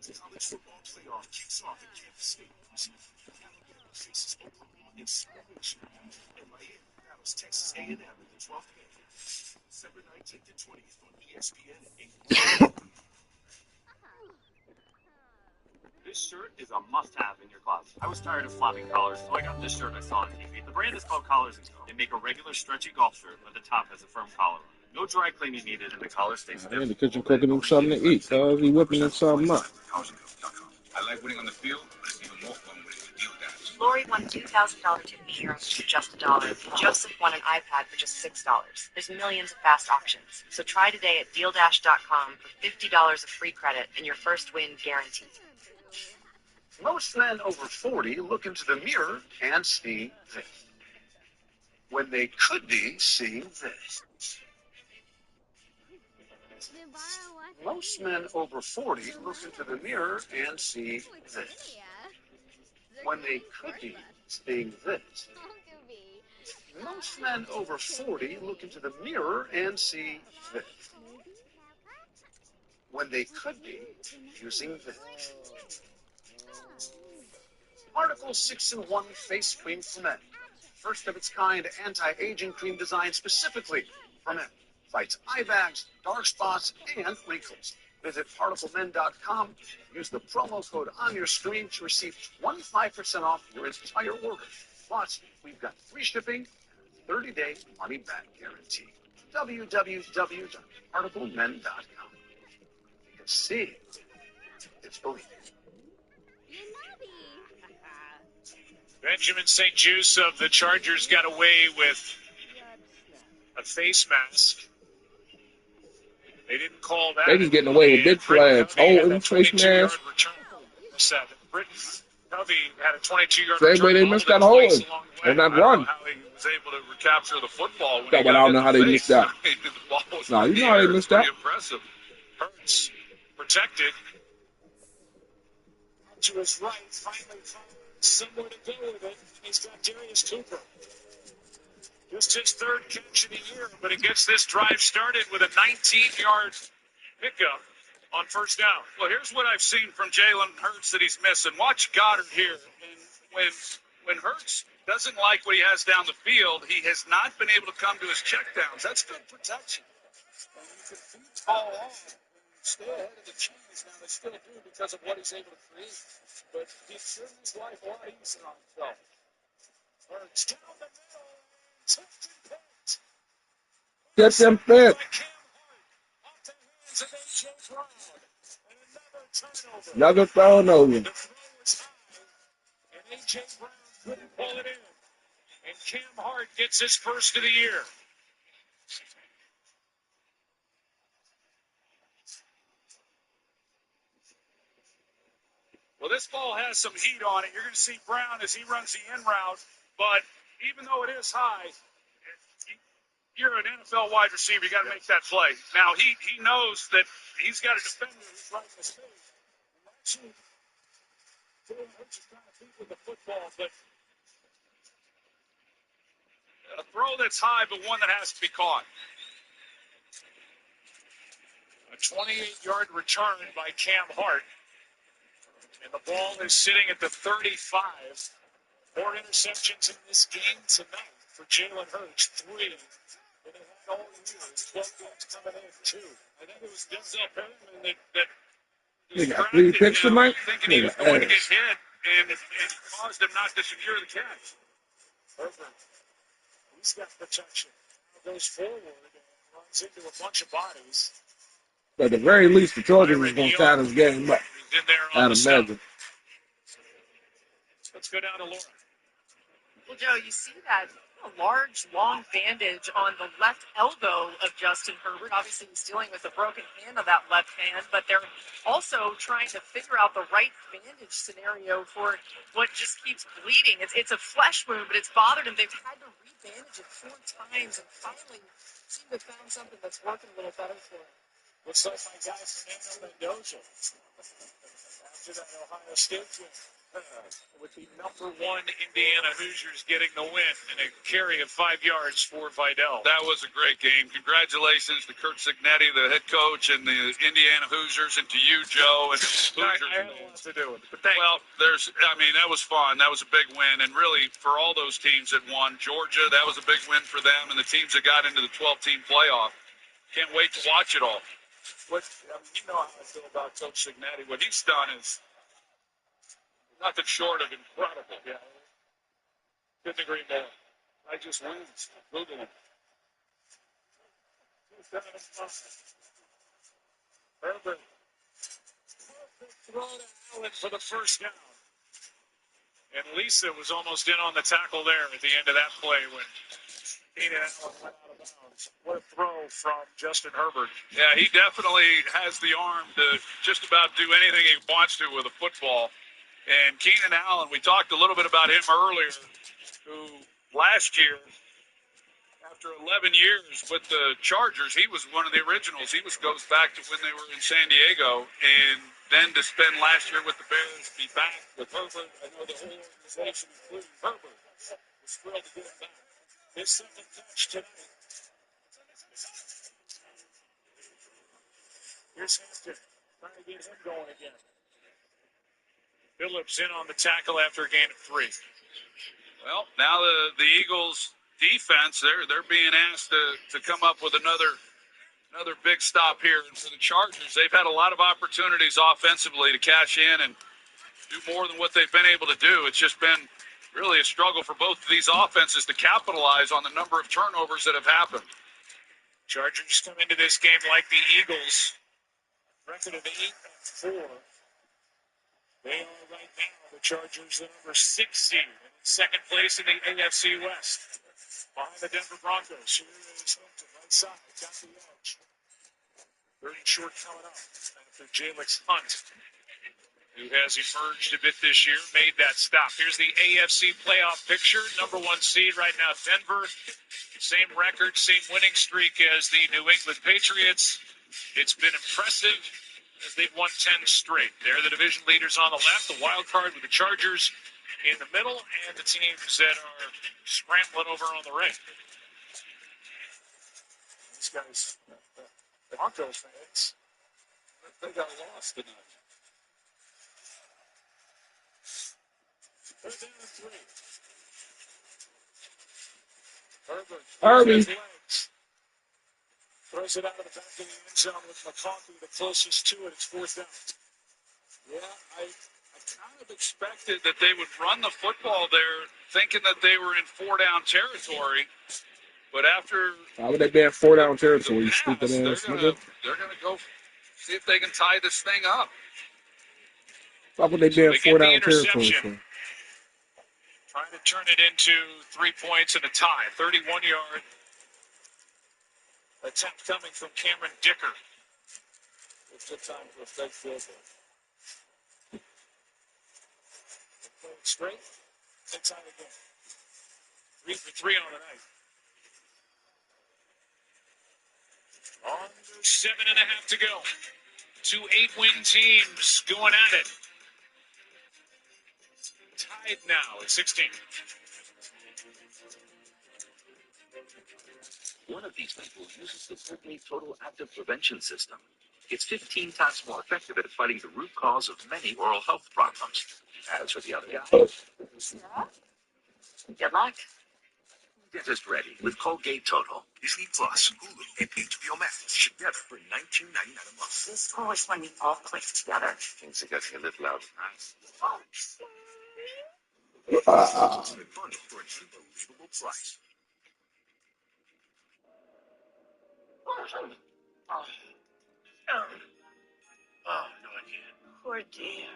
College football playoff kicks off at Kansas State. Alabama faces Oklahoma in simulation, and Miami battles Texas A&M in the 12th game, December 19th and 20th on ESPN and 8. This shirt is a must-have in your closet. I was tired of flopping collars, so I got this shirt I saw on TV. The brand is called Collars & Co. They make a regular stretchy golf shirt, but the top has a firm collar on it. No dry cleaning needed, and the collar stays stiff. In the kitchen cooking him something to eat, cuz he whipping him something up. I like winning on the field, but it's even more fun winning with Deal Dash. Lori won $2,000 tipping heroes for just $1. Joseph won an iPad for just $6. There's millions of fast options. So try today at DealDash.com for $50 of free credit and your first win guaranteed. Most men over 40 look into the mirror and see this, when they could be seeing this. Most men over 40 look into the mirror and see this, when they could be seeing this. Most men over 40 look into the mirror and see this, when they could be using this. Article 6-in-1 Face Cream for Men. First of its kind anti-aging cream designed specifically for men. Fights eye bags, dark spots, and wrinkles. Visit ParticleMen.com. Use the promo code on your screen to receive 25% off your entire order. Plus, we've got free shipping and a 30-day money-back guarantee. www.ParticleMen.com. Because seeing is believing. Benjamin St. Juste of the Chargers got away with a face mask. They didn't call that. They just getting away with big flags. Oh, and face mask. Britton Covey had a 22-yard Same way they missed that hole. They're not run. How he was able to recapture the football. Yeah, but I don't know how they missed that. No, you know how they missed that. Impressive. Hurts protected. To his right, finally somewhere to go with it. He's got Darius Cooper. Just his third catch of the year, but it gets this drive started with a 19-yard pickup on first down. Well, here's what I've seen from Jalen Hurts that he's missing. Watch Goddard here. And when Hurts doesn't like what he has down the field, he has not been able to come to his checkdowns. That's good protection. And you can feed the ball off and stay ahead of the chains. Now, they still do because of what he's able to create. But he's certainly his life a lot easier on himself. Hurts down the middle. Get them fit. Another thrown over. And A.J. Brown couldn't pull it in. And Cam Hart gets his first of the year. Well, this ball has some heat on it. You're going to see Brown as he runs the in route. But even though it is high, you're an NFL wide receiver. You got to make that play. Now, he knows that he's got a defender who's right in his face. And that's who Jalen Hurts is trying to beat with the football. But a throw that's high, but one that has to be caught. A 28-yard return by Cam Hart. And the ball is sitting at the 35. 4 interceptions in this game tonight for Jalen Hurts. 3 that he had all year. 12 games coming in, 2. I think it was Denzel Perryman that They got 3 picks tonight. thinking he was going to get hit and caused him not to secure the catch. Perfect. He's got protection. Now goes forward and runs into a bunch of bodies. At the very least, the Chargers was going to tie this game up. In there on I'd the imagine. Let's go down to Laura. Well, Joe, you see that large, long bandage on the left elbow of Justin Herbert. Obviously, he's dealing with a broken hand on that left hand, but they're also trying to figure out the right bandage scenario for what just keeps bleeding. It's a flesh wound, but it's bothered him. They've had to rebandage it 4 times and finally seem to have found something that's working a little better for him. Looks like my guy Fernando Mendoza. After that Ohio State win. with the number 1 Indiana Hoosiers getting the win and a carry of 5 yards for Vidal. That was a great game. Congratulations to Kurt Signetti, the head coach, and the Indiana Hoosiers, and to you, Joe, and Hoosiers. I had a lot to do with it, but thank you. Well, that was fun. That was a big win. And really, for all those teams that won, Georgia, that was a big win for them, and the teams that got into the 12-team playoff. Can't wait to watch it all. You know how I feel about Coach Signetti. What he's done is nothing short of incredible. Yeah. Couldn't agree more. I just wins. Google him. Herbert. Throw to Allen for the first down. And Lisa was almost in on the tackle there at the end of that play when Keenan Allen went out of bounds. What a throw from Justin Herbert. Yeah, he definitely has the arm to just about do anything he wants to with a football. And Keenan Allen, we talked a little bit about him earlier, who last year, after 11 years with the Chargers, he was one of the originals. He goes back to when they were in San Diego, and then to spend last year with the Bears, be back with Herbert. I know the whole organization, including Herbert, was thrilled to get him back. His second touch tonight. Here's Hampton trying to get him going again. Phillips in on the tackle after a gain of 3. Well, now the Eagles defense, they're being asked to come up with another big stop here. And for the Chargers, they've had a lot of opportunities offensively to cash in and do more than what they've been able to do. It's just been really a struggle for both of these offenses to capitalize on the number of turnovers that have happened. Chargers come into this game like the Eagles. Record of 8-4. They are right now, the Chargers, the number 6 seed, in second place in the AFC West. Behind the Denver Broncos. Here is Hampton, right side, got the edge. Third and short coming up after Jalix Hunt, who has emerged a bit this year, made that stop. Here's the AFC playoff picture. Number 1 seed right now, Denver. Same record, same winning streak as the New England Patriots. It's been impressive as they've won 10 straight. They're the division leaders on the left, the wild card with the Chargers in the middle, and the teams that are scrambling over on the right. These guys, the Broncos fans, They got lost tonight. they're down to 3. Herbert, Herbie. his legs. Throws it out of the back of the end zone with McConkey, the closest to it. It's 4th down. Yeah, I kind of expected that they would run the football there, thinking that they were in 4-down territory. But after Why would they be in 4-down territory, you the stupid pass, ass they're nigga? gonna go see if they can tie this thing up. Why would they be in They get the 4-down territory interception. for? Trying to turn it into 3 points and a tie. 31-yard attempt coming from Cameron Dicker. It's a time for a fake field goal. Play it straight. Inside again. 3 for 3 on the night. Under 7.5 to go. 2 8-win teams going at it. Tied now at 16. One of these people uses the Berkeley Total Active Prevention System. It's 15 times more effective at fighting the root cause of many oral health problems. As for the other guy, Good luck. dentist ready with Colgate Total. Disney Plus, Hulu, and HBO Max together for $19.99 a month. This is cool when we all click together. Things are getting a little out of hand. Ultimate bundle for an unbelievable price. Oh, no again. Poor dear.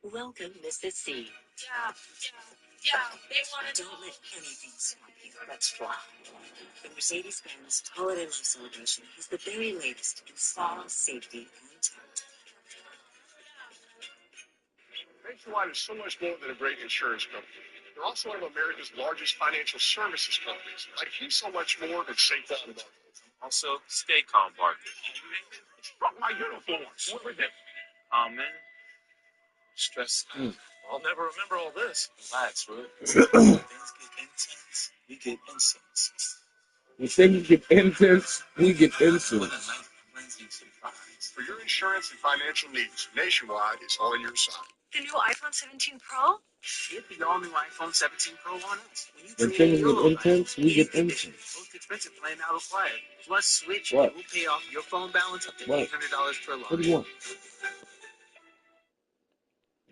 Welcome, Mrs. C. Yeah, they wanted to. Don't let anything stop you. Let's fly. The Mercedes-Benz Holiday Love Celebration is the very latest in style, safety, and tech. Nationwide is so much more than a great insurance company. They're also one of America's largest financial services companies. Like he's so much more than safe on the market. Also, stay calm, Barkley. It struck my uniforms. What was it? Oh, man. Stress. I'll never remember all this. Relax, bro. Things get intense. We get incense. When things get intense, we get What a insulin. nice cleansing surprise. For your insurance and financial needs, Nationwide is on your side. The new iPhone 17 Pro? Get the all-new iPhone 17 Pro on us. When you When trade things in get your old intense, iPhone, we get Easy Edition, insulin. most expensive plan now required. Plus, switch What? and we'll pay off your phone balance up to What? $800 per line. What do you want?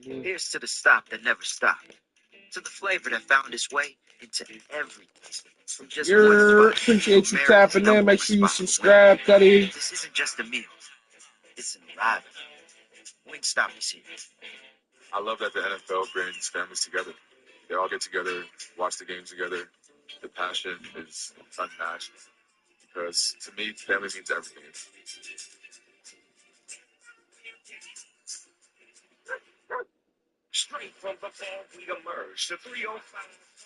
Here's to the stop that never stopped. To the flavor that found its way into everything. From just one spot to Appreciate you America's tapping number in. one Make sure you spot for subscribe, Cuddy. wings. This isn't just a meal. It's an arrival. Wingstop is here. I love that the NFL brings families together. They all get together, watch the games together. The passion is unmatched because to me, family means everything. Straight from the fog, we emerge. The 305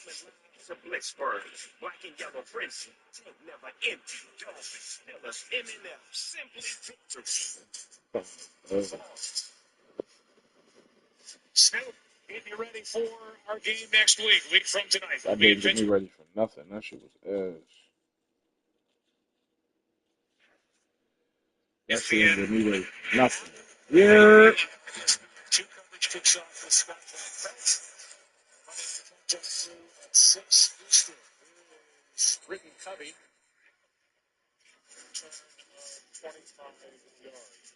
coming live to Blitzburg. Black and yellow prince. Tank never empty. Dolphins, Steelers, M&M. Simply victory. Snoop, getting you ready for our game next week from tonight. That didn't get me ready for nothing. That shit was ass. That shit didn't get me ready for nothing. Yeah. Two coverage kicks off with Fishingplanet. Monday night through at 6 Eastern. Here's Britton Covey. Return of 25 yards.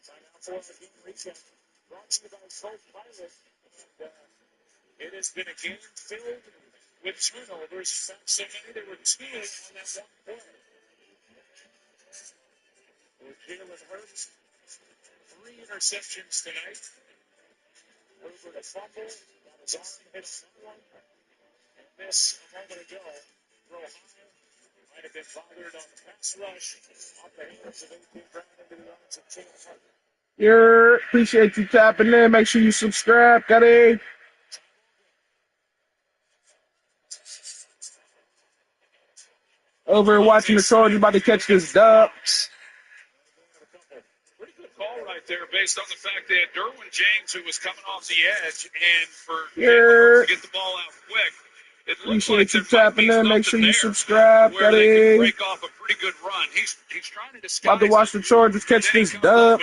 Time out for our game recap. Brought to you by Folk Pilot. And it has been a game filled with turnovers. In fact, so many there were 2 on that one play. For Jalen Hurts, 3 interceptions tonight. Over the fumble, got his arm hit on one, and this a moment ago. Throw high, might have been bothered on the pass rush, off the hands of A.P. Brown into the arms of King Hart. Yeah. Appreciate you tapping in. Make sure you subscribe, Cuddy. Over watching the Chargers about to catch this dub. Pretty good call right there based on the fact that Derwin James, who was coming off the edge, and for Jalen Hurts to get the ball out quick, it looks like Appreciate you there might tapping be in. Make something sure you there subscribe, where they can Cuddy. break off a pretty good run. He's trying to disguise About to watch the Chargers catch this dub.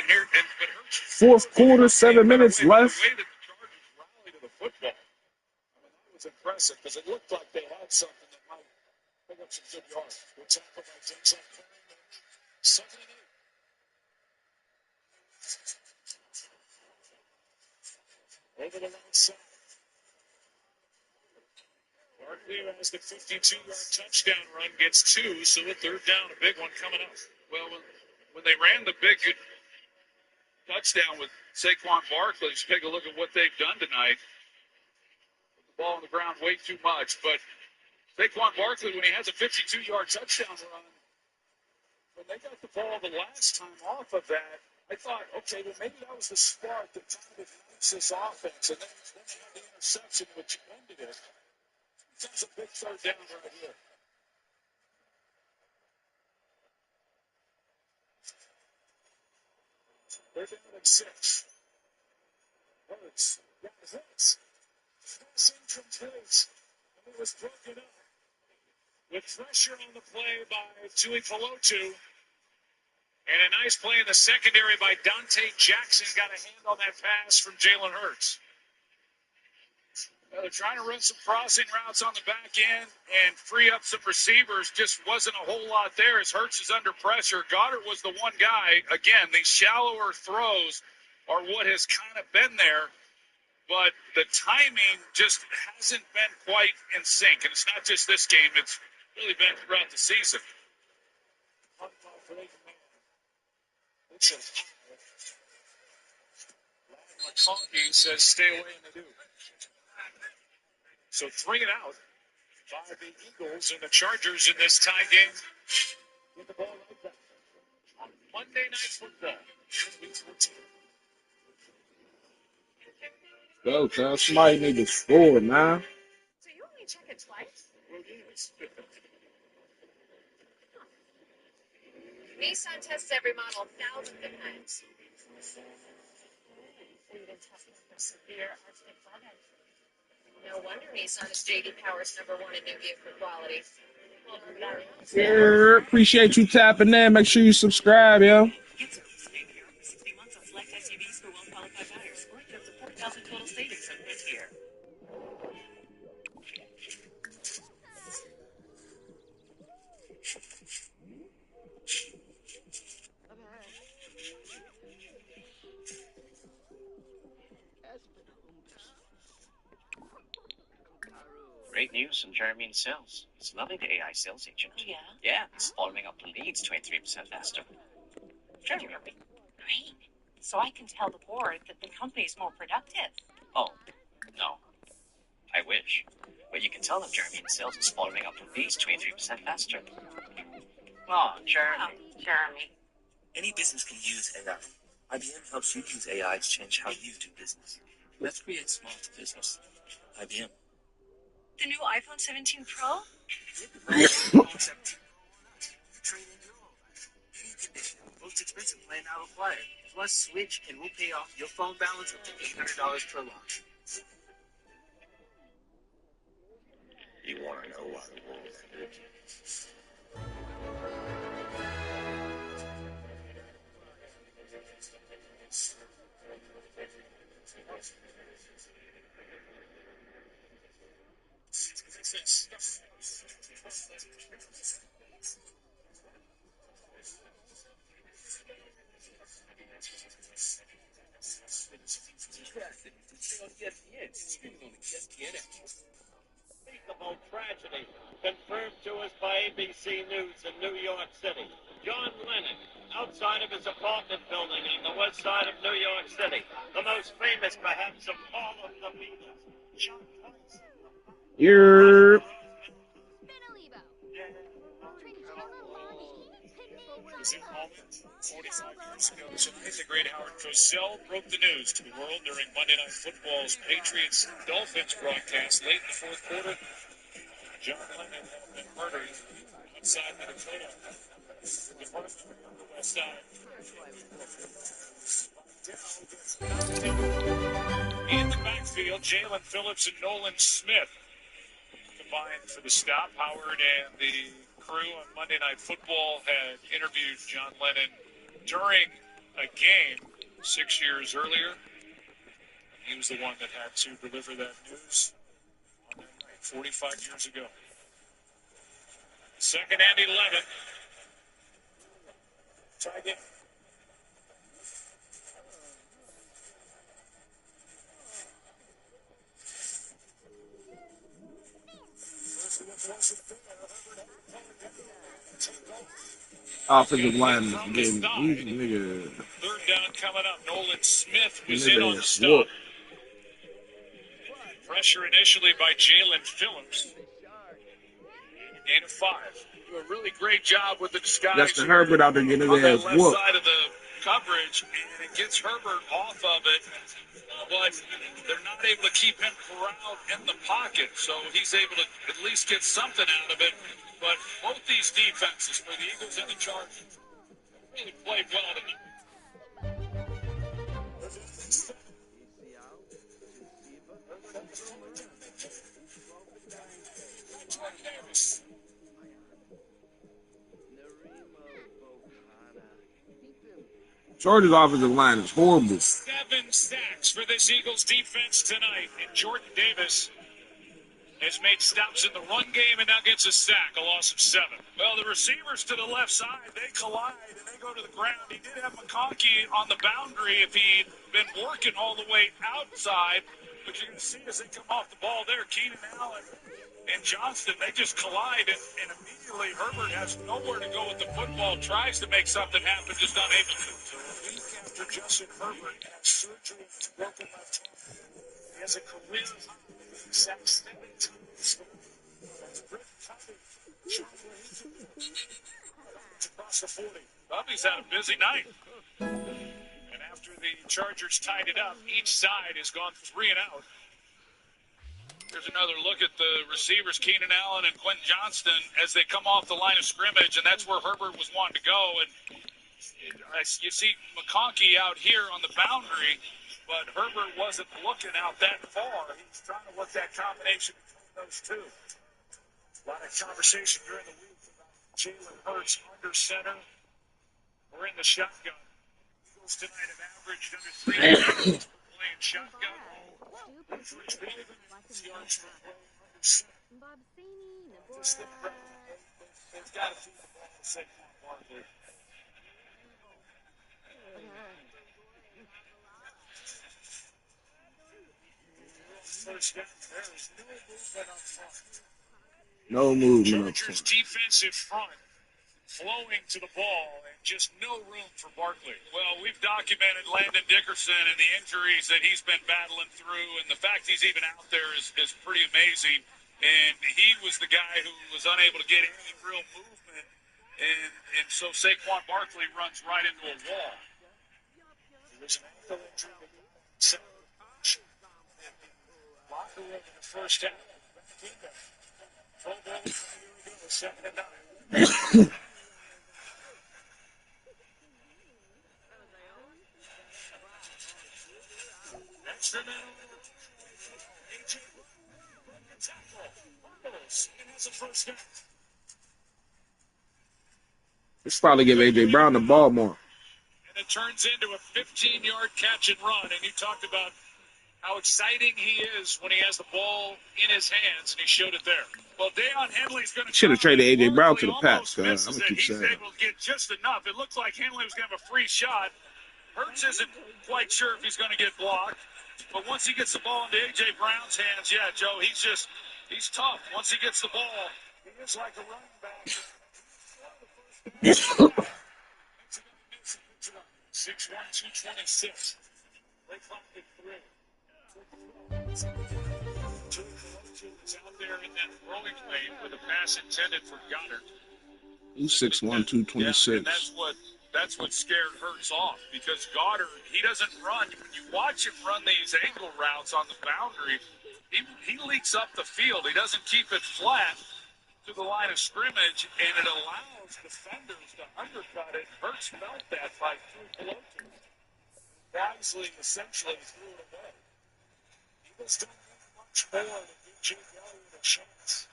Fourth quarter, 7 minutes left. The way that the Chargers rally to the football, I mean, that was impressive because it looked like they had something that might pick up some good yards. Good tackle by Denzel Curry. 2nd and 8. Over the right side. Barkley has the 52-yard touchdown run, gets 2, so a 3rd down, a big one coming up. Well, when they ran the big touchdown with Saquon Barkley, just take a look at what they've done tonight. Put the ball on the ground way too much, but Saquon Barkley, when he has a 52-yard touchdown run, when they got the ball the last time off of that, I thought, okay, well, maybe that was the spark that kind of ignites this offense. And then they had the interception, which ended it. That's a big 3rd down right here. They're down at 6. Hurts. Got hits. Pass incomplete. And it was broken up. With pressure on the play by Tui Pelotu. And a nice play in the secondary by Dante Jackson. Got a hand on that pass from Jalen Hurts. Well, they're trying to run some crossing routes on the back end and free up some receivers. Just wasn't a whole lot there as Hurts is under pressure. Goddard was the one guy. Again, these shallower throws are what has kind of been there. But the timing just hasn't been quite in sync. And it's not just this game. It's really been throughout the season. McConkey says stay away in the dude. So 3 and out by the Eagles and the Chargers in this tie game. Get the ball right back on Monday Night Football here in Week 14. Go, tell somebody need to score, man. So you only check it twice? Well, yes. Nissan tests every model thousands of times. We've been testing for severe Arctic weather. No wonder Nissan is JD Power's #1 in new vehicle quality. Yeah, appreciate you tapping in. Make sure you subscribe, yo. Get service paid here for 60 months of select SUVs for well-qualified buyers, or up to 4,000 total savings on this year. Great news from Jeremy in sales. He's loving the AI sales agent. Oh, yeah? Yeah, it's following up the leads 23% faster. Jeremy. Great. So I can tell the board that the company is more productive. Oh, no. I wish. But you can tell them Jeremy in sales is following up the leads 23% faster. Oh, Jeremy. Jeremy. Any business can use AI. IBM helps you use AI to change how you do business. Let's create smart business. IBM. The new iPhone 17 Pro? Most expensive plan now required. Plus, switch and we'll pay off your phone balance up to $800 per launch. You want to know why the world ended? Unspeakable tragedy confirmed to us by ABC News in New York City. John Lennon, outside of his apartment building on the west side of New York City, the most famous perhaps of all of the Beatles. Shot twice. You're Was in moment 45 years ago tonight, the great Howard Cosell broke the news to the world during Monday Night Football's Patriots-Dolphins broadcast late in the fourth quarter. John Lennon had been murdered outside Minnesota, the apartment on the west side. In the backfield, Jalen Phillips and Nolan Smith combined for the stop. Howard and the crew on Monday Night Football had interviewed John Lennon during a game 6 years earlier. He was the one that had to deliver that news on that night 45 years ago. Second and 11. Try again. offensive line getting these nigga. Third down coming up. Nolan Smith was Nigga in on the is stop. whooped. Pressure initially by Jalen Phillips. Gain of 5. Do a really great job with the disguise. Justin Herbert out there getting on his that ass left whooped. side of the coverage, and it gets Herbert off of it, but they're not able to keep him corralled in the pocket, so he's able to at least get something out of it. But both these defenses, for the Eagles and the Chargers, really played well tonight. Chargers offensive line is horrible. 7 sacks for this Eagles defense tonight. And Jordan Davis has made stops in the run game and now gets a sack, a loss of 7. Well, the receivers to the left side, they collide and they go to the ground. He did have McConkey on the boundary if he'd been working all the way outside. But you can see as they come off the ball there, Keenan Allen and Johnston, they just collide. And immediately Herbert has nowhere to go with the football, tries to make something happen, just unable to. So a week after Justin Herbert had surgery on his broken left hand, he has a career sacked 7 times. That's Britt Covey. Across the 40. Bubby's had a busy night. And after the Chargers tied it up, each side has gone 3 and out. Here's another look at the receivers, Keenan Allen and Quentin Johnston, as they come off the line of scrimmage, and that's where Herbert was wanting to go. And you see McConkey out here on the boundary, but Herbert wasn't looking out that far. He was trying to look that combination between those two. A lot of conversation during the week about Jalen Hurts under center or in the shotgun. Eagles tonight have averaged under 3 playing shotgun. They've got to feed the ball to Saquon Barkley. First down, there is no movement up front. No movement up Chargers front. defensive front flowing to the ball and just no room for Barkley. Well, we've documented Landon Dickerson and the injuries that he's been battling through, and the fact he's even out there is pretty amazing. And he was the guy who was unable to get any real movement, and so Saquon Barkley runs right into a wall. There's an ankle injury. Locker room in the first half. Pro Bowl from a year ago, 7-9. Extra man AJ and has a first down. Let's probably give AJ Brown the ball more. And it turns into a 15-yard catch and run. And you talked about how exciting he is when he has the ball in his hands, and he showed it there. Well, Deion Henley's going to Should have traded AJ Brown to the Pats. I'm misses gonna it. keep He's saying. able to get just enough. It looks like Henley was going to have a free shot. Hurts isn't quite sure if he's going to get blocked. But once he gets the ball into A.J. Brown's hands, yeah, Joe, he's tough. Once he gets the ball, he is like a running back. 6'1", 226. Play clock at 3. Two is out there in that throwing lane with a pass intended for Goddard. He's 6'1", 226. Yeah, and that's what scared Hurts off, because Goddard, he doesn't run. When you watch him run these angle routes on the boundary, he leaks up the field. He doesn't keep it flat to the line of scrimmage, and it allows defenders to undercut it. Hurts felt that by through Peloton. Wisely, essentially, threw it away. Eagles don't need much more to give Jake Elliott a chance.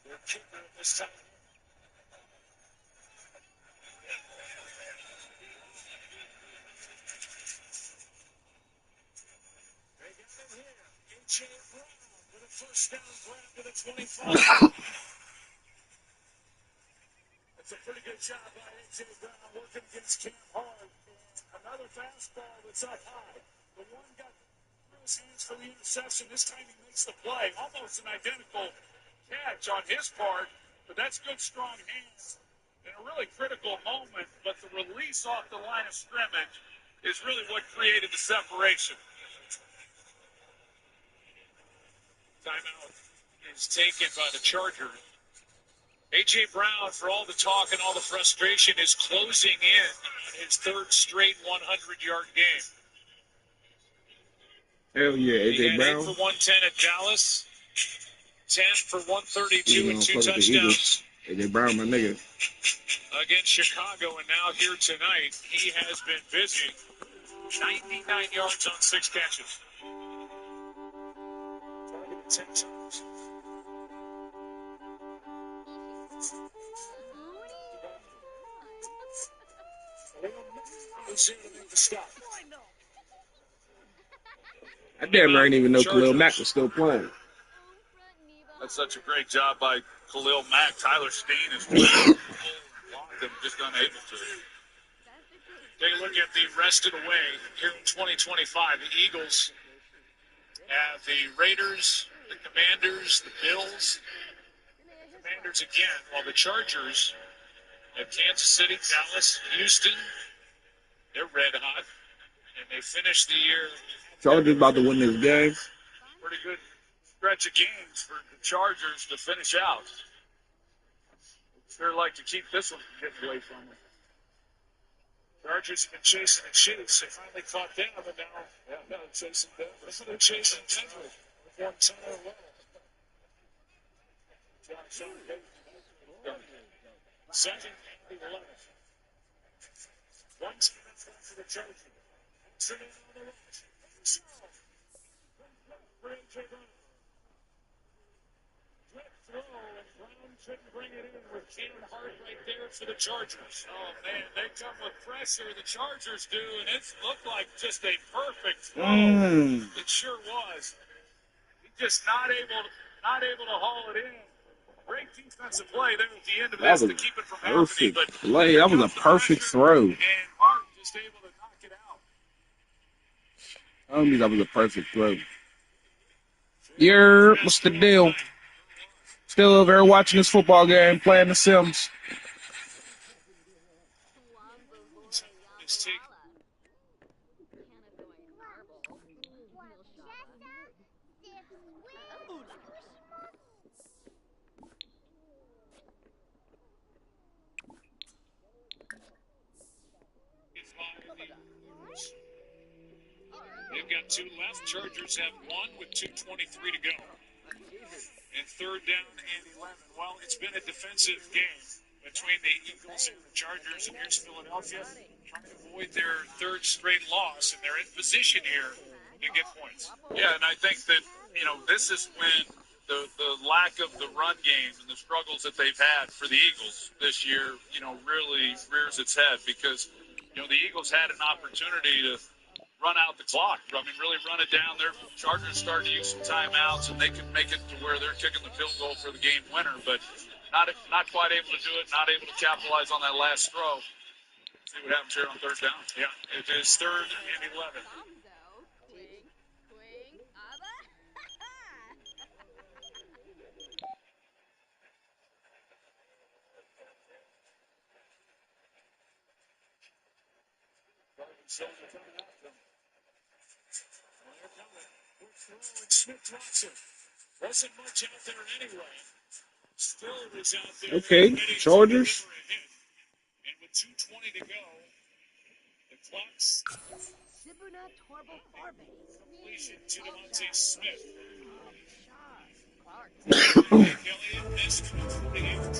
Their kicker at this time. A.J. Brown with a first down grab to the 25. It's a pretty good job by A.J. Brown working against Cam Hart. Another fastball that's up high. The one got through his hands for the interception. This time he makes the play. Almost an identical catch on his part, but that's good, strong hands in a really critical moment. But the release off the line of scrimmage is really what created the separation. Timeout is taken by the Chargers. A.J. Brown, for all the talk and all the frustration, is closing in his third straight 100-yard game. Hell yeah, He AJ had Brown. 8 for 110 at Dallas, 10 for 132 You know, and 2 fuck with the touchdowns Eagles. AJ Brown, my nigga. against Chicago, and now here tonight, he has been busy. 99 yards on 6 catches. Targeted 10 times. I damn near ain't even know Khalil Mack was still playing. That's such a great job by Khalil Mack. Tyler Steen is blocked him, just unable to. Take a look at the rest of the way here in 2025. The Eagles have the Raiders, the Commanders, the Bills, the Commanders again, while the Chargers have Kansas City, Dallas, Houston. They're red hot, and they finish the year. Chargers about to win this game. Pretty good stretch of games for the Chargers to finish out. Sure like to keep this one from getting away from them. Chargers have been chasing the Chiefs. They finally caught them, and now they're chasing Denver. They're chasing Denver. points in a row. Josh on Payton. Second and 11. One time left for the Chargers. Sitting on the rush. For A.J. Brown. Quick throw, and Brown couldn't bring it in with Cam Hart right there for the Chargers. Oh, man, they come with pressure. The Chargers do, and it looked like just a perfect throw. It sure was. He just not able to haul it in. Great defensive play there at the end of this to keep it from happening. But play. That was a perfect throw. And Hart just able to knock it out. I don't think that was a perfect throw. What's the deal? Still over here watching this football game, playing The Sims. They've got two left. Chargers have one with 2:23 to go. And third down and 11. Well, it's been a defensive game between the Eagles and the Chargers, and here's Philadelphia trying to avoid their third straight loss, and they're in position here to get points. Yeah, and I think that, this is when the lack of the run game and the struggles that they've had for the Eagles this year, really rears its head because, the Eagles had an opportunity to run out the clock. I mean, really run it down. Their Chargers started to use some timeouts, and they could make it to where they're kicking the field goal for the game winner, but not quite able to do it, not able to capitalize on that last throw. See what happens here on third down. Yeah, it is third and 11. Smith-Watson wasn't much out there anyway. Still was out there. Okay, Chargers. And with 2:20 to go, the clock's completion to Devontae Smith. Elliott missed 48.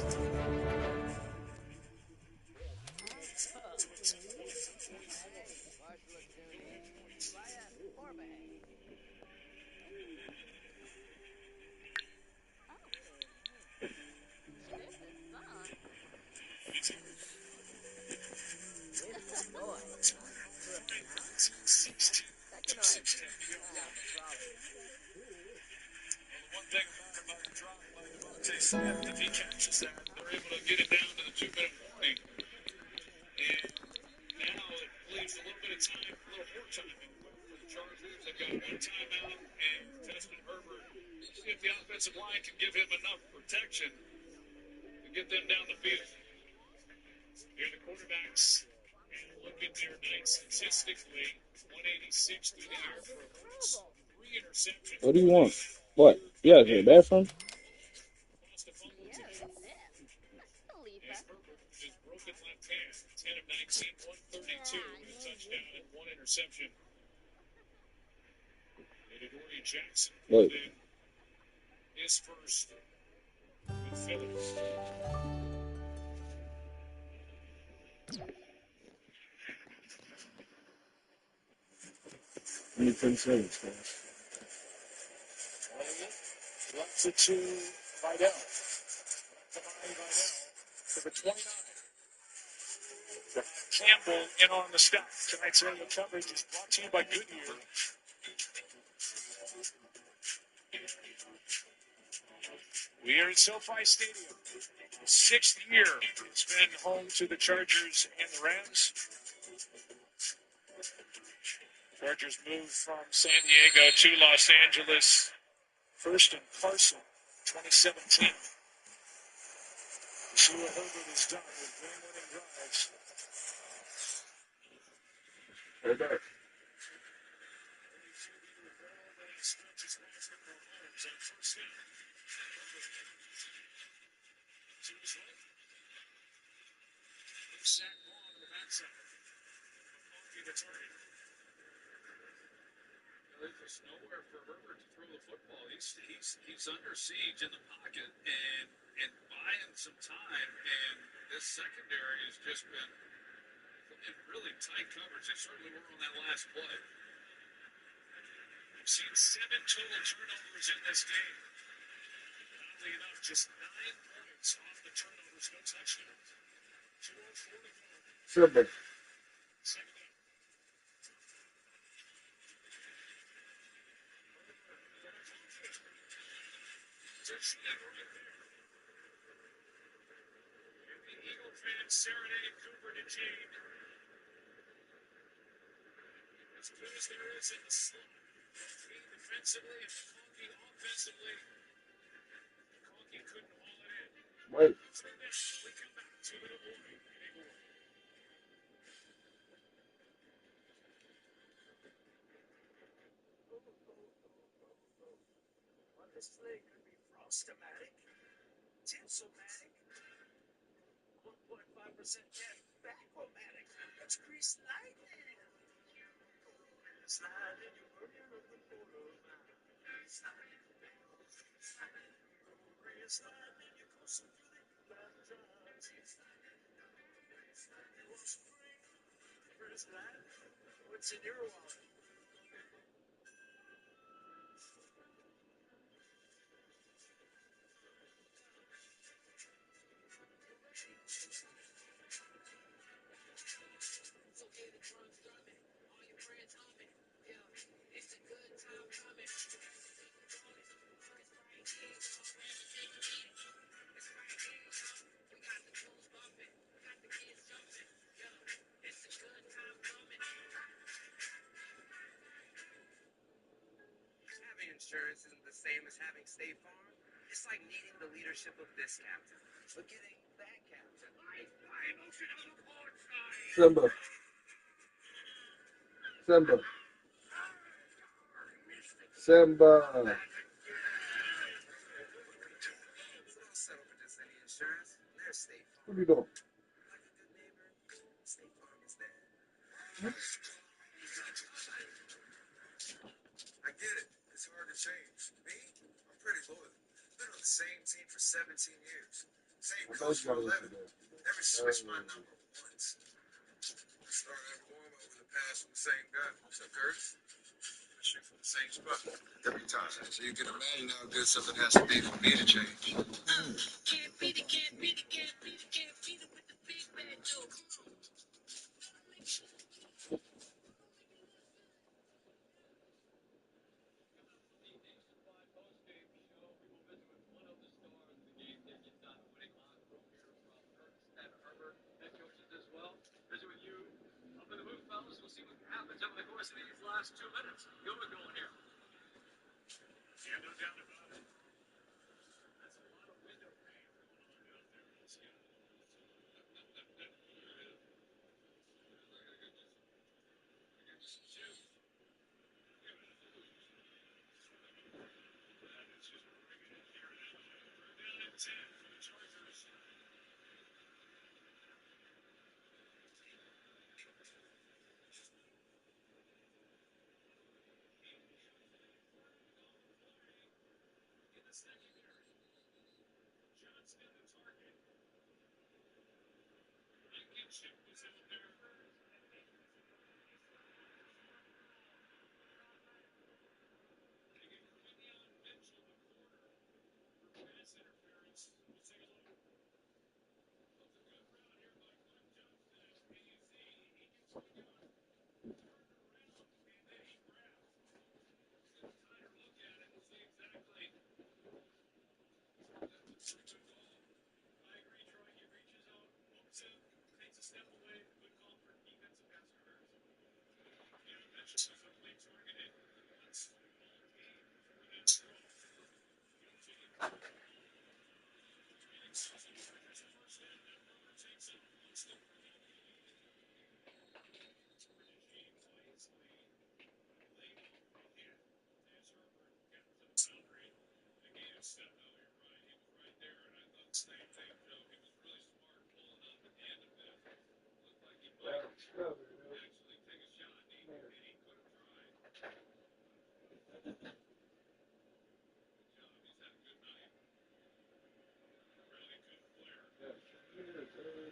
Smith, if he catches that, they're able to get it down to the 2-minute warning. And now it leaves a little bit of time, a little more time for the Chargers. They've got one timeout, and Justin Herbert, see if the offensive line can give him enough protection to get them down the field. Here are the quarterbacks, and look at their night statistically. 186 through the air for Hurts, 3 interceptions. What do you want? What? Yeah, is there a bathroom? His broken left hand, 10 of 19, 132, with a touchdown and 1 interception. And Adoree Jackson pulled in his first with Philly. Give me 10 seconds, guys. Runs it to Vidal. To the 29. Campbell in on the stop. Tonight's area coverage is brought to you by Goodyear. We are at SoFi Stadium. 6th year it's been home to the Chargers and the Rams. Chargers moved from San Diego to Los Angeles. First in Carson, 2017. See what Herbert has done with game-winning drives. Herbert. There's just nowhere for Herbert to throw the football. He's under siege in the pocket and buying some time. And this secondary has just been in really tight coverage. They certainly were on that last play. We've seen 7 total turnovers in this game. Oddly enough, just 9 points off the turnovers, no touchdowns. 2:04 to go. Simple. Second down. Eagle fans serenade Cooper to Jade. As good as there is in the slot, he defensively and McConkey offensively. McConkey couldn't haul it in. Wait. So this, we come back to it a boy. Well, this play could be Frostomatic, Tinselmatic, 1.5% cash back-o-matic. That's Grease Lightning. Slide in your burger of the quarter. Slide in your coasting through the bad times. You want spring? First light? What's in your wallet? It's okay to try and stop me. All your friends on me. Yeah, it's a good time coming. Having insurance isn't the same as having State Farm. It's like needing the leadership of this captain, but getting that captain. Simba. Simba. Simba. Settle for just any insurance. There's State Farm. What are you doing? Like a good neighbor, State Farm is there. I get it. It's hard to change. Me, I'm pretty loyal. Been on the same team for 17 years. Same coach for 11. Never switched my number once. I started every one over the pass from the same guy. So Curtis, I shoot from the same spot every time. So you can imagine how good something has to be for me to change. Can't beat it, can't beat it, can't beat it, can't beat it with the big bad joke.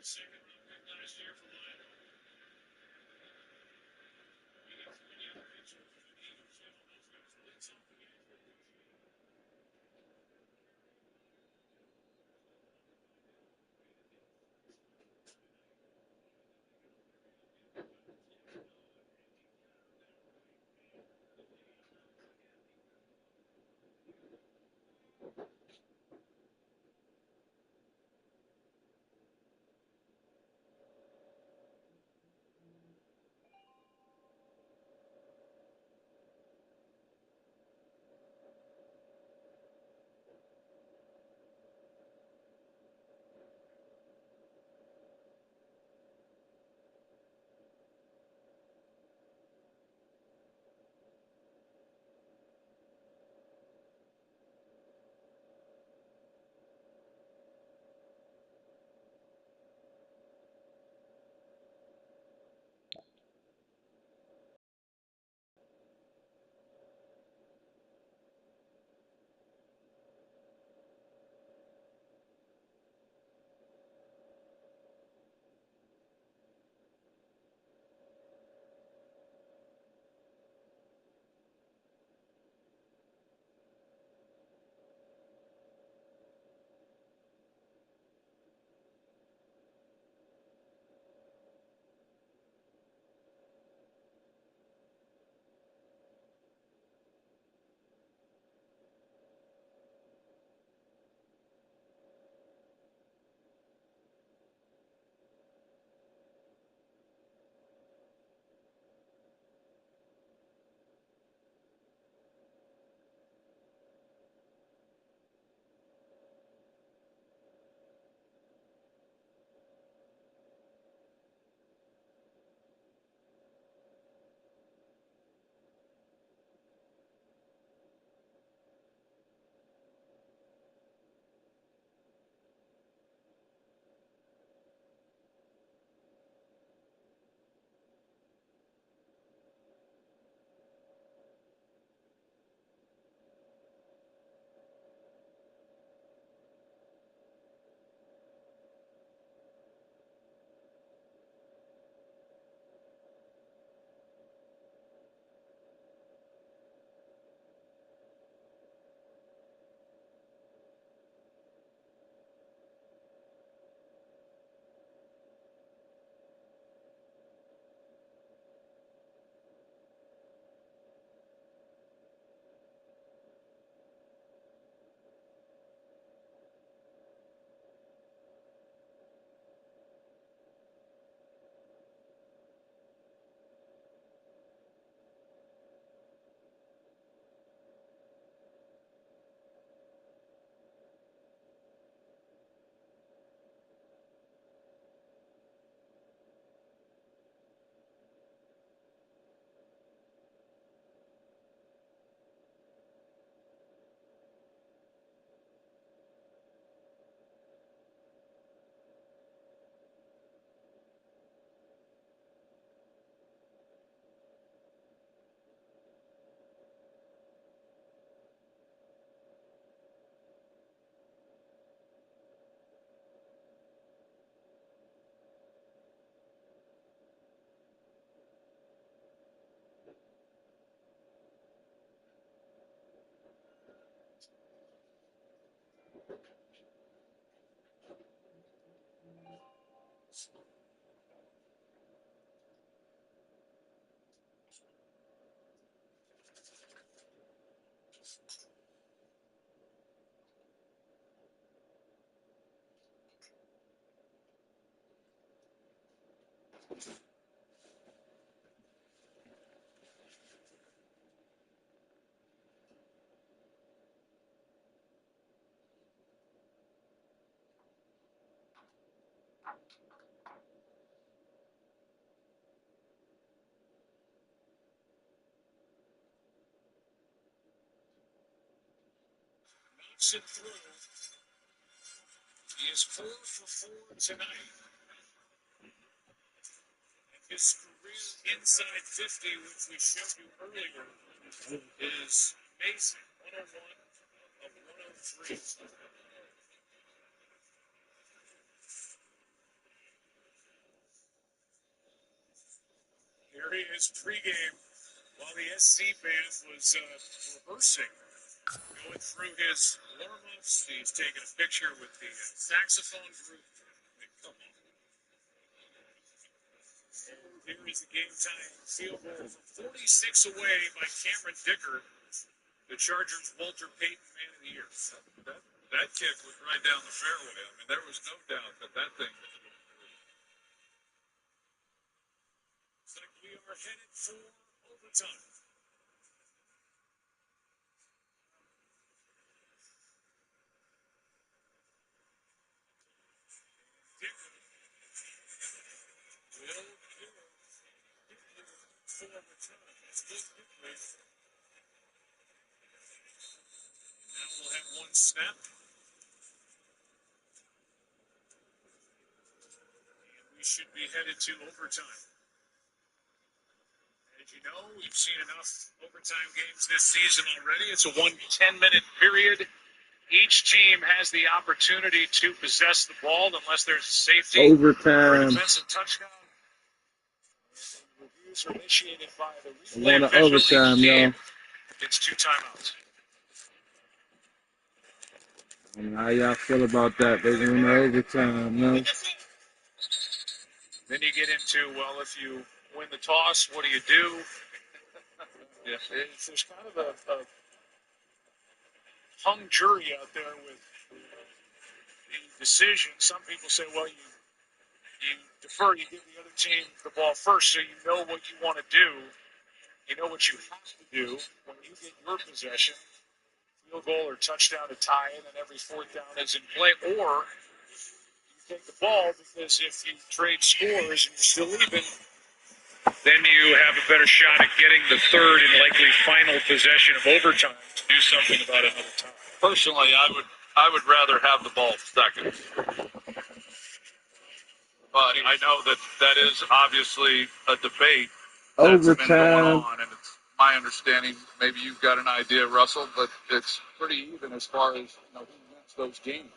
Second round pick last year for Minor. Knocks it through. He is 4 for 4 tonight. And his career inside 50, which we showed you earlier, is amazing. 101 of 103. his pregame while the SC band was rehearsing, going through his warm-ups. He's taking a picture with the saxophone group. Come on. Here is the game-tying field goal from 46 away by Cameron Dicker, the Chargers' Walter Payton Man of the Year. That kick was right down the fairway. I mean, there was no doubt that thing was going through. Looks like we are headed for overtime. Dicker will give for return. It's Luke Dicker. Now we'll have one snap. And we should be headed to overtime. As you know, we've seen enough overtime games this season already. It's a 10-minute period. Each team has the opportunity to possess the ball unless there's a safety or a Overtime. defensive touchdown. Reviews are initiated by the I replay want an official. overtime, Each team y'all. gets 2 timeouts. I don't know how y'all feel about that. They're going to overtime, no? Then you get into, well, if you win the toss, what do you do? Yeah, there's kind of a hung jury out there with the decision. Some people say, well, you defer, you give the other team the ball first so you know what you want to do. You know what you have to do when you get your possession. Field goal or touchdown to tie it, and every fourth down is in play. Or you take the ball because if you trade scores and you're still even, then you have a better shot at getting the third and likely final possession of overtime to do something about another time. Personally, I would rather have the ball second. But I know that is obviously a debate that's been going Overtime. on, and it's my understanding. Maybe you've got an idea, Russell, but it's pretty even as far as who wins those games.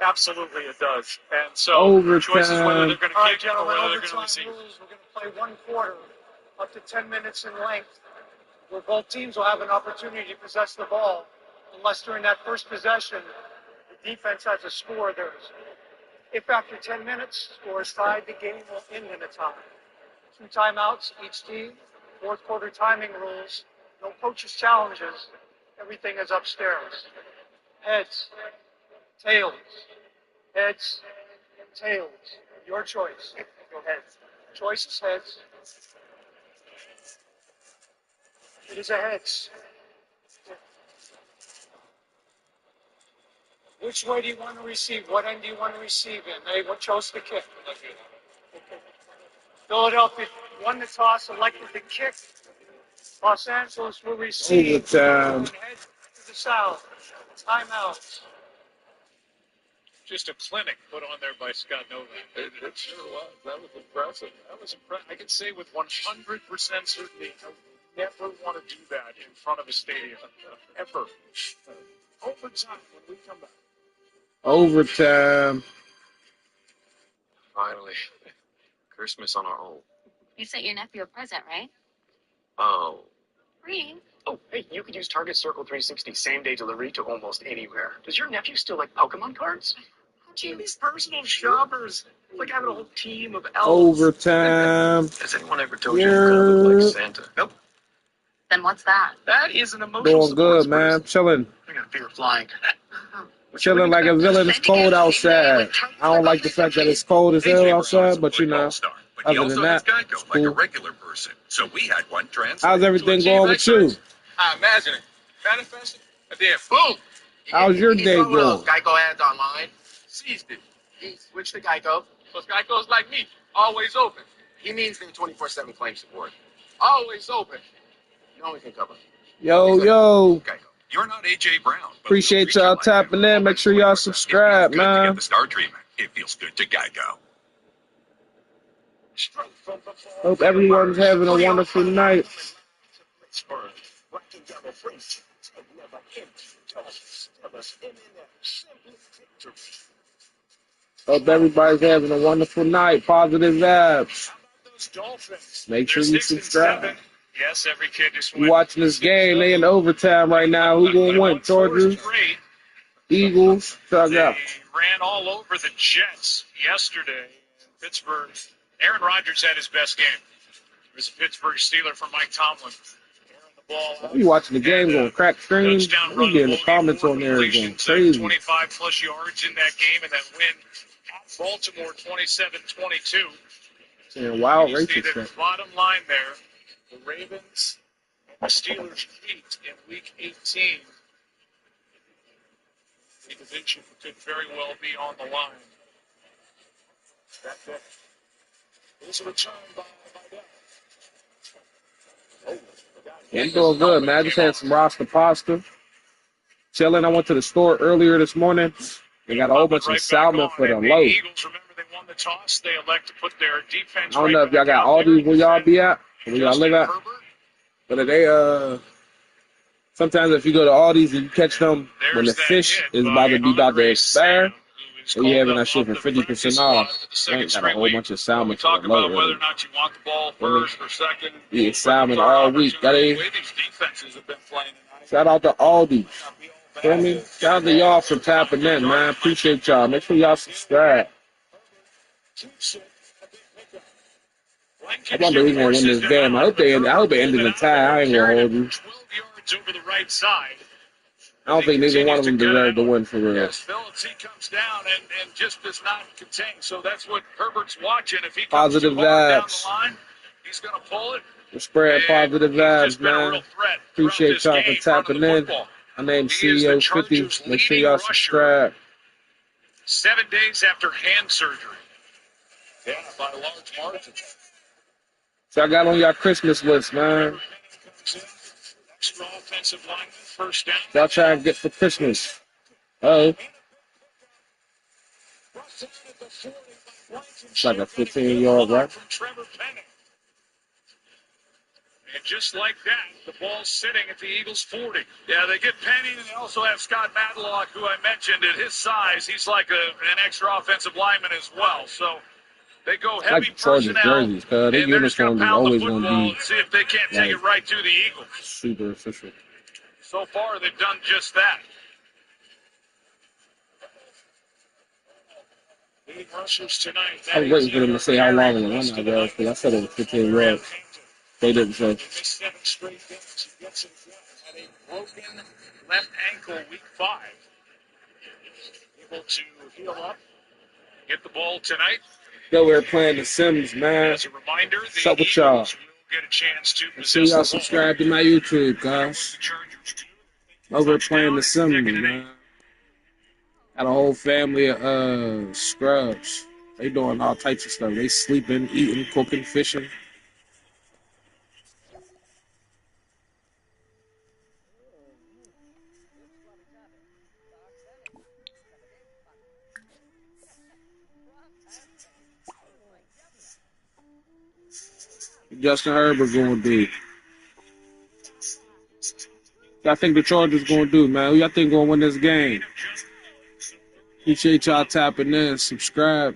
Absolutely, it does. And so the choice is whether they're going to kick or whether they're going to receive. Rules, we're going to play one quarter up to 10 minutes in length, where both teams will have an opportunity to possess the ball, unless during that first possession, the defense has a score. If after 10 minutes score is tied, the game will end in a tie. 2 timeouts each team, fourth quarter timing rules, no coaches' challenges, everything is upstairs. Heads, tails, heads, tails. Your choice. Go ahead. Choice is heads. It is a heads. Which way do you want to receive? What end do you want to receive in? They chose the kick. Philadelphia won the toss, elected the kick. Los Angeles will receive. Overtime. And head to the south. Timeouts. Just a clinic put on there by Scott Novak. It sure was. That was impressive. That was impressive. I can say with 100% certainty, I would never want to do that in front of a stadium. Ever. Overtime when we come back. Overtime. Finally. Christmas on our own. You sent your nephew a present, right? Oh. Free. Oh, hey, you could use Target Circle 360 same-day delivery to almost anywhere. Does your nephew still like Pokemon cards? How'd you... These personal shoppers. It's like having a whole team of elves. Overtime. Has anyone ever told you you kind of look like Santa? Nope. Then what's that? That is an emotional Doing good, supports man. person. Chilling. I got fear of flying. Chilling like a villain. It's cold outside. I don't like the fact that it's cold as hell outside, but other than that, it's like a cool. regular person. So we had one translate. How's everything going with you? I imagine it. Manifested. I did. Boom. How's your day One of those going? Geico ads online. Seized it. He switched to Geico. Because Geico's like me. Always open. He means the 24/7 claim support. Always open. You know we can cover. Yo. Geico. You're not AJ Brown. Appreciate y'all tapping in. Make sure y'all subscribe, Good to man. get the star treatment. It feels good to Geico. Hope everyone's having a wonderful night. Hope everybody's having a wonderful night. Positive vibes. Broncos, Dolphins. Make sure They're you 6 and subscribe. 7. Yes, every kid just You went watching this game? They in overtime right now. Who gonna win? Chargers, straight. Eagles. Check They out. ran all over the Jets yesterday in Pittsburgh. Aaron Rodgers had his best game. It was a Pittsburgh Steeler from Mike Tomlin. Airing the ball out. You watching the game going crack screen? Touchdown You run be in of the Logan comments Ford on there going completion, crazy. 25 plus yards in that game, and that win at Baltimore 27-22. Saying wild You see racist the stuff. bottom line there. The Ravens and the Steelers meet in Week 18. The division could very well be on the line. That pick is a return by Dell. I'm doing good, man. I just had some roster pasta. Chilling. I went to the store earlier this morning. They got a whole bunch of salmon for the low. Eagles, remember, they won the toss. They elect to put their defense I don't know if y'all got Aldi where y'all be at, where y'all live at. But they sometimes if you go to Aldi's and you catch them when the fish is about to expire, and you having that shit for 50% off. They ain't got a whole bunch of salmon for the low. Whether or not you want the ball first or second. Eat salmon all week. The way these defenses have been playing tonight. Shout out to Aldi. Feel me? Shout out to y'all for tapping in, man. Appreciate y'all. Make sure y'all subscribe. I wonder who's gonna win this game. I hope they end in a tie. I ain't gonna hold you. 12 yards over the right side. I don't think neither one of them deserve to win for real. Yes, Phillips, he comes down and just does not contain. So that's what Herbert's watching. If he comes Positive too hard down vibes. the line, he's going to pull it. We're spreading positive vibes, man. Appreciate y'all for tapping in. My name's CEO 50. Make sure y'all subscribe. 7 days after hand surgery. Yeah, by a large margin. So I got on y'all Christmas list, man. Extra offensive lineman, first down. Y'all trying to get for Christmas. Oh. It's like a 15-yard run. And just like that, the ball's sitting at the Eagles' 40. Yeah, they get Penny, and they also have Scott Matlock, who I mentioned. At his size, he's like an extra offensive lineman as well. So they go heavy like Chargers personnel, jerseys, cause their and they're just going uniforms to is pound the always football gonna be and see if they can't take it right to the Eagles. Super official. So far, they've done just that. Leading rushers tonight. I was waiting for them to say how long the run I was, because I said it was 15 yards. They didn't say. Missed 7 straight games. He gets it again. Had a broken left ankle week 5. Able to heal up. Get the ball tonight. Yo, we're playing The Sims, man. As a reminder, What's up with y'all? get a chance to Make sure y'all subscribe to my YouTube, guys. Over playing The Sims, man. Got a whole family of scrubs. They doing all types of stuff. They sleeping, eating, cooking, fishing. Justin Herbert going to do? Y'all think the Chargers going to do, man? Who y'all think going to win this game? Appreciate y'all tapping in. Subscribe.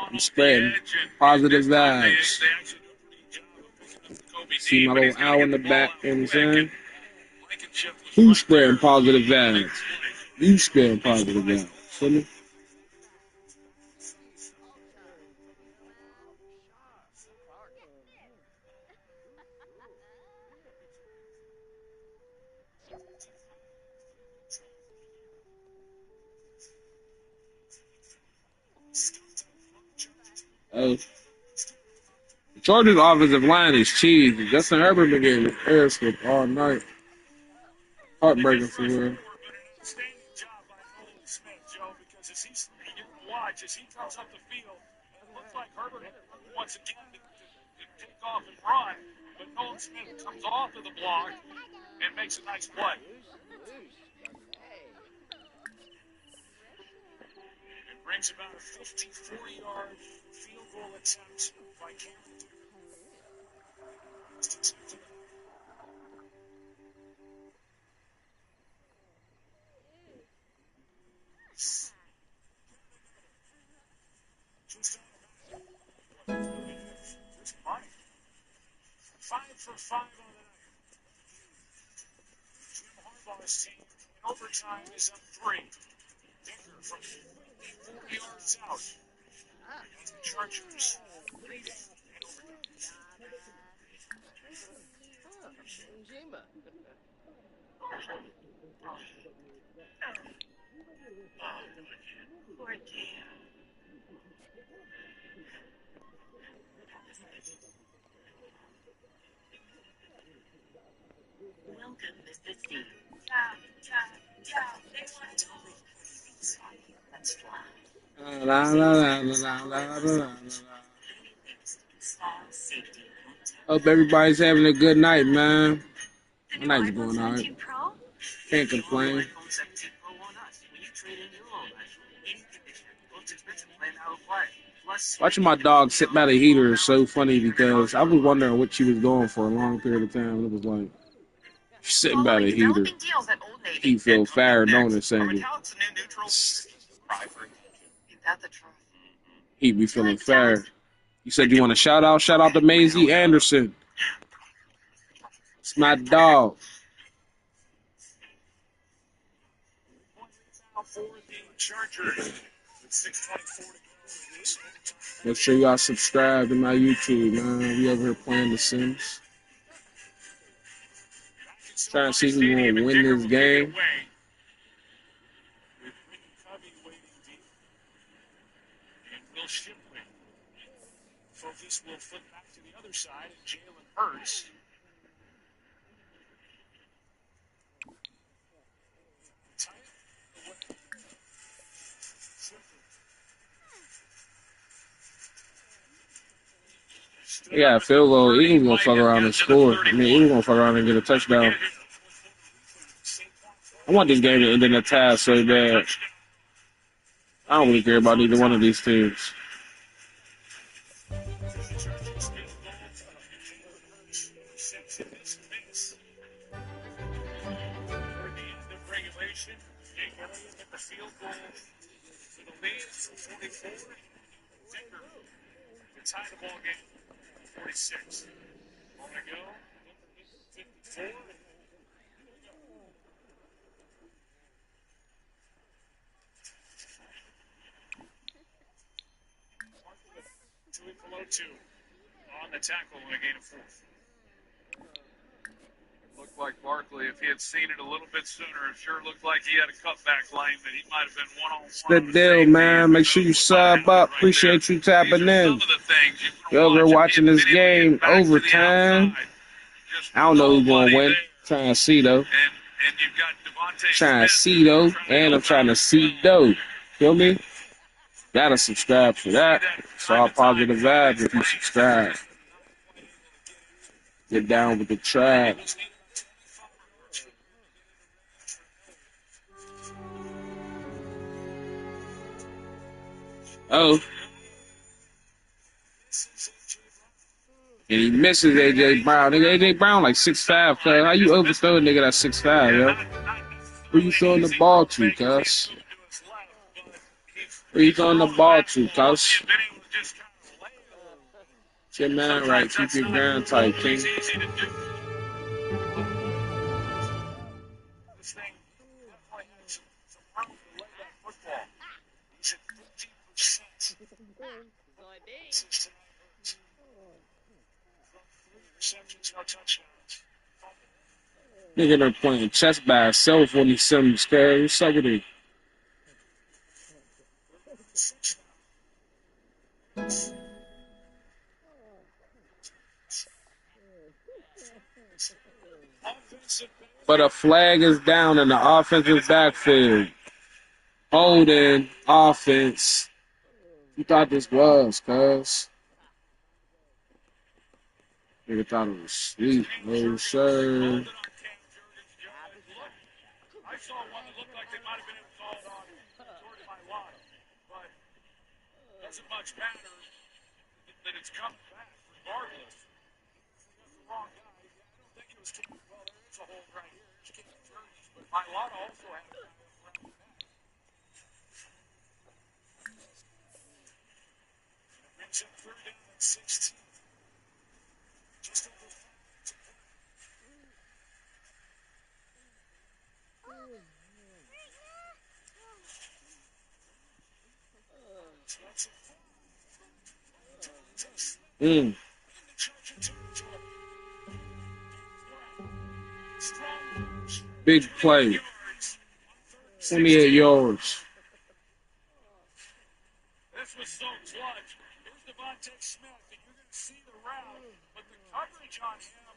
I'm spreading positive vibes. See my little owl in the back, you know what I'm saying? Who's spreading positive vibes? You spreading positive vibes. Feel me? The Chargers offensive line is cheese. Justin Herbert been getting his air slipped all night. Heartbreaking for real. Watch as he comes up the field, and it looks like Herbert once again to take off and run, but Nolan Smith comes off of the block and makes a nice play. It brings about a 54-yard field goal attempt by Cameron. 5 for 5 on the night. Jim Harbaugh's team in overtime is up 3. Dicker from 40 yards out. And the Chargers leading in overtime. Poor dear. Welcome, Mr. Steve. They want to make things for you. Let's fly. La, la, la, la, la, la, la. Hope everybody's having a good night, man. My night's going all right. Can't complain. Watching my dog sit by the heater is so funny because I was wondering what she was doing for a long period of time. It was like, she's sitting by the heater. He feel fire, don't it, Sandy? He be feeling fire. You said you want a shout out? Shout out to Maisie Anderson. It's my dog. Make sure y'all subscribe to my YouTube, man. We over here playing The Sims. Trying to see who's going to win this game. Focus will flip back to the other side, and Jalen Hurts. Yeah, field goal. Eagles gonna fuck around and score. I mean, Eagles gonna fuck around and get a touchdown. I want this game to end in a tie so bad. I don't really care about either one of these teams. Tie the ball game, 46. On the go, 54. Two on the tackle and a gain of 4. Looked like Barkley, if he had seen it a little bit sooner, it sure looked like he had a cutback lane that he might have been one-on-one. It's the deal, man. Make sure you sub up. Appreciate you tapping in. You're over here watching this game overtime. I don't know who's going to win. Trying to see, though. Trying to see, though. And I'm trying to see, though. Feel me? Gotta subscribe for that. It's all positive vibes if you subscribe. Get down with the tribe. Oh. And he misses A.J. Brown. Nigga, A.J. Brown like 6'5", cuz. How you overthrow a nigga that's 6'5", yo? Who you throwing the ball to, cuz? Who you throwing the ball to, cuz? Get your man right. Keep your ground tight, King. Nigga, they're playing chess by himself when he's Sims, cuz. What's up with him? But a flag is down in the offensive backfield. Holding offense. You thought this was, cuz. Nigga thought it was sweet. No, sir. I saw one that looked like they might have been able to call it on towards my line, but it doesn't much matter that it's coming back regardless. That's the wrong guy. I don't think it was too well. There is a hold right here. It's King Jerseys, but my lot also had a guy around the back. Brings up 3rd down and 16. Just over 5 Big play. 28 yards. This was so clutch. Here's Devontae Smith, and you're going to see the route, but the coverage on him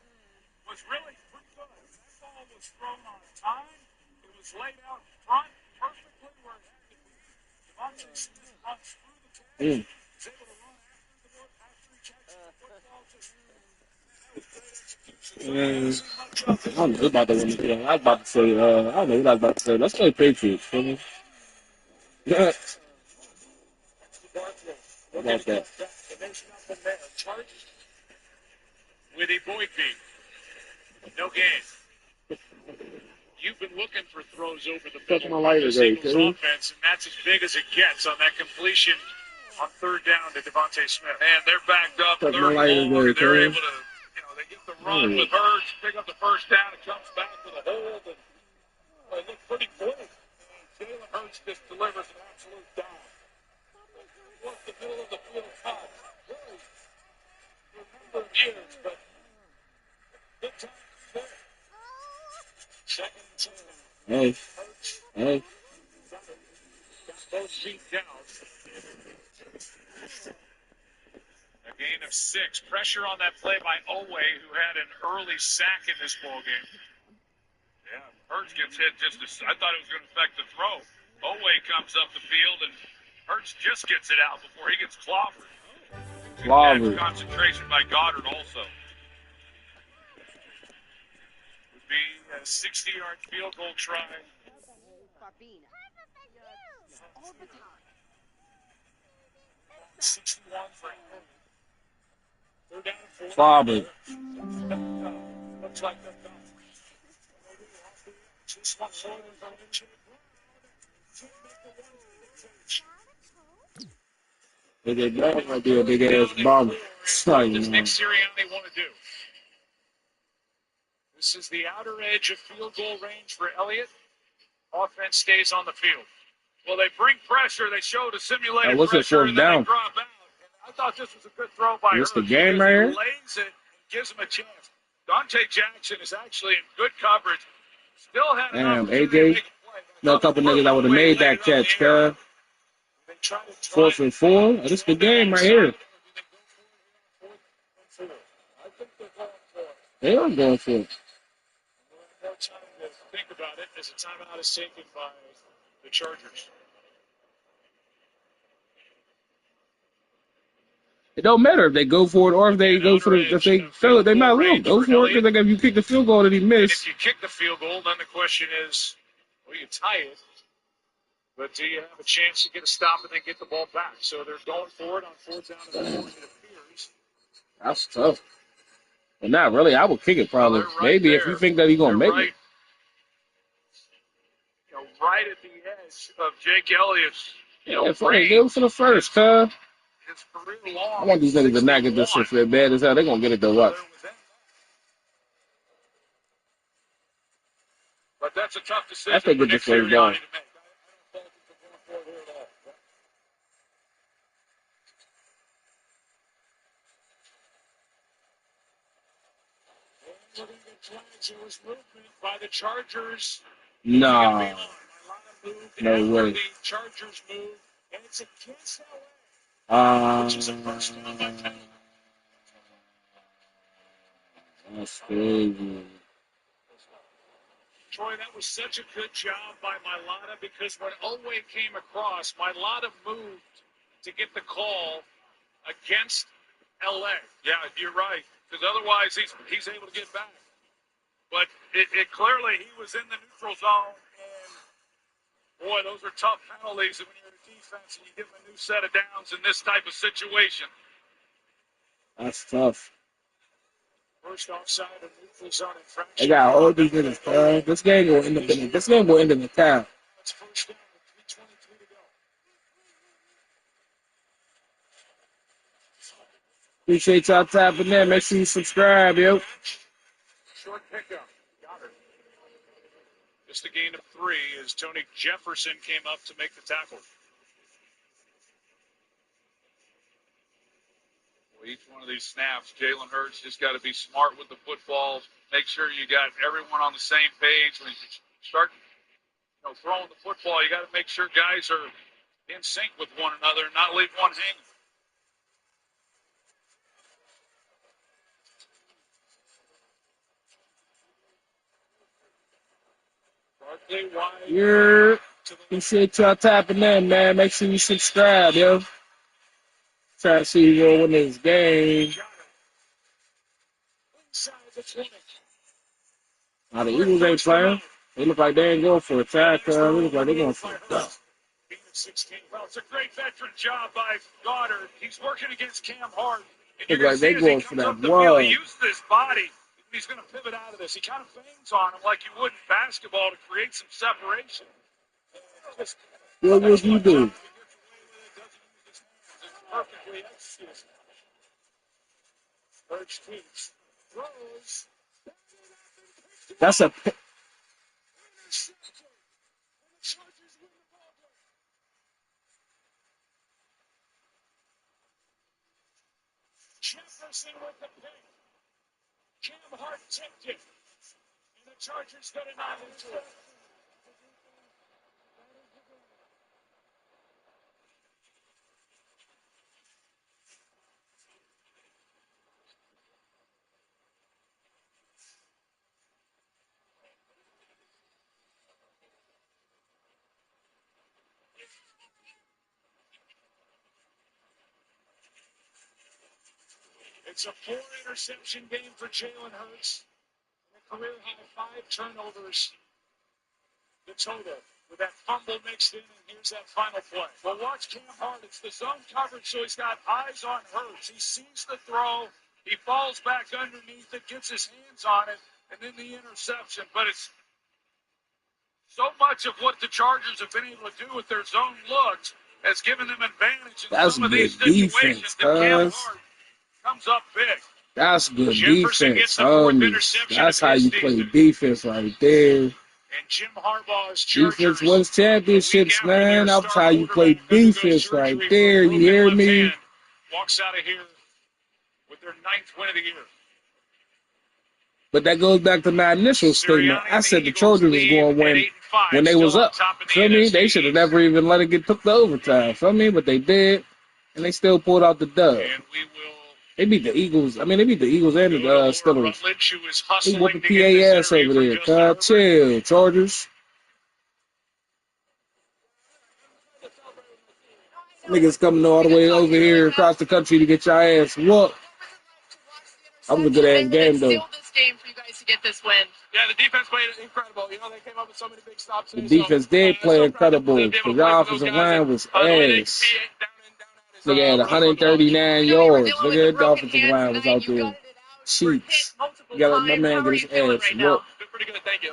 was really pretty good. That ball was thrown on time. It was laid out front perfectly where it had to be. Devontae Smith runs through the catch. He's able to run after he catches the football. I don't know about the one. I was about to say, I don't know what I was about to say. Let's play Patriots, feel me? Yeah. About that. With a Boydby. No gain. You've been looking for throws over the middle of this Eagles offense, and that's as big as it gets on that completion on third down to Devontae Smith. And they're backed up, third and long, and they're able to, they get the run with Hurts, pick up the first down, it comes back with a hold, and it looked pretty clean. Jalen Hurts just delivers an absolute dime. What's the middle of the field cut? Really, for a number of years, but good time there. Second and 10. Hey. Got both feet down. A gain of 6. Pressure on that play by Owe, who had an early sack in this ball game. Yeah, Hurts gets hit I thought it was going to affect the throw. Owe comes up the field, and Hurts just gets it out before he gets clobbered. Good concentration by Goddard also. Would be a 60-yard field goal try. 61 for him. They're down to 4. Clobbered. Looks like they're done. Just one more than That might be a big ass bomb. What does Nick Sirianni want to do? This is the outer edge of field goal range for Elliott. Offense stays on the field. Well, they bring pressure. They show the simulated pressure, and then they drop out. And I thought this was a good throw by Hurts. The game right here? He lays it and gives him a chance. Dante Jackson is actually in good coverage. Still had an opportunity to make a play. Know a couple niggas that would have made that catch, cuz. 4th and 4. This is the game right here. They are going for it. More time to think about it as a timeout is taken by the Chargers. It don't matter if they go for it or if they go for it. If they fail it, they might well go for it. Because if you kick the field goal that he missed. If you kick the field goal, then the question is, well, you tie it. But do you have a chance to get a stop and then get the ball back? So they're going for it on 4th down and 4, it appears. That's tough. But not really. I would kick it probably. Maybe if you think that he's going to make it. Right at the edge of Jake Elliott's. Go for the first, cuz. I want these niggas to not get this shit for bad as hell. They're going to get it though. What? But that's a tough decision. I think for this Nick way down. It was movement by the Chargers. Nah. No way. The Chargers moved, and it's against LA. Which is a first down by penalty. That's crazy. Troy, that was such a good job by Mailata because when Owe came across, Mailata moved to get the call against LA. Yeah, you're right. Because otherwise he's able to get back. But it clearly he was in the neutral zone, and boy, those are tough penalties when you're a defense and you give them a new set of downs in this type of situation. That's tough. First offside of neutral zone infraction. They got all these niggas, bro. This game will end in the town. It's first down with 3:23 to go. Appreciate y'all tapping in. Make sure you subscribe, yo. Short pickup. Got it. Just a gain of 3 as Tony Jefferson came up to make the tackle. Well, each one of these snaps, Jalen Hurts just got to be smart with the football. Make sure you got everyone on the same page. When you start throwing the football, you got to make sure guys are in sync with one another and not leave one hanging. Yeah. Appreciate y'all tapping in, man. Make sure you subscribe, yo. Try to see who will win this game. Now the Eagles ain't playing. They look like they ain't going for a tackle. They look like they're going for a duck. Well, it's a great veteran job by Goddard. He's working against Cam Hart. Look like they going for that one. He uses his body. He's going to pivot out of this. He kind of feigns on him like you would in basketball to create some separation. What would you do? Perfectly executed. Hurts keeps. Throws. That's a. Jefferson with the pick. Cam Hart tipped it. And the Chargers got a 9 into it. It's a 4-interception game for Jalen Hurts. A career high 5 turnovers. The total with that fumble mixed in, and here's that final play. Well, watch Cam Hart. It's the zone coverage, so he's got eyes on Hurts. He sees the throw. He falls back underneath it, gets his hands on it, and then the interception. But it's so much of what the Chargers have been able to do with their zone looks has given them advantage in some of these situations. That Cam Hart comes up big. That's good defense. That's how you play defense right there. And Jim Harbaugh's defense wins championships, man. That's how you play defense right there. You hear me? Walks out of here with their 9th win of the year. But that goes back to my initial statement. I said the Chargers was going to win when they was up. Feel me? They should have never even let it get took to overtime. Feel me? But they did, and they still pulled out the dub. They beat the Eagles. I mean, they beat the Eagles and the Steelers. They whooping PA ass over there. Chill, Chargers. Niggas coming all the way over here across the country to get your ass whooped. That was a good ass game, though. This game for you guys to get this win. Yeah, the defense played incredible. They came up with so many big stops. The defense did play incredible. The offensive line was ass. Nigga had 139 yards. Nigga, the offensive line was out there. Cheeks. You gotta let my man get his ass whooped. Pretty good, thank you.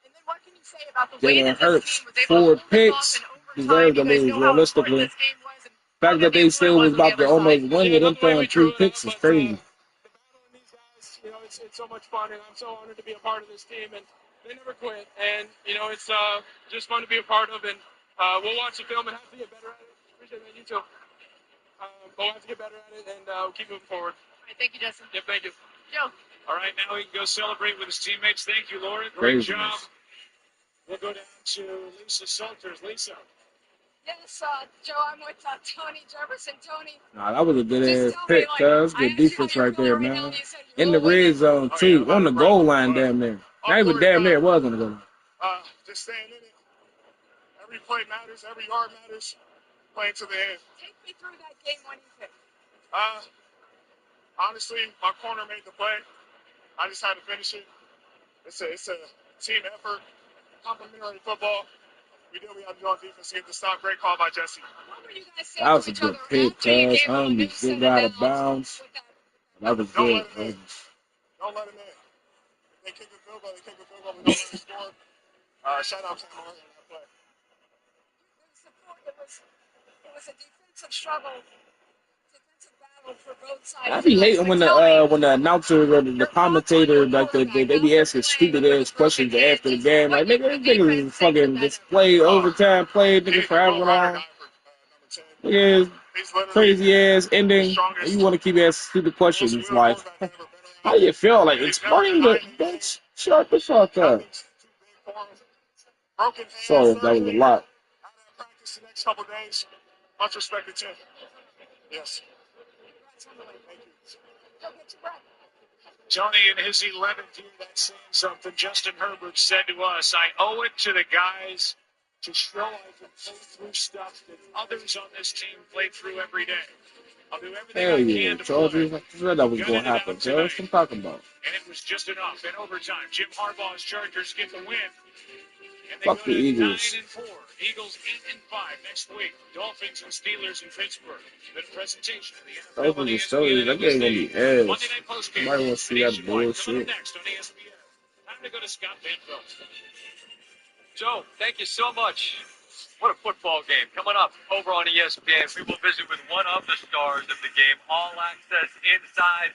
And then what can you say about the way Jalen that Hurts, this team was able to 4 picks, deserved to lose, realistically. The fact that they still was about to almost win with them throwing 3 picks is crazy. It's so much fun, and I'm so honored to be a part of this team, and they never quit, and, it's just fun to be a part of, and we'll watch the film and have to get better at it. Appreciate that, you too. We'll have to get better at it, and we'll keep moving forward. All right, thank you, Justin. Yep, thank you. Joe. All right, now he can go celebrate with his teammates. Thank you, Laura. Great job. We'll go down to Lisa Salters. Lisa. Yes, Joe, I'm with Tony Jefferson. Tony. Nah, that was a good ass pick, cuz. Good defense right there, man. In the red zone, too. On the goal line, damn near. Not even damn near. It was on the goal line. Just staying in it. Every play matters. Every yard matters. Playing to the end. Take me through that game-winning pick. Honestly, my corner made the play. I just had to finish it. It's a team effort. Complimentary football. We do what we have to do on defense to get the stop. Great call by Jesse. That was a good pick, cuz. Homies still got out of bounds. That was good, cuz. Don't let him in. They kick a field goal. We don't let him score. Shout out to him on that play. It was a defensive struggle, defensive I be hating when the announcer or the commentator like they be asking stupid ass questions after the game. Like nigga, this nigga fucking just play overtime, play nigga forever long. Nigga, crazy ass ending. And you want to keep asking stupid questions like, how you feel? Like explain the bitch. Shut the fuck up. Sorry, that was a lot. Practice the next couple days. Much respect to you. Yes. Tony, in his 11th year, that's saying something. Justin Herbert said to us, I owe it to the guys to show I can play through stuff that others on this team play through every day. I'll do everything Hell I yeah, can to Chargers. play. I said that was going to happen, Joe. What I'm talking about. And it was just enough in overtime. Jim Harbaugh's Chargers get the win. And they Fuck go the to Eagles. 9-4. Eagles 8-5 next week. Dolphins and Steelers in Pittsburgh. The presentation of the NFL on Dolphins and ESPN. Steelers, that game gonna be ass. Monday Night Postgame. Somebody want to see that bullshit. Coming up next on ESPN. Time to go to Scott Van Pelt. Joe, thank you so much. What a football game. Coming up over on ESPN, we will visit with one of the stars of the game. All access inside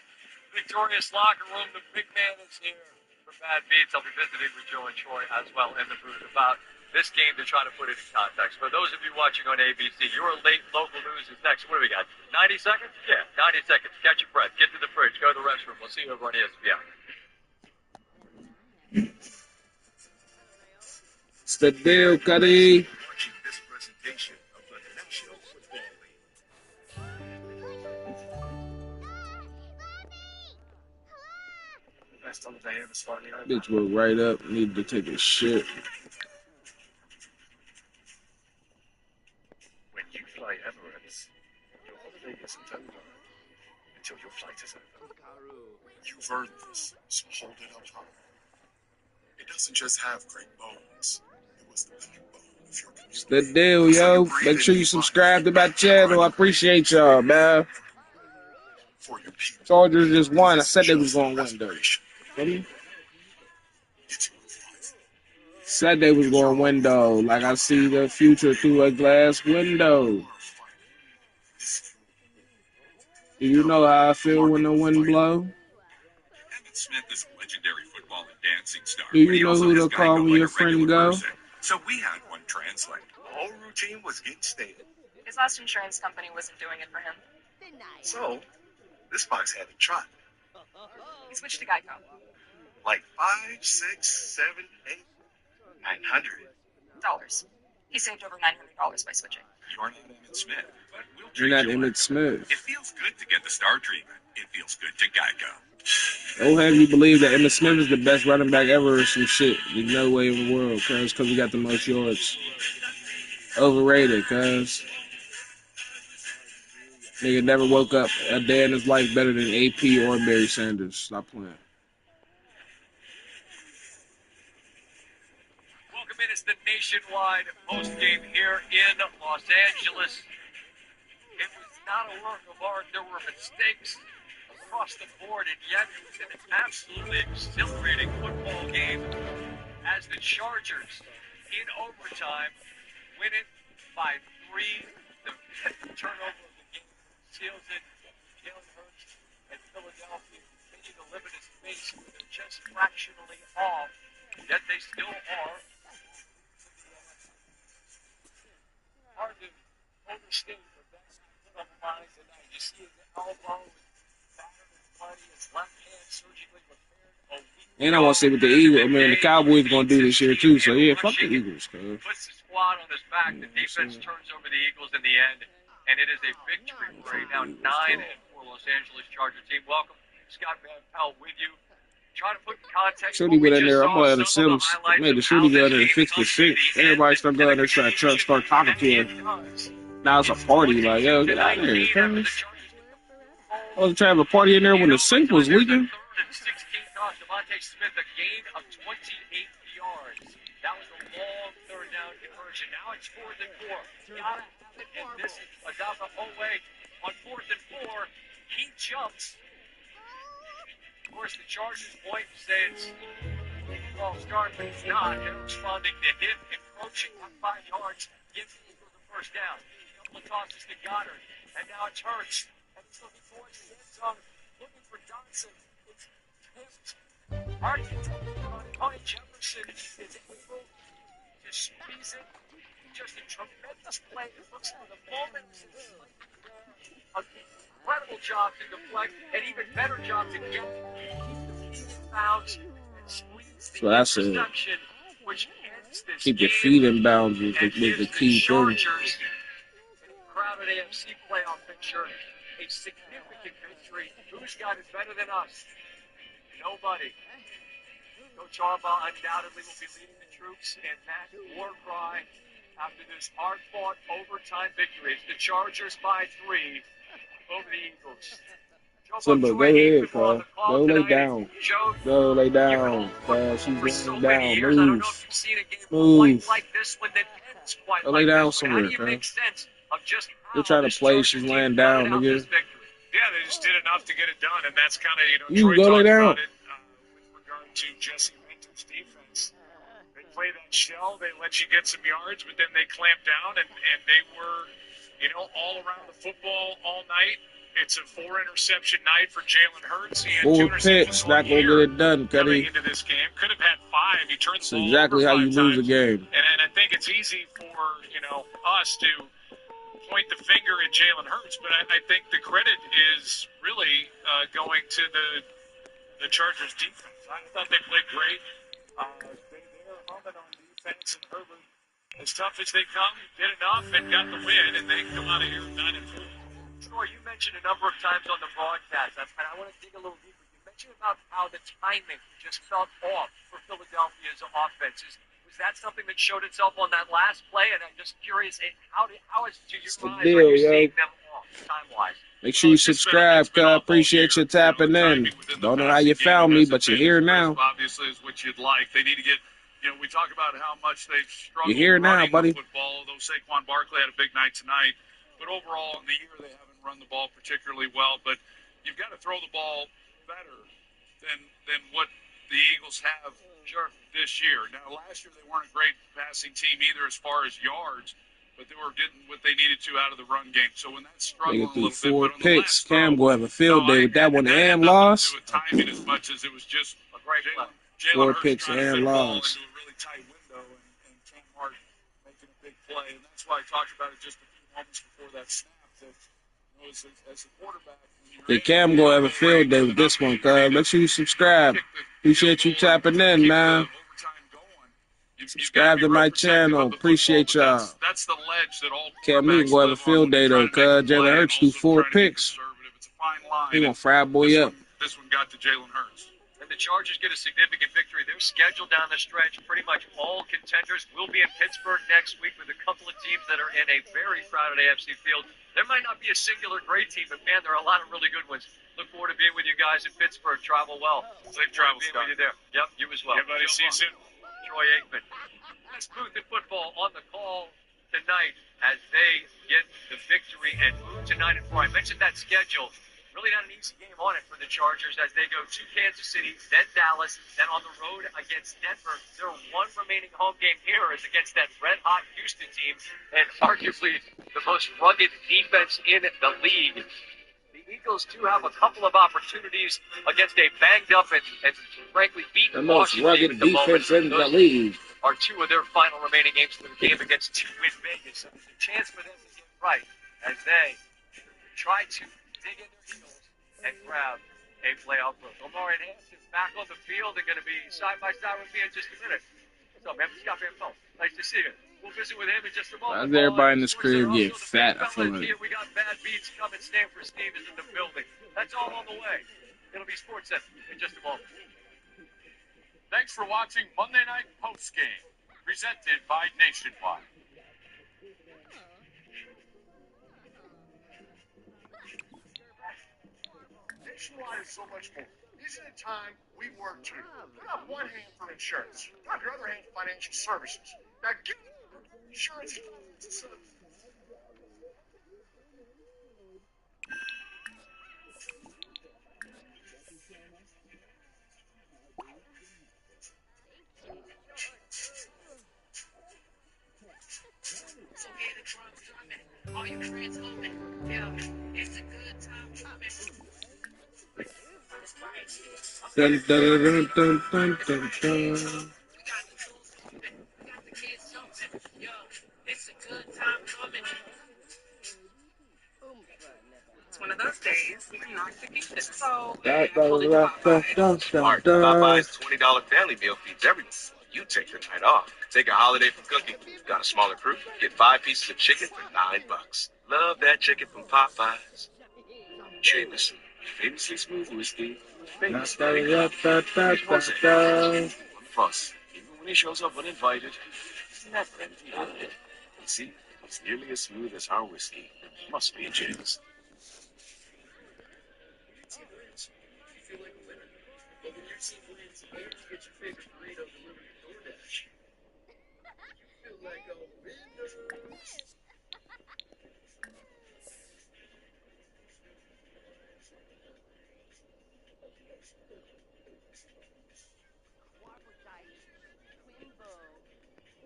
Victorious locker room. The big man is here for Bad Beats. I'll be visiting with Joe and Troy as well in the booth about this game to try to put it in context. For those of you watching on ABC, your late local news is next. What do we got? 90 seconds? Yeah, 90 seconds. Catch your breath. Get to the fridge. Go to the restroom. We'll see you over on ESPN. It's the deal, Cuddy. Watching this presentation of the National Football League. Best on the day of the starting line. Bitch woke right up. Needed to take a shit. When you fly Emirates, your holiday isn't over until your flight is over. You've earned this, so hold it up high. It doesn't just have great bones. It was the backbone of your community. It's the deal, yo. Make sure you subscribe to my channel. I appreciate y'all, man. Chargers just won. I said they was going to win, though. Said they was going to win, though. Like I see the future through a glass window. Do you know how I feel when the wind blow? Smith is a legendary football and dancing star. Do you know who to call when your friend go? So we had one translate. The whole routine was instated. His last insurance company wasn't doing it for him. So this fox had to try. He switched to Geico. Like 5, 6, 7, 8, $900. He saved over $900 by switching. You're not Emmett Smith, but we'll You're not Emmett Smith. It feels good to get the star treatment. It feels good to Geico. Don't have you believe that Emmitt Smith is the best running back ever or some shit. There's no way in the world, cuz he got the most yards. Overrated, cuz. Nigga never woke up a day in his life better than AP or Barry Sanders. Stop playing. Welcome in. It's the nationwide post game here in Los Angeles. It was not a work of art. There were mistakes across the board, and yet it was an absolutely exhilarating football game as the Chargers, in overtime, win it by 3. The turnover of the game seals it. Jalen Hurts and Philadelphia continue to limit his pace. They're just fractionally off, yet they still are. Hard to overstate, but that's put on the line tonight. You see his elbow. And I want to see what the Eagles, the Cowboys going to do this year, too. So, yeah, fuck the Eagles, cuz. Puts the squad on his back. The defense turns over the Eagles in the end. And it is a victory for a now 9-4 Los Angeles Charger team. Welcome, Scott Van Pelt with you. Try to put context. Shooty went in there. I'm going to Sims. Made the Shooty go in there and fix the shit. Everybody start going there and start talking to him. Now it's a party. Like, yo, get out of here, cuz. I was trying to have a party in there when the sink was leaking. Devontae Smith, a gain of 28 yards. That was a long third down conversion. Now it's 4th and 4. Gotta have it, and this is Adama Owe on 4th and 4. He jumps. Of course, the Chargers point and say it's a false start, but it's not. They're responding to him encroaching on 5 yards, gives the Eagles the first down. A couple of tosses to Goddard, and now it's Hurts. and he's looking towards the end zone, looking for Johnson. It's tipped. Archie Jefferson is able to squeeze it. Just a tremendous play. It looks like the moment an incredible job to deflect, an even better job to get inbounds and squeeze the So that's it. interception, which ends this Keep your game feet in bounds is and the gives key the thing. Chargers in a crowded AFC playoff picture a significant victory. Who's got it better than us? Nobody. Coach Harbaugh undoubtedly will be leading the troops in that war cry after this hard-fought overtime victory. It's the Chargers by 3 over the Eagles. Simba, go ahead, cuz. Go lay down. Go lay down, cuz. She's laying down. Move. Move. Go lay down somewhere, cuz. They're trying to play. She's laying down, nigga. Yeah, they just did enough to get it done, and that's kind of, You Troy go lay talked down. about it with regard to Jesse Minton's defense. They play that shell, they let you get some yards, but then they clamp down, and they were, all around the football all night. It's a 4-interception night for Jalen Hurts. He had 4 2 picks, interceptions not gonna get it done, coming Cuddy. into this game. Could have had 5. He turned the That's ball exactly over how 5 you lose a times. game. And I think it's easy for, us to point the finger at Jalen Hurts, but I think the credit is really going to the Chargers defense. I thought they played great. They're humming on defense, and Herbert, as tough as they come, did enough and got the win, and they come out of here 9-4. Troy, you mentioned a number of times on the broadcast, and I want to dig a little deeper. You mentioned about how the timing just felt off for Philadelphia's offenses. Was that something that showed itself on that last play? And I'm just curious, how is, to your eyes, deal, are you yo. seeing them off time-wise? Make sure you subscribe, cuz. Appreciate you tapping in. Don't know how you found me, but you're here now. Obviously, is what you'd like. They need to get. We talk about how much they've struggled You're here now, running buddy. the football, although Saquon Barkley had a big night tonight. But overall, in the year, they haven't run the ball particularly well. But you've got to throw the ball better than what the Eagles have this year. Now, last year, they weren't a great passing team either as far as yards, but they were getting what they needed to out of the run game. So when that's struggling Nigga a threw little 4 bit, but on the picks. last throw, Cam will have a field day with that one and loss. with timing as much as it was just a great play. Jalen 4 Hurts picks trying to fit and the ball loss. into a really tight window, and Cam Hart making a big play. And that's why I talked about it just a few moments before that snap. That as a quarterback, Hey, Cam gonna have a field day with this one, cuz. Make sure you subscribe. Appreciate you tapping in, man. Subscribe to my channel. Appreciate y'all. That's the ledge that all Cam Newton gonna have a field day though, cuz. Jalen Hurts threw 4 picks. He gonna fry a boy up. This one got to Jalen Hurts. And the Chargers get a significant victory. They're scheduled down the stretch. Pretty much all contenders will be in Pittsburgh next week with a couple of teams that are in a very crowded AFC field. There might not be a singular great team, but man, there are a lot of really good ones. Look forward to being with you guys in Pittsburgh. Travel well. Safe travels, being Scott. with you there. Yep, you as well. Everybody, see you soon. Troy Aikman. That's Booth and Football on the call tonight as they get the victory and move to 9-4. I mentioned that schedule. Really not an easy game on it for the Chargers as they go to Kansas City, then Dallas, then on the road against Denver. Their one remaining home game here is against that red-hot Houston team and arguably the most rugged defense in the league. The Eagles do have a couple of opportunities against a banged-up and frankly beaten The most Washington rugged team at the defense moment. in the league. Are 2 of their final remaining games of the game against 2 in Vegas. So there's a chance for them to get right as they try to dig in their heels and grab a playoff berth. Omar and Hanson back on the field. They're going to be side by side with me in just a minute. What's up, man? Scott Van Pelt. Nice to see you. We'll visit with him in just a moment. Why does everybody in this crib get fat? I feel like. We got Bad Beats coming. Stanford Steve is in the building. That's all on the way. It'll be Sports Center in just a moment. Thanks for watching Monday Night Postgame, presented by Nationwide. Nationwide is so much more. These are the time we work too. Put up one hand for insurance. Put up your other hand for financial services. Now give insurance services. So here the drums drumming, all you friends hoping, yeah, it's a good time. Dun, dun, dun, dun, dun, dun, dun. It's one of those days. We're not picking this. So, Da, da, da, da, da, da, Art, da. Popeye's $20 family meal feeds everyone. You take the night off. Take a holiday from cooking. Got a smaller crew? Get 5 pieces of chicken for $9. Love that chicken from Popeyes. Jameson, famously smooth whiskey. Da, Famous da, very da, da, da, da, da. One plus, even when he shows up uninvited, he's never empty-handed. You see, it's nearly as smooth as our whiskey. Must be a Jameson. It's either is. You feel like a winner. But when you're so plans and to get your favorite burrito delivered to DoorDash, you feel like a winner.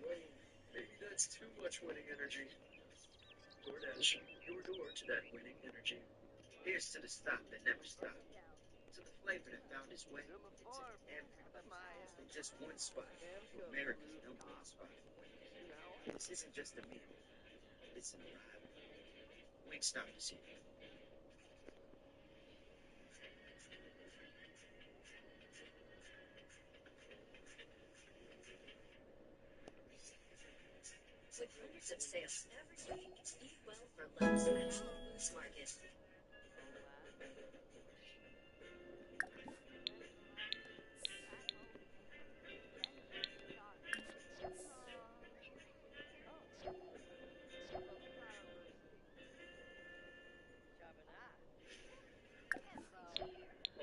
Wait, maybe that's too much winning energy. DoorDash, your door to that winning energy. Here's to the stop that never stopped. To the flavor that found its way into every bite. From just one spot to America's #1 spot. This isn't just a meal. It's an arrival. Wingstop is here. With hundreds of sales every week, eat well for less at Whole Foods Market.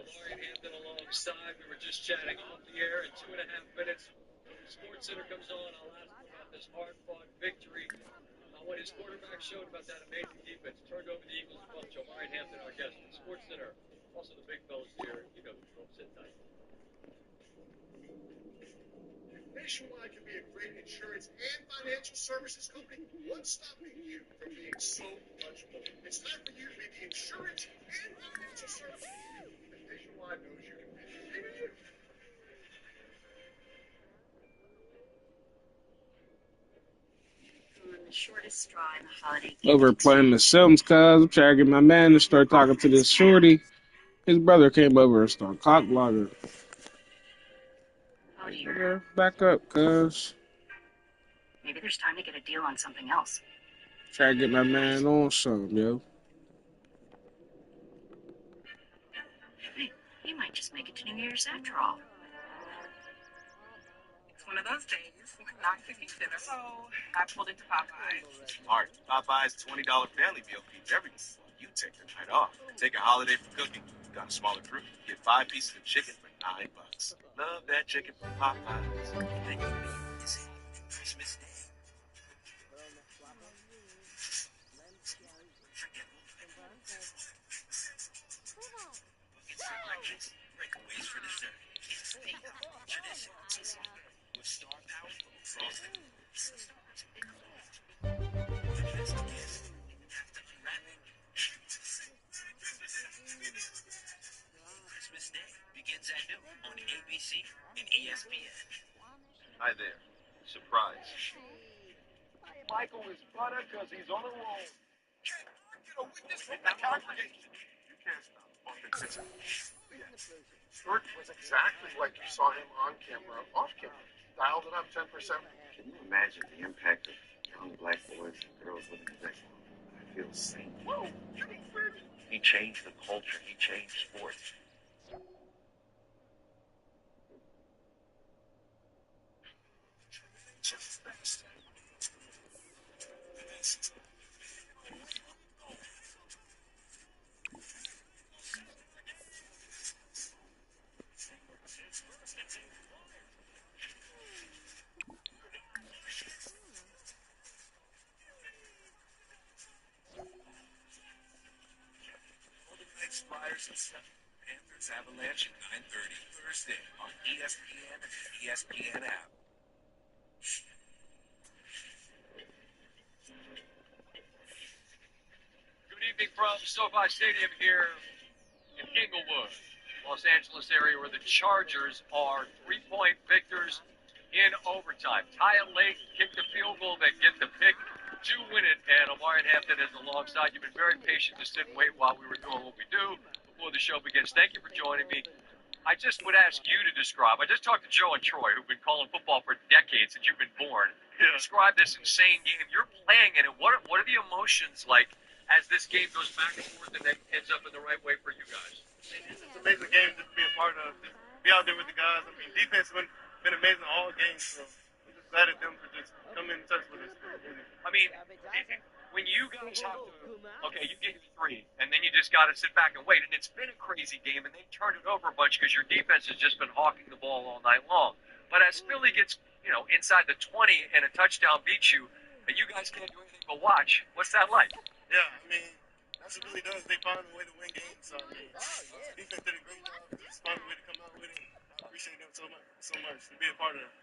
Laurie and Hampton alongside. We were just chatting off the air in 2.5 minutes. When the Sports Center comes on, I'll ask him about this hard-fought victory. What his quarterback showed about that amazing defense. Turned over the Eagles' bunch. Laurie and Hampton, our guest at Sports Center. Also the big fellas here. You know the drill. Sit tight. Nationwide can be a great insurance and financial services company. What's stopping you from being so much more? It's time for you to be the insurance and financial services that Nationwide knows you can be. Maybe you. On the shortest straw in the holiday Over playing The Sims, cuz I'm trying to get my man to start talking to this shorty. His brother came over and started cock blocking. Oh dear. Back up, cuz. Maybe there's time to get a deal on something else. Try to get my man on something, yo. Hey, he might just make it to New Year's after all. It's one of those days. We're not cooking dinner, so I pulled into Popeyes. Art, Popeye's $20 family meal feeds everyone. You take the night off. Take a holiday from cooking. Got a smaller crew? Get 5 pieces of chicken for $9. Love that chicken from Popeyes. Then you is it Christmas Day? Forget buckets for breakfast, breakaways for dessert. Traditions with star power frosting. Best gift, have to unwrap it. Christmas Day begins at noon on ABC and ESPN. Hi there. Surprise. Michael is butter because he's on a roll. Get a witness from the congregation. You can't stop authenticity. Short was exactly like you saw him on camera, off camera. Dialed it up 10%. Can you imagine the impact of young black boys and girls living today? I feel safe. Whoa, Jimmy Fred. He changed the culture. He changed sports. Flyers and stuff. Panthers Avalanche at 9:30 Thursday on ESPN and the ESPN app. Good evening from SoFi Stadium here in Inglewood. Los Angeles area, where the Chargers are 3-point victors in overtime. Tyler Lake kicked the field goal, then get the pick to win it, and Omarion Hampton is alongside. You've been very patient to sit and wait while we were doing what we do before the show begins. Thank you for joining me. I just would ask you to describe. I just talked to Joe and Troy, who've been calling football for decades since you've been born. Describe this insane game. You're playing in it. What are the emotions like as this game goes back and forth and then ends up in the right way for you guys? It's an amazing game just to be a part of. Just be out there with the guys. I mean, defense has been amazing all games. So I'm just glad at them for just coming in touch with us. I mean, when you guys have to, okay, you get your three, and then you just got to sit back and wait. And it's been a crazy game, and they turned it over a bunch because your defense has just been hawking the ball all night long. But as Philly gets, inside the 20 and a touchdown beats you, and you guys can't do anything but watch, what's that like? Yeah, I mean, that's what Philly does. They find a way to win games. So, I mean, defense did a great job. Just find a way to come out with it. I appreciate them so much to be a part of it.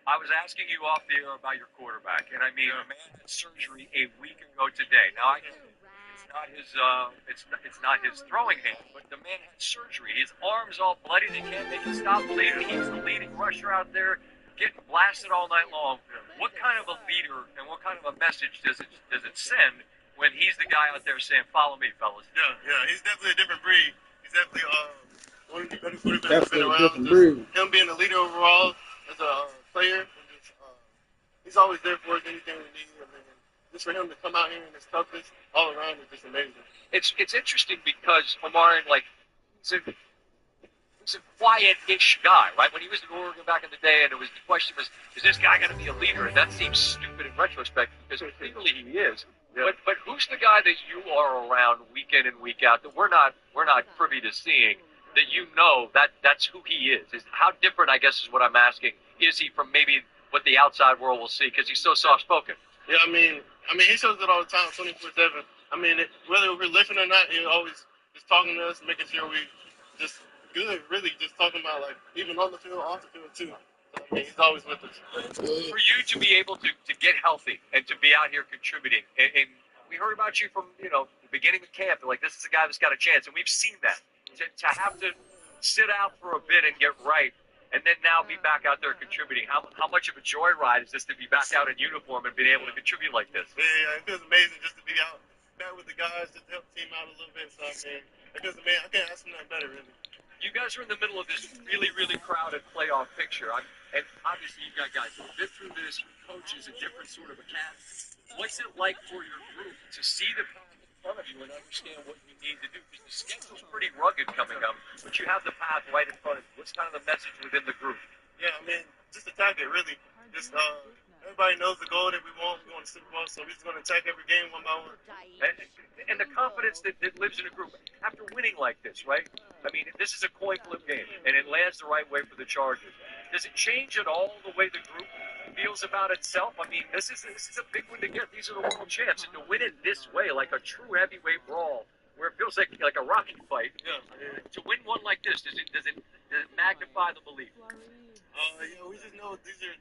I was asking you off the air about your quarterback, and I mean, the man had surgery a week ago today. Now, it's not his throwing hand, but the man had surgery. His arm's all bloody. They can't make it stop bleeding. He's the leading rusher out there, getting blasted all night long. What kind of a leader and what kind of a message does it send when he's the guy out there saying, "Follow me, fellas"? Yeah, he's definitely a different breed. He's definitely one of the better quarterbacks that's been around. Him being a leader overall as a player, and just, he's always there for us, anything we need. And just for him to come out here and his toughness all around is just amazing. It's interesting because Omarion, he's a quiet-ish guy, right? When he was in Oregon back in the day, and the question was, is this guy going to be a leader? And that seems stupid in retrospect because clearly he is. Yeah. But who's the guy that you are around week in and week out that we're not privy to seeing? That that's who he is. How different, I guess, is what I'm asking. Is he from maybe what the outside world will see because he's so soft-spoken? Yeah, I mean, he shows it all the time, 24/7. I mean, whether we're lifting or not, he's always just talking to us, making sure we just good, really, just talking about, even on the field, off the field, too. So, I mean, he's always with us. For you to be able to get healthy and to be out here contributing, and we heard about you from, the beginning of camp, this is a guy that's got a chance, and we've seen that. To have to sit out for a bit and get right, and then now be back out there contributing. How much of a joyride is this to be back out in uniform and being able to contribute like this? Yeah, it feels amazing just to be out back with the guys, just to help the team out a little bit. So, I mean, it feels amazing. I can't ask for nothing better, really. You guys are in the middle of this really, really crowded playoff picture. And obviously you've got guys who've been through this, coaches, a different sort of a cat. What's it like for your group to see the path in front of you and understand what you need to do? Because the schedule's pretty rugged coming up, but you have the path right in front of you. What's kind of the message within the group? Yeah, I mean, just attack it, really. Just everybody knows the goal that we want. We want to Super Bowl, so we're just going to attack every game one by one. And the confidence that lives in a group after winning like this, right? I mean, this is a coin flip game, and it lands the right way for the Chargers. Does it change at all the way the group feels about itself? I mean, this is a big one to get. These are the world champs, and to win it this way, like a true heavyweight brawl, where it feels like a Rocky fight. Yeah. To win one like this, does it magnify the belief? Yeah, we just know these are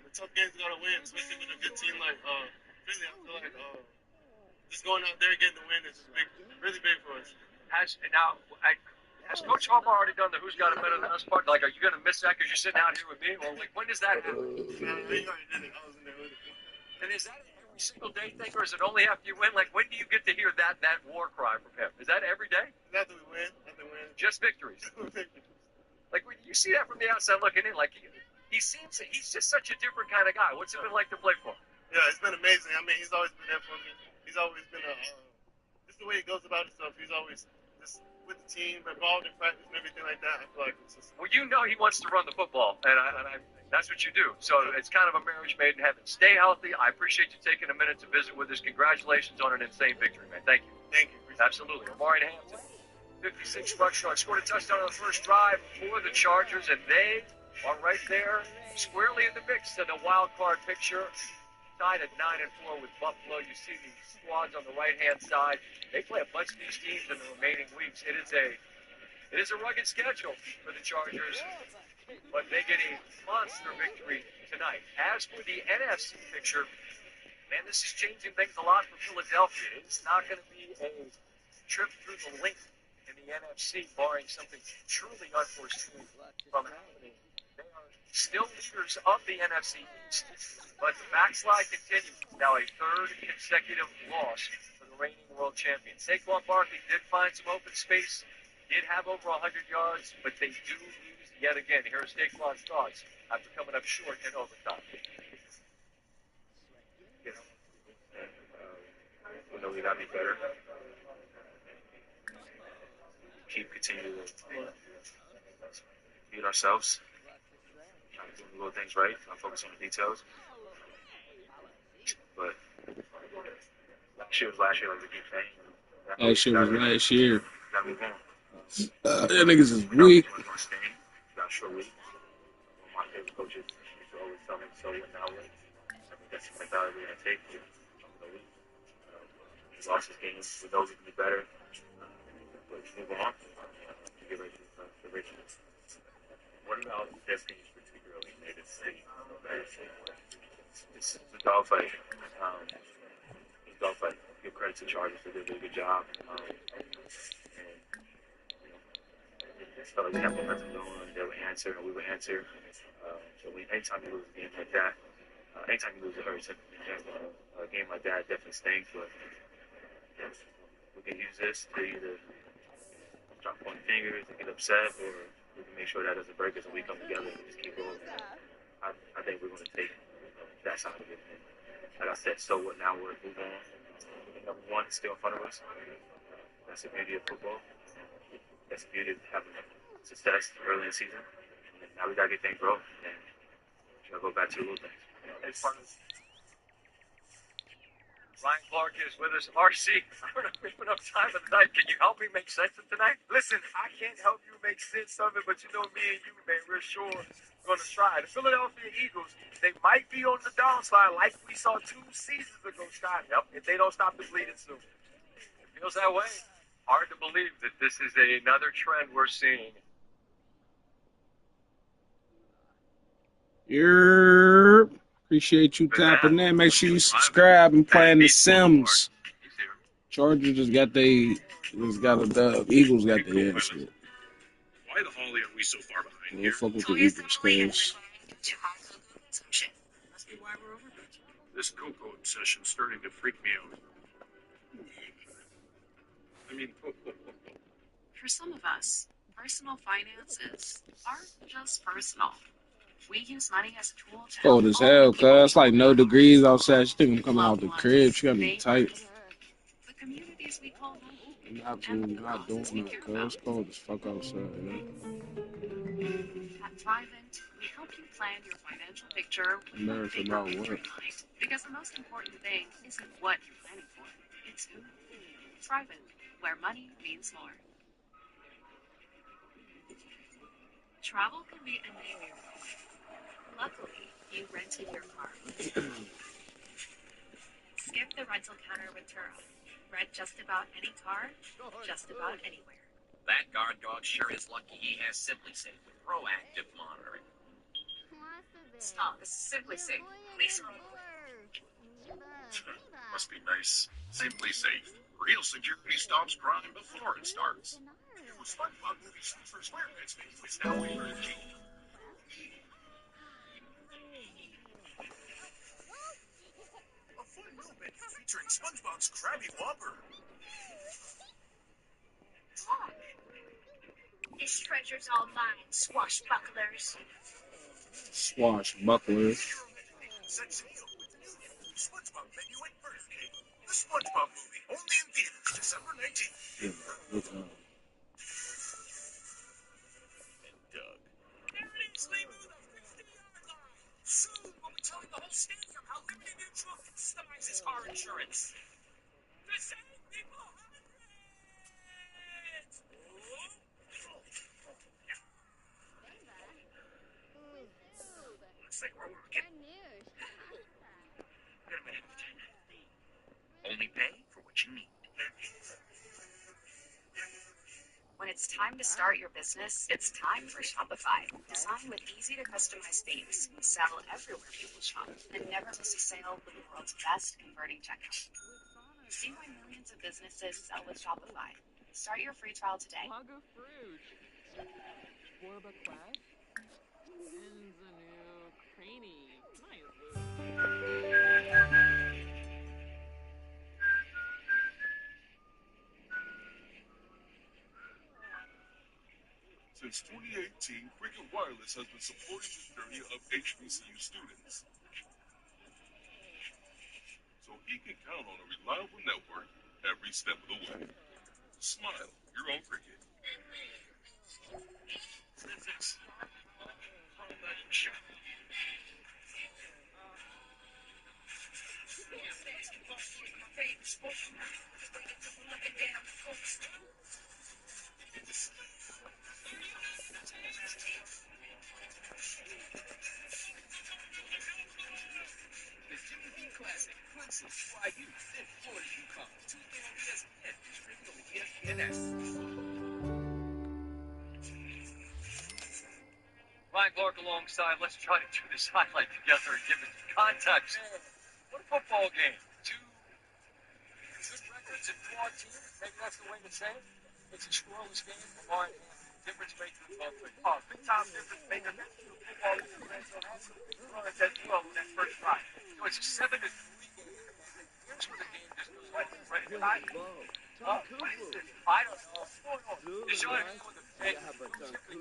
the tough games we gotta win, especially with a good team like Philly. I feel like just going out there getting the win is just big, really big for us. Has Coach Harbaugh already done the "Who's Got It Better Than Us" part? Are you going to miss that because you're sitting out here with me, or when does that happen? He already did it. I was in there with it. And is that an every single day thing, or is it only after you win? When do you get to hear that war cry from him? Is that every day? After we win. Just victories. When you see that from the outside looking in, he's just such a different kind of guy. What's it been like to play for him? Yeah, it's been amazing. I mean, he's always been there for me. He's always been just the way he goes about himself. He's always just with the team, involved in practice and everything like that. I feel like it's just... Well, he wants to run the football, and that's what you do. So it's kind of a marriage made in heaven. Stay healthy. I appreciate you taking a minute to visit with us. Congratulations on an insane victory, man. Thank you. Thank you. Absolutely. Omarion Hampton, 56 rush yards, scored a touchdown on the first drive for the Chargers, and they are right there, squarely in the mix in the wild card picture. Tied at 9-4 with Buffalo. You see the squads on the right-hand side. They play a bunch of these teams in the remaining weeks. It is a rugged schedule for the Chargers, but they get a monster victory tonight. As for the NFC picture, man, this is changing things a lot for Philadelphia. It's not going to be a trip through the length in the NFC, barring something truly unforeseen from happening. They are still leaders of the NFC East, but the backslide continues. Now a third consecutive loss for the reigning world champion. Saquon Barkley did find some open space, did have over 100 yards, but they do lose yet again. Here are Saquon's thoughts after coming up short in overtime. We know we got to be better. Continue to beat ourselves. Trying to do the little things right. Not focus on the details. But last year was last year, like we keep saying. That shit was last year. Gotta move on. That niggas is weak. Got a short week. One of my favorite coaches used to always tell me, so what now win? I think that's the mentality we're going to take for the week. We lost this game. We know we can be better. But move on. Get ready for the races. What about this game particularly made it seem it's a dogfight. It's a dogfight. Give credit to Chargers. They did a really good job. It felt like we had momentum going. They would answer, and we would answer. So anytime you lose a game like that, anytime you lose, it hurts. A game like that definitely stings. But we can use this to either stop pointing fingers and get upset, or we can make sure that doesn't break us and we come together and just keep going. I think we're going to take that side of it. And like I said, so what now? We're moving on. Number one is still in front of us. That's the beauty of football. That's the beauty of having success early in the season. And now we got to get things rolling. And we got to go back to the little things. It's fun. Ryan Clark is with us. RC, I don't know if we have enough time of the night. Can you help me make sense of tonight? Listen, I can't help you make sense of it, but you know me and you, man, we're sure going to try. The Philadelphia Eagles, they might be on the downslide like we saw 2 seasons ago, Scott. Yep. If they don't stop the bleeding soon. It feels that way. Hard to believe that this is another trend we're seeing. Appreciate you tapping in. Make sure you subscribe and playing The Sims. Chargers just got a dub. Eagles got the ass shit. Why the Holly are we so far behind We'll fuck with the Eagles, cuz. Must be why we're over. This cocoa obsession's starting to freak me out. I mean, For some of us, personal finances aren't just personal. We use money as a tool to Cold as hell, cuz. Like no degrees outside. She think I'm coming out the crib. She got me tight. the communities we call home. I'm absolutely not doing that, cuz. It's cold as fuck outside, man. At Thrivent, we help you plan your financial picture with a America bigger about picture what? in mind. Because the most important thing isn't what you're planning for, it's who. Thrivent, where money means more. Travel can be a nightmare. Luckily, you rented your car. Skip the rental counter with Turo. Rent just about any car, just about anywhere. That guard dog sure is lucky he has SimpliSafe with proactive monitoring. Stop. This is Simply Safe. Please roll. must be nice. Simply Safe. Real security stops crime before it starts. New SpongeBob movie shoots for Square Pits is now rated G. A fun movement featuring SpongeBob's Krabby Whopper. This treasure's all mine, swashbucklers. Swashbucklers. SpongeBob menu at Burger King. The SpongeBob movie, only in theaters December 19th. Yeah, And Doug. There it is, Lebu, the 50-yard line. Soon we'll be telling the whole stadium how Liberty Mutual customizes car insurance. To save people hundreds! Looks like we're working. Only pay for what you need. When it's time to start your business, it's time for Shopify. Designed with easy to customize themes, sell everywhere people shop, and never miss a sale with the world's best converting checkout. See why millions of businesses sell with Shopify. Start your free trial today. Lago Fruit. Borba Quest. Enzanu Craney. Since 2018, Cricket Wireless has been supporting the journey of HBCU students. So he can count on a reliable network every step of the way. Smile, you're on Cricket. Physics. Ryan Clark alongside. Let's try to do this highlight together and give it context. What a football game. Two good records and flawed teams. Maybe that's the way to say it. It's a scoreless game. Lamar and difference maker in both ways. Oh, big time difference maker. That's the football in the red zone. Has some big runs as well in that first drive. So it's a 7-3 game. Here's where the game just goes right. What is this? I don't know. What's going on? Deshaun with the pick.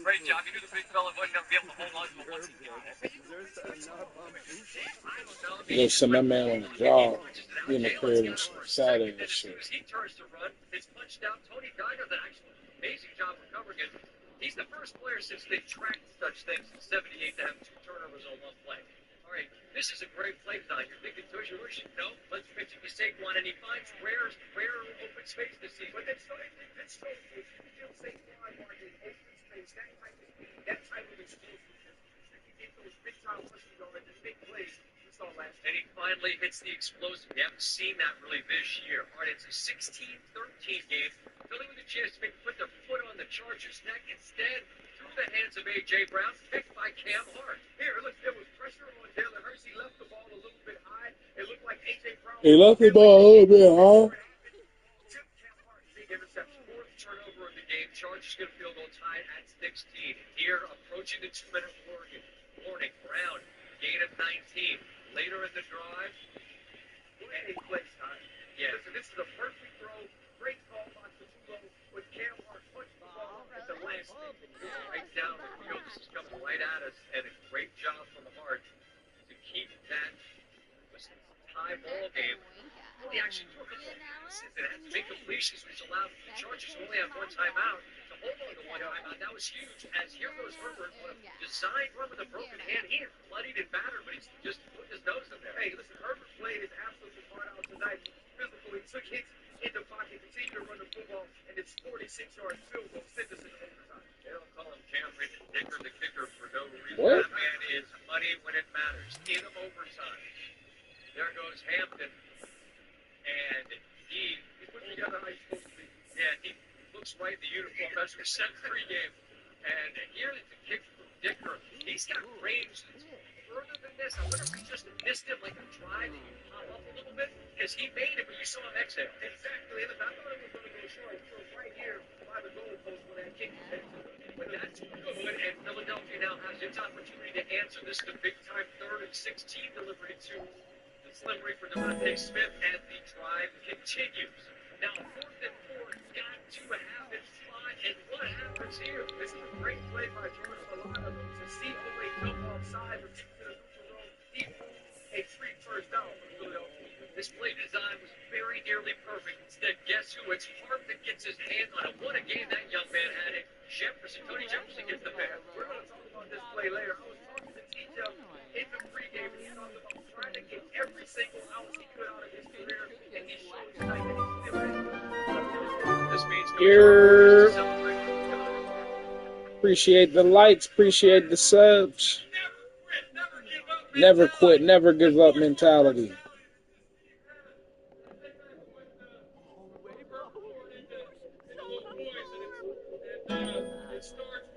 Great job. He knew the big fella wasn't going to be able to hold on to it once he got it. Yo, send my man on the job. Being the crib Saturday and shit. He turns to run. It's punched out. Tony Geiger did actually an amazing job recovering it. He's the first player since they tracked such things in 78 to have 2 turnovers on one play. All right, this is a great play design. You're thinking Toshi Rushi, no, let's fix it. Saquon, and he finds rare open space this season. But it's so you feel Saquon marking open space, that type of explosiveness. You get those big time rushes on it, the big plays. And he finally hits the explosive. We haven't seen that really this year. All right, it's a 16-13 game. Philly with a chance to put their foot on the Chargers' neck. Instead, through the hands of A.J. Brown, picked by Cam Hart. Here, look, there was pressure on Jalen Hurts. He left the ball a little bit high. It looked like A.J. Brown. He left the ball a little bit high. Cam Hart, big interception. 4th turnover of the game. Chargers get a field goal tied at 16. Here, approaching the 2-minute warning. Brown, gain of 19. Later in the drive, any place time. Yeah. So this is a perfect throw. Great call box to Tulo with Cam Hart punched the ball at the last thing. Right down the field. This is coming right at us, and a great job from Hart to keep that tie ball game. Well, he actually threw a couple of passes and had big completions, which allowed the Chargers to only have 1 timeout. To hold on to 1 timeout, that was huge. As here goes Herbert on a designed run with a broken hand. He is bloodied and battered, but he's just put his nose in there. Hey, listen, Herbert played his absolute heart out tonight. Physically, he took hits in the pocket, continued to run the football, and it's 46-yard field goal. Send us in overtime. They don't call him Cameron Dicker, the kicker, for no reason. What? That man is money when it matters. In overtime. There goes Hampton. And he put together how he's supposed to be. Yeah, he looks right in the uniform. That's a 7-3 game. And here is the kick from Dicker. He's got range that's further than this. I wonder if he just missed it like a drive and you pop up a little bit. Because he made it, but you saw him exhale. Exactly. And I thought it was going to go short. So right here by the goal post when that kick was hit. But that's good. And Philadelphia now has its opportunity to answer this. The big time 3rd and 16 delivery to Slim Reaper Devontae Smith, and the drive continues. Now, 4th and 4, got to have it fly, and what happens here? This is a great play by Jordan Milano to see Ole come offside, but get to the neutral zone. He a 3 first down for Philadelphia. This play design was very nearly perfect. Instead, guess who? It's Hart that gets his hand on it. What a game that young man had. Tony Jefferson gets the man. We're going to talk about this play later. I was talking to TJ in the pregame, and he talked about trying to get every single ounce he could out of his career, and he showed tonight that he's still in. This means Appreciate the likes, appreciate the subs. Never quit, never give up mentality.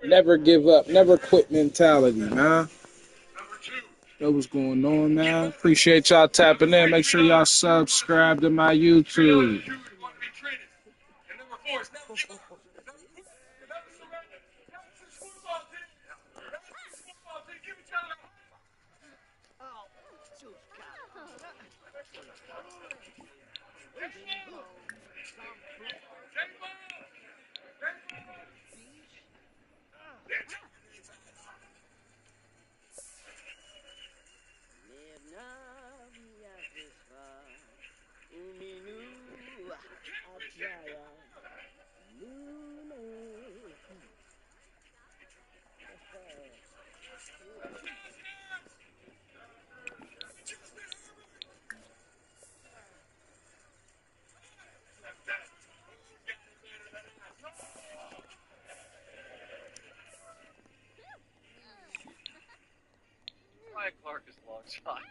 Never give up, never quit mentality, man. That was going on, man. Appreciate y'all tapping in. Make sure y'all subscribe to my YouTube. Ryan Clark is alongside.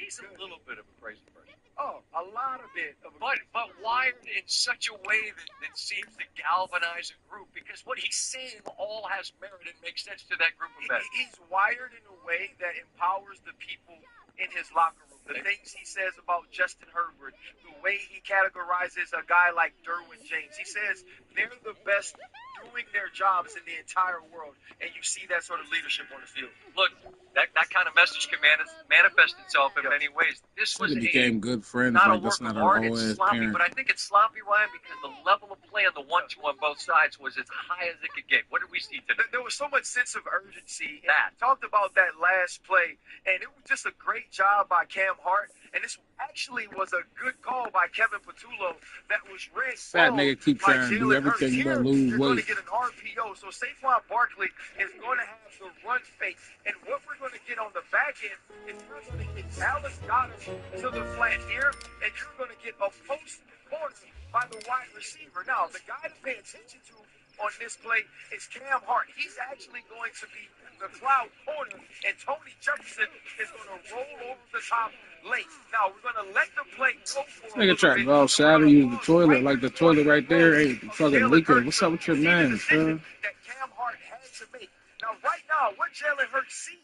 He's a little bit of a crazy person. Oh, a lot of it. But wired in such a way that seems to galvanize a group because what he's saying all has merit and makes sense to that group of men. He's wired in a way that empowers the people in his locker room. The things he says about Justin Herbert, the way he categorizes a guy like Derwin James. He says they're the best doing their jobs in the entire world, and you see that sort of leadership on the field. Look, that kind of message can manifest itself in many ways. This was They became good friends. not Like a work that's not of her art. whole It's ass sloppy, parent. but I think it's sloppy, Ryan, because the level of play on the 1-2 on both sides was as high as it could get. What did we see today? There was so much sense of urgency. That talked about that last play, and it was just a great job by Cam Hart. And this actually was a good call by Kevin Patullo that was read Fat wrong nigga keep by trying to do Jalen everything. You Hurts. gonna lose You're going weight. to get an RPO. So Saquon Barkley is going to have the run fake. And what we're going to get on the back end is we're going to get Dallas Goddard to the flat here, and you're going to get a post corner by the wide receiver. Now, the guy to pay attention to on this play is Cam Hart. He's actually going to be the cloud corner, and Tony Jefferson is going to roll over the top late. Now, we're going to let the play go for Nigga trying to go outside and use the toilet. Like the toilet right there ain't fucking leaking. What's up with your man, son? that Cam Hart had to make. Now, right now, what Jalen Hurts sees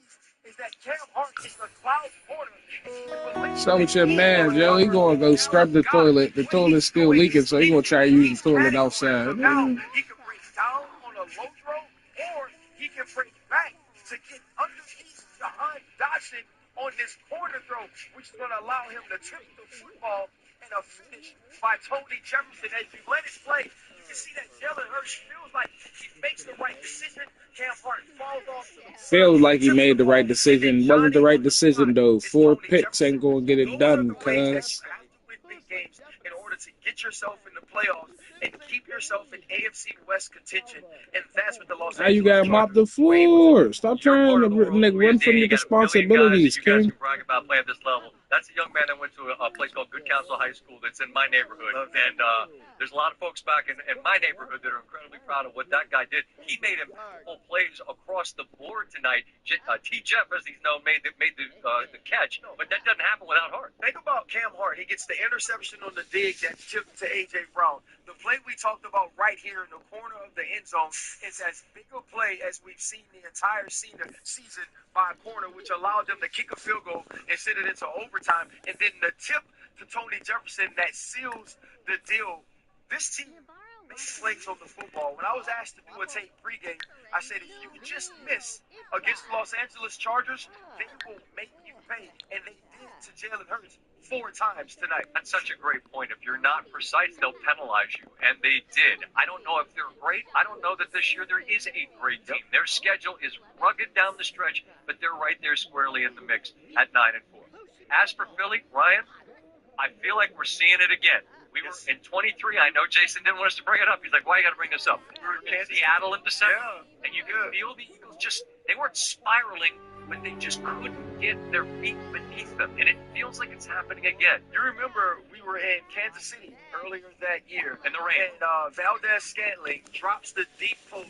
is that Cam Hart is the cloud corner. What's up with your man, Joe? He gonna go scrub the toilet. The toilet's still leaking, so he gonna try to use the toilet outside. Now, he can break down on a low throw, or he can break back to get underneath behind Dodson on this corner throw, which is going to allow him to tip the football and a finish by Tony Jefferson. As you let it play, you can see that Jalen Hurts feels like he makes the right decision. Cam Hart falls off to the Feels like he made the right decision. Wasn't the right decision though. 4 picks ain't gonna get it done, cuz. games in order to get yourself in the playoffs and keep yourself in AFC West contention, and that's what the Los Now you Angeles gotta mop the floor. Stop trying to run from your responsibilities, You guys King. can brag about playing at this level. That's a young man that went to a place called Good Counsel High School that's in my neighborhood. And there's a lot of folks back in my neighborhood that are incredibly proud of what that guy did. He made impactful plays across the board tonight. T. Jeff, as he's known, made the catch, but that doesn't happen without Hart. Think about Cam Hart. He gets the interception on the dig that tipped to A.J. Brown. The play we talked about right here in the corner of the end zone is as big a play as we've seen the entire season by a corner, which allowed them to kick a field goal and send it into overtime. And then the tip to Tony Jefferson that seals the deal. This team makes plays on the football. When I was asked to do a tape pregame, I said, if you just miss against the Los Angeles Chargers, they will make you pay. And they did to Jalen Hurts 4 times tonight. That's such a great point. If you're not precise, they'll penalize you, and they did. I don't know if they're great. I don't know that this year there is a great team. Their schedule is rugged down the stretch, but they're right there squarely in the mix at 9-4. As for Philly, Ryan, I feel like we're seeing it again. We were in 23. I know Jason didn't want us to bring it up. He's like, why you got to bring this up? We were in Seattle in December, and you can feel the Eagles they weren't spiraling, but they just couldn't get their feet beneath them, and it feels like it's happening again. You remember we were in Kansas City earlier that year, in the rain, and Valdez-Scantling drops the deep post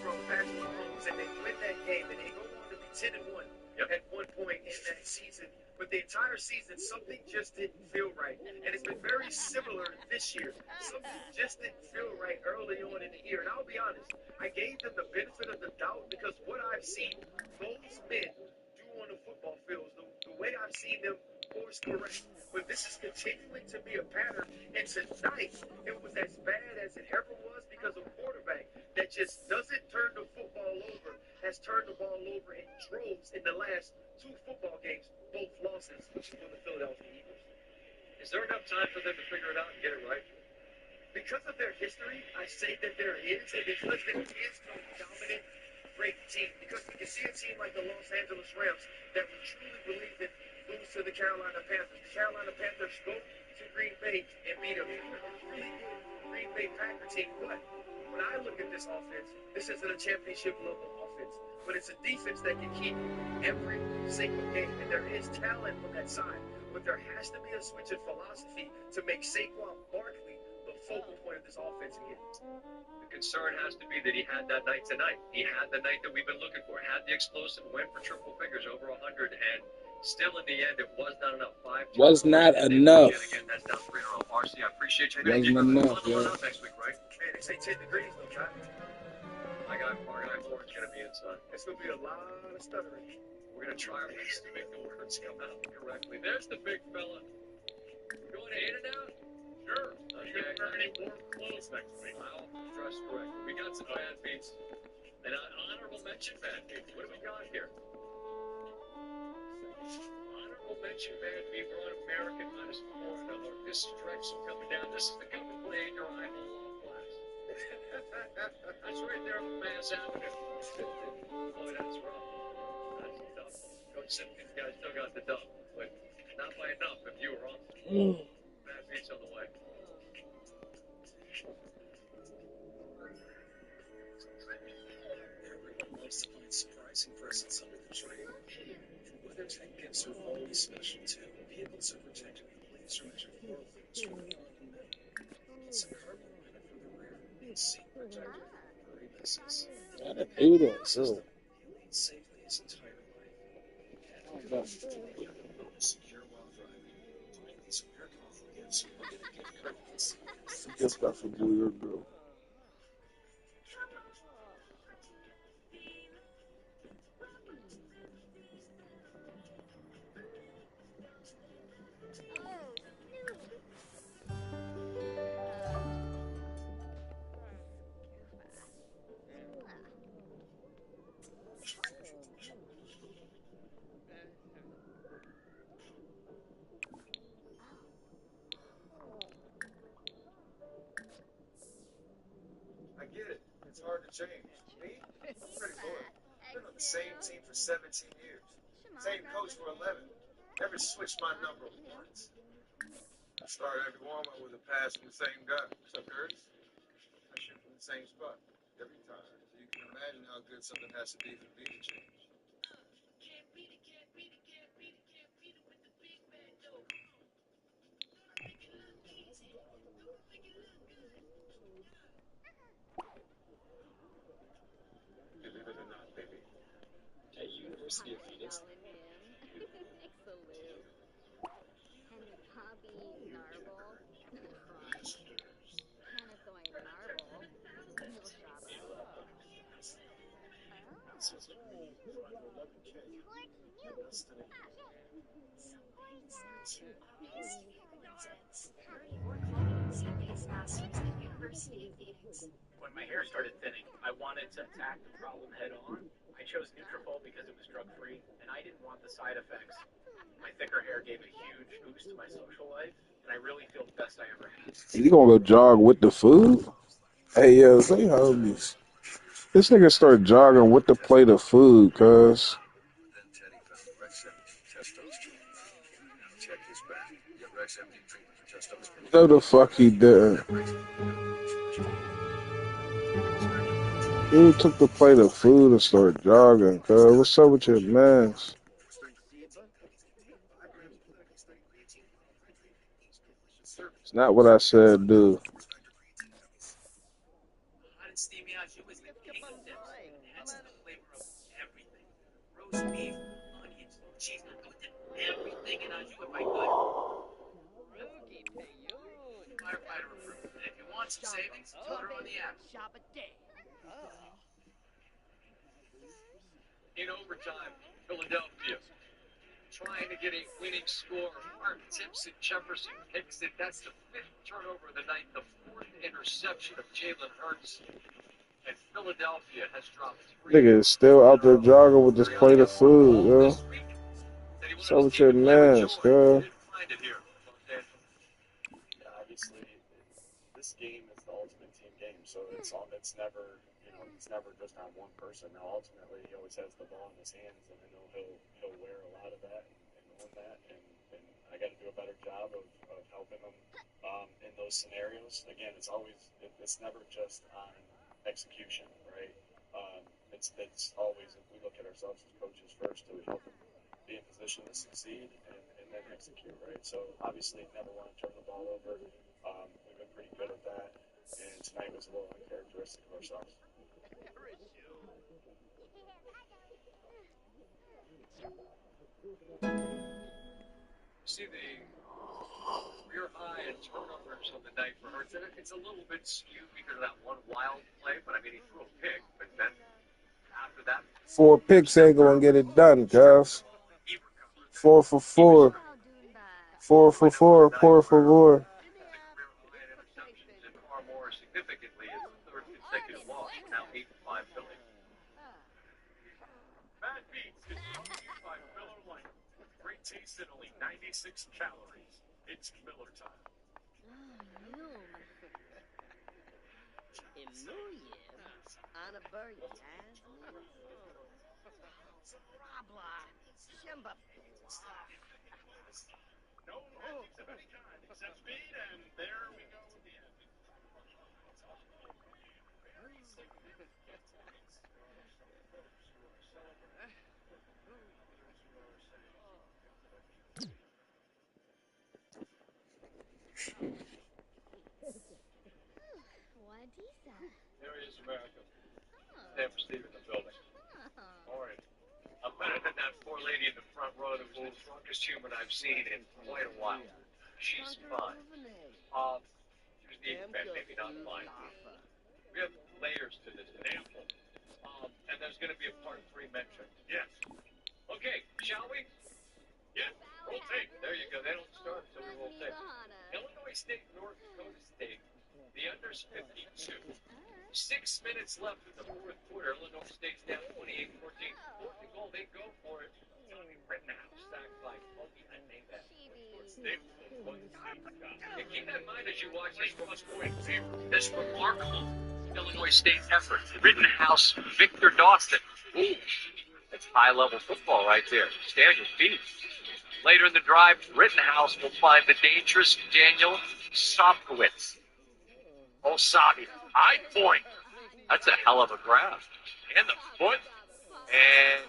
from Patrick Mahomes, and they win that game, and they go on to be 10-1 at one point in that season. But the entire season, something just didn't feel right. And it's been very similar this year. Something just didn't feel right early on in the year. And I'll be honest, I gave them the benefit of the doubt because what I've seen those men do on the football field, the way I've seen them course correct But this is continuing to be a pattern. And tonight, it was as bad as it ever was because a quarterback that just doesn't turn the football over has turned the ball over in droves in the last 2 football games, both losses for the Philadelphia Eagles. Is there enough time for them to figure it out and get it right? Because of their history, I say that there is, and because there is no dominant, great team. Because we can see a team like the Los Angeles Rams that we truly believe in lose to the Carolina Panthers. The Carolina Panthers go to Green Bay and beat a really good Green Bay Packer team. But when I look at this offense, this isn't a championship level offense, but it's a defense that can keep every single game. And there is talent on that side, but there has to be a switch in philosophy to make Saquon Barkley the focal point of this offense again. The concern has to be that he had that night tonight. He had the night that we've been looking for. Had the explosive, went for triple figures, over 100, and still in the end, it was not enough. Was not enough. Again, that's down 3 in a row. RC, I appreciate you. Wasn't enough, We'll yeah. up next week, right? Man, they say 10 degrees though, John. Our guy Lauren's going to be inside. It's going to be a lot of stuttering. We're going to try our best to make the words come out correctly. There's the big fella. Going to In-N-Out? Sure. Are you going to wear any warm clothes next week? I'll dress correctly. We got some bad beats. And an honorable mention bad beats. What do we got here? Honorable mention bad beat. We're on American -4. This is Drexel coming down. This is the Cup and Blade your rival off blast. That's right there on Mass Avenue. Boy, that's rough. That's tough. Coach Simpkins guys still got the dub, but not by enough if you were on. Bad beats on the way. Everyone loves to find surprising presents under the tree. And WeatherTech gifts are always special too. Vehicles are protected with laser measured flow films from beyond the metal. It's a carbon liner for the rear and seat protector for furry messes. Gotta do that, System leads safely his entire life. Secure while driving. Find these weird awful gifts or get a gift card to see this. Just got some weird girl. I get it. It's hard to change. Me? I'm pretty loyal. Been on the same team for 17 years. Same coach for 11. Never switched my number once. I started every warm-up with a pass from the same guy. What's up, Curtis? I shoot from the same spot every time. So you can imagine how good something has to be for me to change. Believe it or not, baby, at University of Phoenix, When my hair started thinning, I wanted to attack the problem head on. I chose Nutrafol because it was drug-free, and I didn't want the side effects. My thicker hair gave a huge boost to my social life, and I really feel the best I ever had. You gonna go jog with the food? Hey, yo, say homies. This nigga started jogging with the plate of food, cuz. No, the fuck he didn't. He took the plate of food and started jogging, cuz. What's up with your mans? It's not what I said, dude. Hot and steamy au jus is the king of dips. It adds the flavor of everything. Roast beef, onions, cheese. I would dip everything in au jus if I could. Firefighter approved. And if you want some savings, tell her on the app. in overtime, Philadelphia trying to get a winning score. Hart tips it, Jefferson picks it. That's the 5th turnover of the night, the 4th interception of Jalen Hurts. And Philadelphia has dropped 3. Nigga is still out there jogging with this plate of food, yo. What's up with your mask, yo? Yeah, obviously, this game is the ultimate team game, so it's never, it's never just on one person. Now, ultimately, he always has the ball in his hands, and I know he'll wear a lot of that and own that, and I got to do a better job of helping him in those scenarios. Again, it's never just on execution, right? It's always, if we look at ourselves as coaches first, do we help them be in position to succeed and then execute, right? So obviously never want to turn the ball over. We've been pretty good at that, and tonight was a little uncharacteristic of ourselves. See the career high in turnovers on the night for Hurts. It's a little bit skewed because of that one wild play, but I mean, he threw a pick, but then after that, 4 picks ain't gonna get it done, cuz. 4 for 4. 4 for 4. Por favor. and far more significantly, his 3rd consecutive loss. Now 8-5 Philly. Bad Beats is brought to you by Miller Lite. Great taste and only 96 calories. It's Miller time. No penalties of any kind except speed, and there we go at the end. Very significant points. There is America. Stand for Steve in the building. All right. I'm better than that poor lady in the front row who's the strongest human I've seen in quite a while. She's fine. She was the fan, maybe not fine. We have layers to this example. And there's going to be a part 3 mention. Yes. Okay, shall we? Yeah. Roll tape. There you go. They don't start until we roll tape. Illinois State, North Dakota State. The under's 52. 6 minutes left in the 4th quarter. Illinois State's down 28-14. 4th and goal. They go for it. Tommy Rittenhouse sacked by Kobe and Maybach. And keep that in mind as you watch this remarkable Illinois State effort. Rittenhouse, Victor Dawson. Ooh, that's high-level football right there. Stand your feet. Later in the drive, Rittenhouse will find the dangerous Daniel Sopkowitz. Osabi, high point. That's a hell of a grab. And the foot. And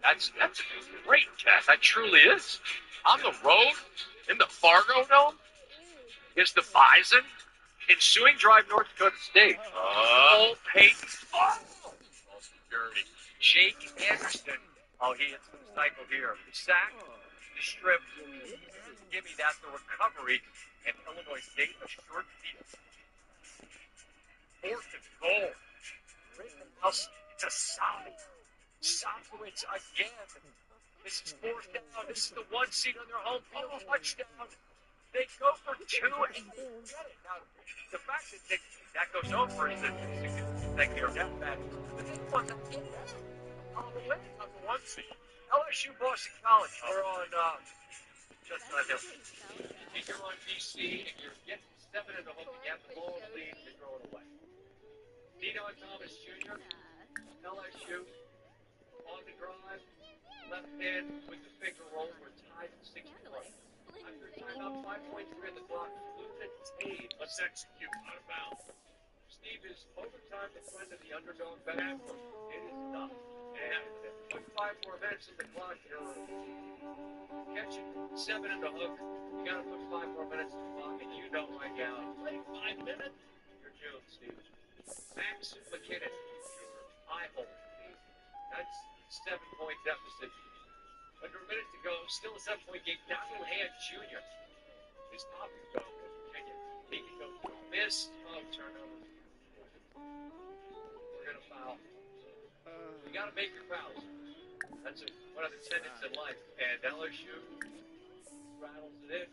that's a great catch. That truly is. On the road, in the Fargo Dome, against the Bison, ensuing drive North Dakota State. Cole Payton. Oh, dirty. Jake Anderson. Oh, he hits the cycle here. The sack, the strip. Give me that, the recovery. And Illinois State, a short field. 4th and goal. Rittenhouse to Sami. Sopkowitz again. This is 4th down. This is the 1 seed on their home field. Touchdown. They go for 2 and they get it. Now, the fact that that goes over is a significant thing here. That bad. The big one that get that on the way on the 1 seed. LSU Boston College. We're on just on there. If you're on BC and you're getting 7 in the hook, you have the ball lead to throw it away. Dino Thomas Jr., LSU, on the drive, left hand with the finger roll. We're tied at 6 1. After tying up 5.3 in the clock, Luton Tate. Let's execute out of bounds. Steve, is overtime the friend of the underdog back? It is not. And put 5 more minutes in the clock, catch it, 7 in the hook. You got to put 5 more minutes in the clock, and you know right now, play 5 minutes. You're doomed, Steve. Max McKinnon, eye hole. That's 7-point deficit. Under a minute to go, still a 7-point game. Daniel Hand Jr. is top of the Virginia. He can go through miss of turnover. We're going to foul. You got to make your fouls. That's one of the tenets in life. And LSU rattles it in.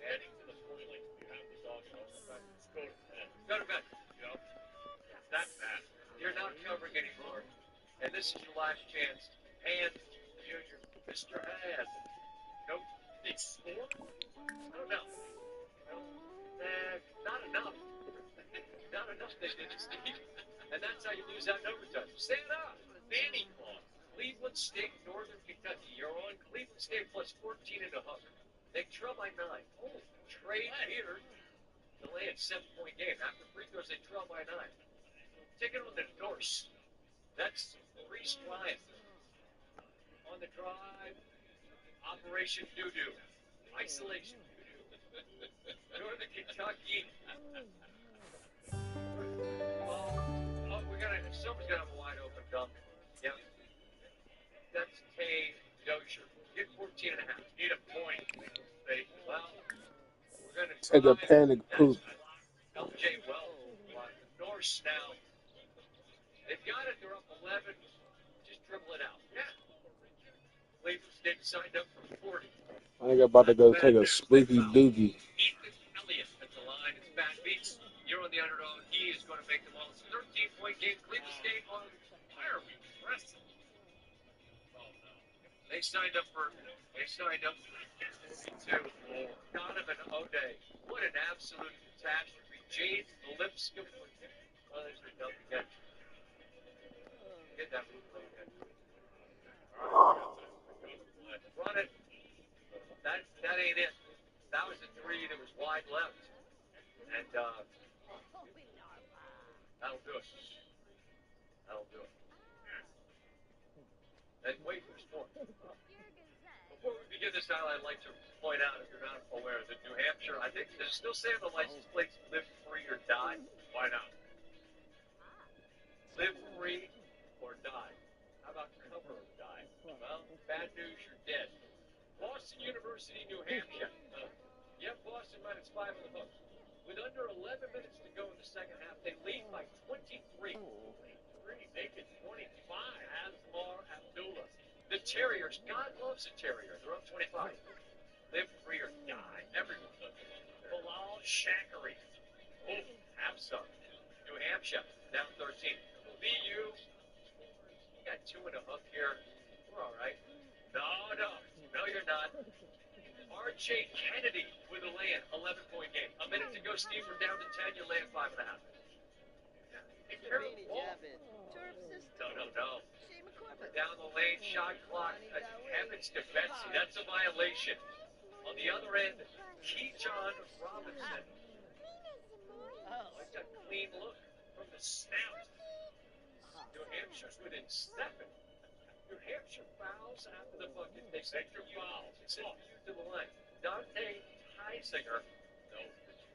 Heading to the toilet. You have the dog show. Just go to bed. Go to bed. You know? It's that bad. You're not covering anymore. And this is your last chance. Hand Junior, Mr. Hand. Nope. They scored? I don't know. Not enough. Not enough they did, Steve. And that's how you lose out in overtime. Stand up. Fanny Claus. Cleveland State, Northern Kentucky. You're on Cleveland State plus 14 and a half. They trail by 9. Oh, trade here. Delay at 7-point game. After free throws, they trail by 9. Ticket on the Norse. That's Reese Ryan. On the drive, Operation Doo-Doo. Isolation Doo-Doo. Northern Kentucky. Someone's going to have a wide open dunk. Yep. That's Kay Dozier. Get 14 and a half. Need a point. Well, we're going to try. Take a panic poop. LJ Wells. Norse now. They've got it. They're up 11. Just dribble it out. Yeah. Cleveland State signed up for 40. I think I'm about to go take a spooky dookie. Ethan Elliott at the line. It's bad beats. You're on the underdog. He is going to make them all. It's a 13-point game. Cleveland State on fire. They signed up for 2. Donovan O'Day. What an absolute catastrophe. Jade Lipscomb. Oh, there's a dunk again. Get that replay again. Run it. That ain't it. That was a 3 that was wide left. And that'll do it. That'll do it. And wait, there's more. Before we begin this highlight, I'd like to point out, if you're not aware, that New Hampshire, I think, does it still say on the license plates, live free or die? Why not? Live free or die. How about cover or die? Well, bad news, you're dead. Boston University, New Hampshire. Yep, Boston minus 5 on the books. With under 11 minutes to go in the second half, they lead by 23. Make it 25. Asmar Abdullah. The Terriers, God loves a Terrier. They're up 25. Live free or die. Everyone does it. Bilal Shakiri. Oh, have some. New Hampshire, down 13. BU, you got 2 and a hook here. We're all right. No, you're not. R.J. Kennedy with a lay-in, 11-point game. A minute to go, Steve. We're down to 10. You're laying 5.5. Hey, carry the ball. No. Down the lane, shot clock. Evans to Betsy. That's a violation. On the other end, Keyshawn Robinson. Like a clean look from the snout. New Hampshire's within 7. New Hampshire fouls after the bucket. They set your fouls. It's off you to the line. Dante Heisinger.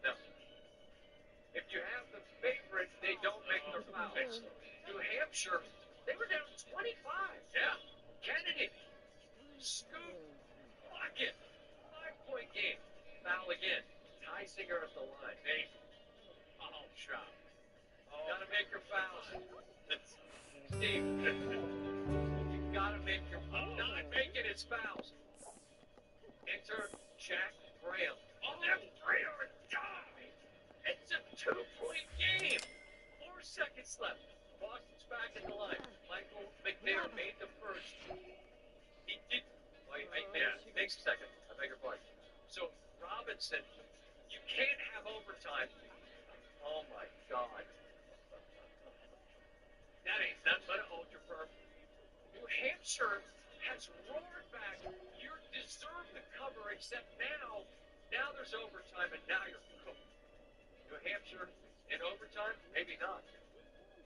No. If you have the favorite, they don't make their fouls. New Hampshire, they were down 25. Yeah. Kennedy. Scoop. Bucket. 5-point game. Foul again. Heisinger at the line. Hey. Foul shot. Gotta make your fouls. Steve. You gotta make your fouls. Not making his fouls. Enter Jack Graham. Oh, that's free or die. It's a 2-point game. 4 seconds left. Boston's back in the line. Michael McNair made the first. He did. He makes the second. I beg your pardon. So, Robinson, you can't have overtime. Oh, my God. That ain't nothing but an ultra perm. New Hampshire has roared back. You deserve the cover, except now there's overtime, and now you're cooked. New Hampshire in overtime? Maybe not.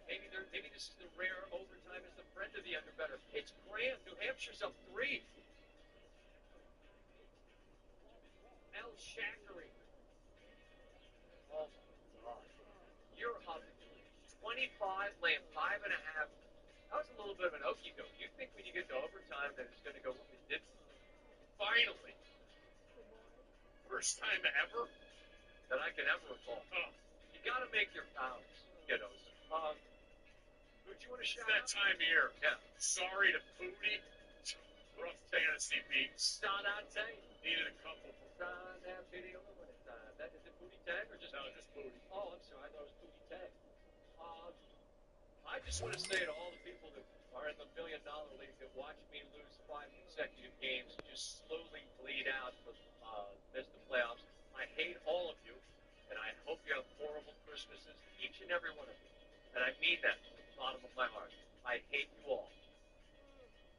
Maybe this is the rare overtime as the friend of the underbetter. It's Graham. New Hampshire's up 3. El Shakiri. Oh, my God. You're up 25, laying 5.5. That was a little bit of an okey doke. You think when you get to overtime that it's going to go what it did? Finally. First time ever that I can ever recall. You got to make your fouls, kiddos. But you want to It's shout that out? time of year. Yeah. Sorry to Pootie. Rough fantasy beats. Donate. Needed a couple. That is it Booty Tag or just No, just Pootie. Oh, I'm sorry, I thought it was Booty Tag. I just want to say to all the people that are in the $1 million league that watch me lose 5 consecutive games and just slowly bleed out for miss the playoffs. I hate all of you, and I hope you have horrible Christmases, each and every one of you. And I mean that from the bottom of my heart. I hate you all.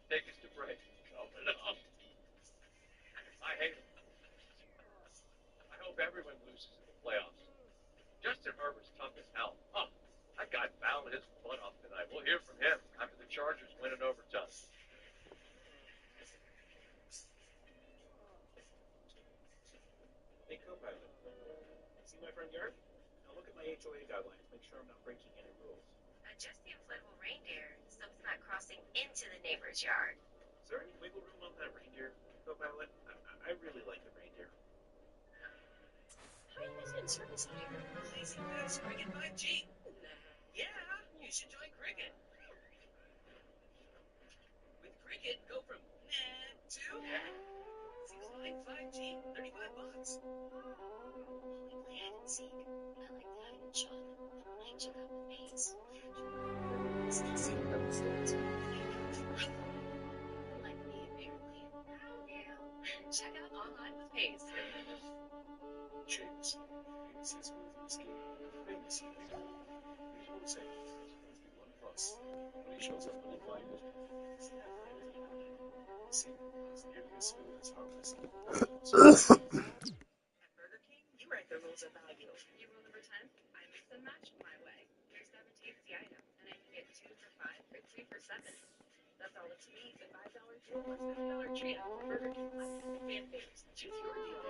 Take us to break. Open up. I hate them. I hope everyone loses in the playoffs. Justin Herbert's tough as hell. Oh, that guy fouled his butt off tonight. We'll hear from him after the Chargers win in overtime. Hey, co-pilot. See my front yard? Now look at my HOA guidelines. Make sure I'm not breaking any rules. Adjust the inflatable reindeer so it's not crossing into the neighbor's yard. Is there any wiggle room on that reindeer, co-pilot? I really like the reindeer. Hi, Vision Service here. Amazing fast Cricket 5G. Yeah, you should join Cricket. With Cricket, go from nah to flying 5G, $35. Play hide and seek. I like the hide and shot. I check out the maze. See the little stones. Like me, apparently. How new? Check out online with Maze. Chase. This is where you escape. Famous people. Here's what I'm saying. It's the one plus. When he shows up with a flying vision, see that plan is behind. See, his areas spill is harmless. At Burger King, you write the rules of value. You rule number 10, I mix and match my way. Here's 17's the item, and I can get 2 for 5 or 3 for 7. That's all up to me. The $5 deal or $7 trio. Burger King Life. Fan favorites. Choose your deal.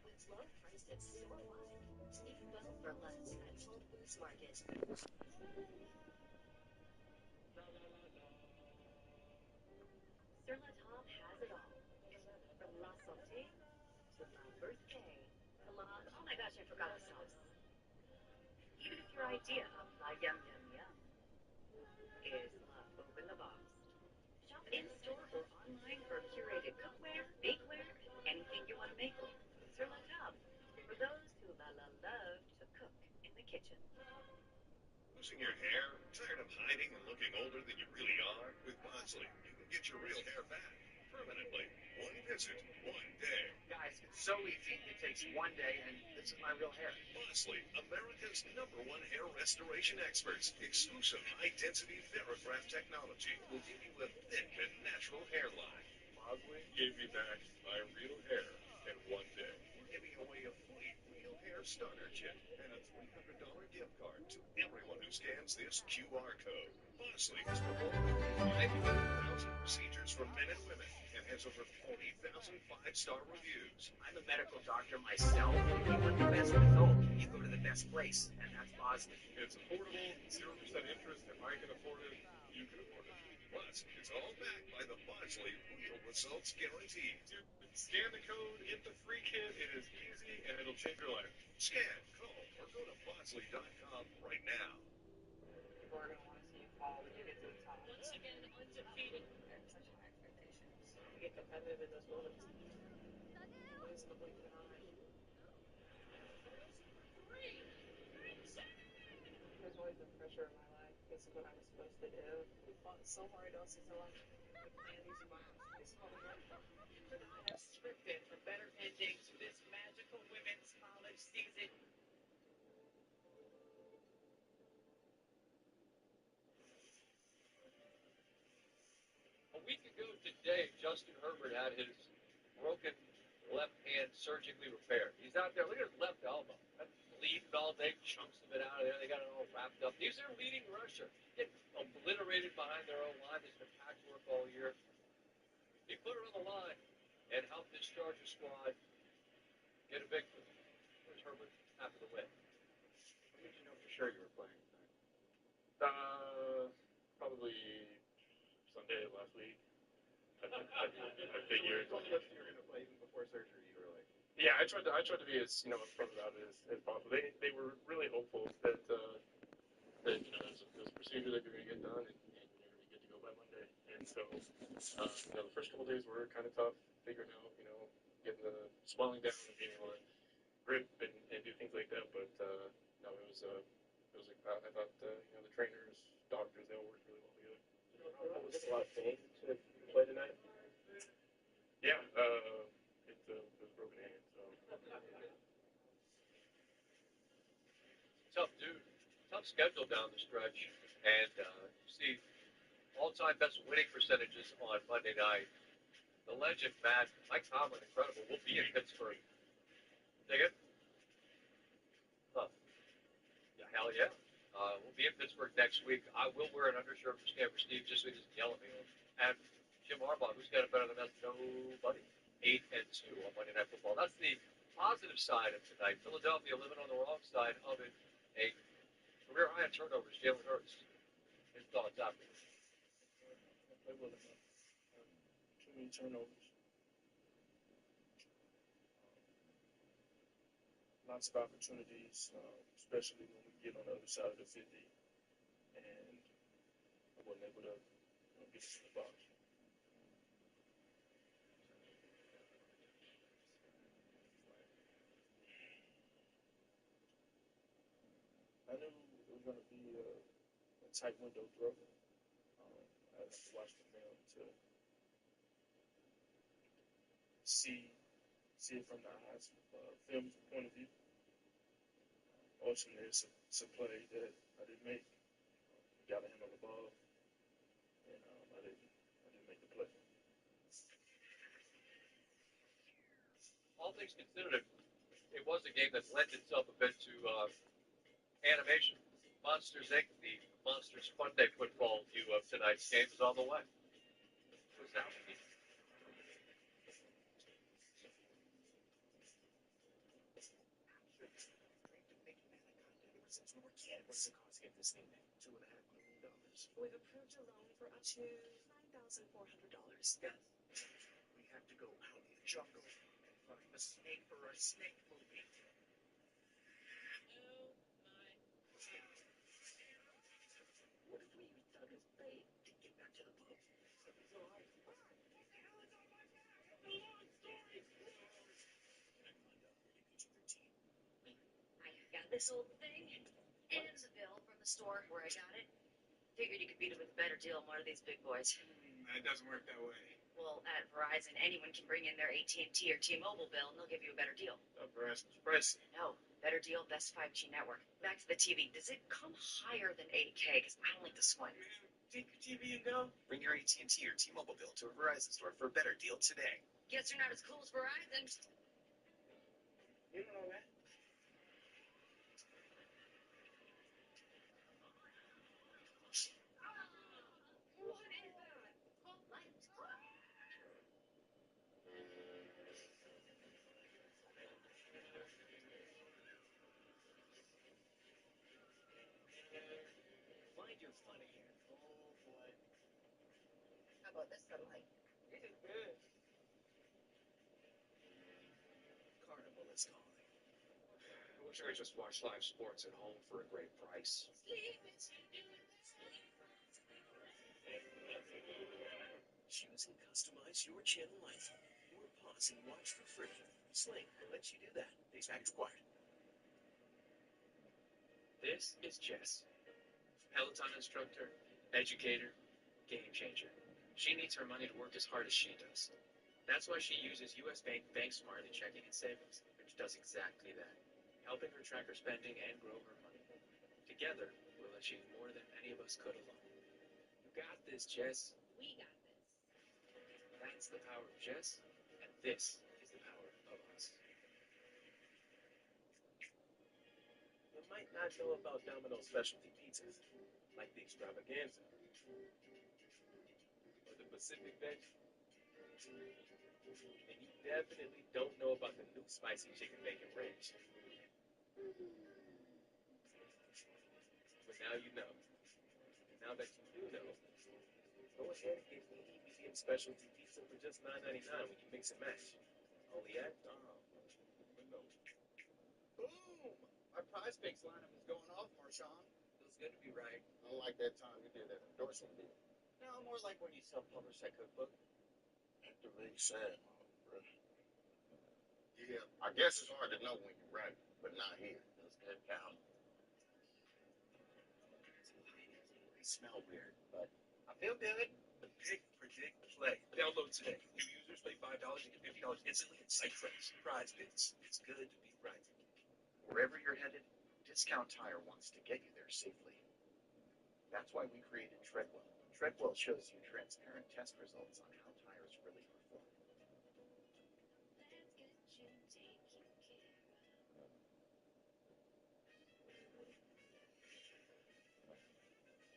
With low prices store-wide, eat well for less at Whole Foods Market. Sur La Table has it all. From La Santé to La Birthday to La... Oh my gosh, I forgot the sauce. Even if your idea of La Yum Yum Yum is La Open the Box. Shop in-store or online for curated cookware, bakeware, and anything you want to make. Sur La Table, for those who love to cook in the kitchen. Losing your hair? Tired of hiding and looking older than you really are? With Bosley, you can get your real hair back permanently. One visit, one day. Guys, it's so easy. It takes one day, and this is my real hair. Bosley, America's #1 hair restoration experts. Exclusive high-density Theragraft technology will give you a thick and natural hairline. Bosley gave me back my real hair in one day. We're giving away a free real hair starter kit and a $300 gift card to everyone who scans this QR code. Bosley has performed 500,000 procedures for men and women and has over 40,000 five-star reviews. I'm a medical doctor myself. If you want the best result, you go to the best place, and that's Bosley. It's affordable, 0% interest. If I can afford it, you can afford it. Plus, it's all backed by the Bosley Real Results Guarantee. Dude, scan the code, get the free kit. It is easy, and it'll change your life. Scan, call, or go to Bosley.com right now. People are going to want to see you fall when you get to the top. Once again, undefeated. I have such high expectations. You get competitive in those moments. You lose in the blink of an eye. There's always been pressure in my life. This is what I was supposed to do. We fought so hard all season long. We planned these miles. This is what we went for. I have scripted a better ending to this magical women's college season. A week ago today, Justin Herbert had his broken left hand surgically repaired. He's out there. Look at his left elbow. That's bleeding all day, chunks of it out of there. They got it all wrapped up. He's their leading rusher. Get obliterated behind their own line. There's been patchwork all year. He put it on the line and helped this Charger squad get a victory. Where's Herbert after the win? When did you know for sure you were playing tonight? Probably Sunday last week. I I figured. You told me you were going to play even before surgery. You were like, Yeah, I tried to be as upfront about it as possible. They were really hopeful that there's a procedure that you're going to get done and you're going to be good to go by Monday. And so the first couple days were kind of tough, figuring out getting the swelling down and being able to grip and do things like that. But no, it was I thought the trainers, doctors, they all worked really well together. was this a lot of pain to play tonight? Yeah, it was broken hand. So Tough dude. Tough schedule down the stretch. And see, all-time best winning percentages on Monday night. The legend, Matt, Mike Tomlin, incredible. We'll be in Pittsburgh. Dig it? Huh. Yeah, hell yeah. We'll be in Pittsburgh next week. I will wear an undershirt for Stanford Steve just so he doesn't yell at me. And Jim Harbaugh, who's got it better than us? Nobody. 8-2 on Monday Night Football. That's the positive side of tonight. Philadelphia living on the wrong side of it. A career high in turnovers. Jalen Hurts. His thoughts after this. Too many turnovers. Lots of opportunities, especially when we get on the other side of the 50, and I wasn't able to get us in the box. I knew it was going to be a tight window throw. I had to watch the film to see it from the eyes film point of view. Also, there's some play that I didn't make. Got a hand on the ball, and I didn't make the play. All things considered, it was a game that lent itself a bit to animation. Monsters Inc., the Monsters Fun Day football view of tonight's game is on the way. Was that Since we were kids. What does it cost to get this thing made? $2.5 million. We've approved a loan for up to $9,400. Yes. We have to go out in the jungle and find a snake for our snake movie. Oh my. What if we dug his bait to get back to the boat? I got this old thing and the bill from the store where I got it. Figured you could beat it with a better deal than one of these big boys. It doesn't work that way. Well, at Verizon, anyone can bring in their AT&T or T-Mobile bill, and they'll give you a better deal. Verizon's pricey. No, better deal, best 5G network. Back to the TV. Does it come higher than 8K? Because I don't like the swing. Take your TV and go. Bring your AT&T or T-Mobile bill to a Verizon store for a better deal today. Guess you're not as cool as Verizon. You don't know that. Find your funny here. Oh, boy. How about this sunlight? This is good. Carnival is calling. I wish I could just watch live sports at home for a great price. Choose and customize your channel life. Or pause and watch for free. Sling lets you do that. These facts required. This is Jess. Peloton instructor, educator, game changer. She needs her money to work as hard as she does. That's why she uses U.S. Bank Smartly checking and savings, which does exactly that, helping her track her spending and grow her money. Together, we'll achieve more than any of us could alone. You got this, Jess. We got this. That's the power of Jess, and this is the power of us. You might not know about Domino's specialty pizzas, like the extravaganza or the Pacific Veg. And you definitely don't know about the new spicy chicken bacon ranch. But now you know. And now that you do know, Go ahead and get the medium specialty pizza for just $9.99 when you mix and match. Only at Boom! Our prize picks lineup is going off, Marshawn. Feels good to be right. Unlike that time you did that endorsement deal. No, more like when you self-publish that cookbook. That makes sad, bro. Yeah, I guess it's hard to know when you're right, but not here. Feels good, pal. They smell weird, but I feel good. Pick, predict, play. Download today. New users pay $5 and get $50 instantly in site trades. Prize bits. It's good to be right. Wherever you're headed, Discount Tire wants to get you there safely. That's why we created Treadwell. Treadwell shows you transparent test results on how tires really perform.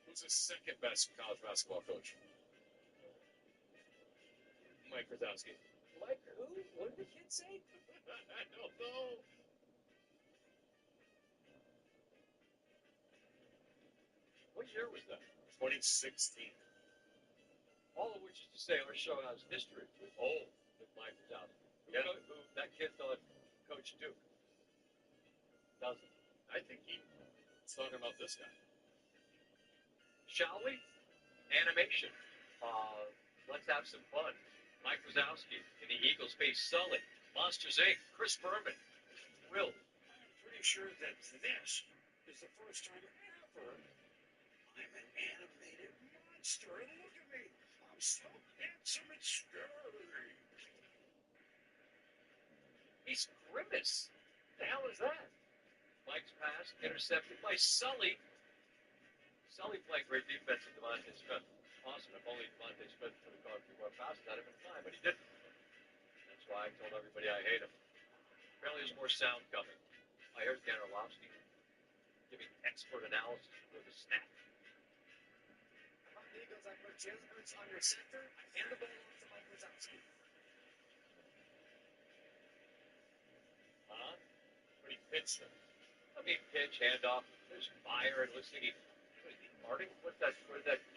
Who's the second best college basketball coach? Mike Krzyzewski. Mike, who? What did the kid say? I don't know. What year was that? 2016. All of which is to say our show has history with Mike Krzyzewski. Who that kid thought Coach Duke doesn't. I think he's talking about this guy. Shall we? Animation. Let's have some fun. Mike Wazowski and the Eagles face Sully. Monsters Inc. Chris Berman. Will. I'm pretty sure that this is the first time ever I'm an animated monster. And look at me. I'm so handsome and scary. He's Grimace. What the hell is that? Mike's pass intercepted by Sully. Sully playing great defense at Devontae Smith. Awesome. If only Devontae Smith could have caught a few more passes out of him in time, but he didn't. That's why I told everybody I hate him. Apparently there's more sound coming. I heard Dan Orlovsky giving expert analysis before the snap. About the Eagles, I put Jalen Hurts under center. I hand the ball off to Mike Wazowski. Huh? What do you pitch them? I mean, pitch, handoff. There's fire, and looks like Martin, what's that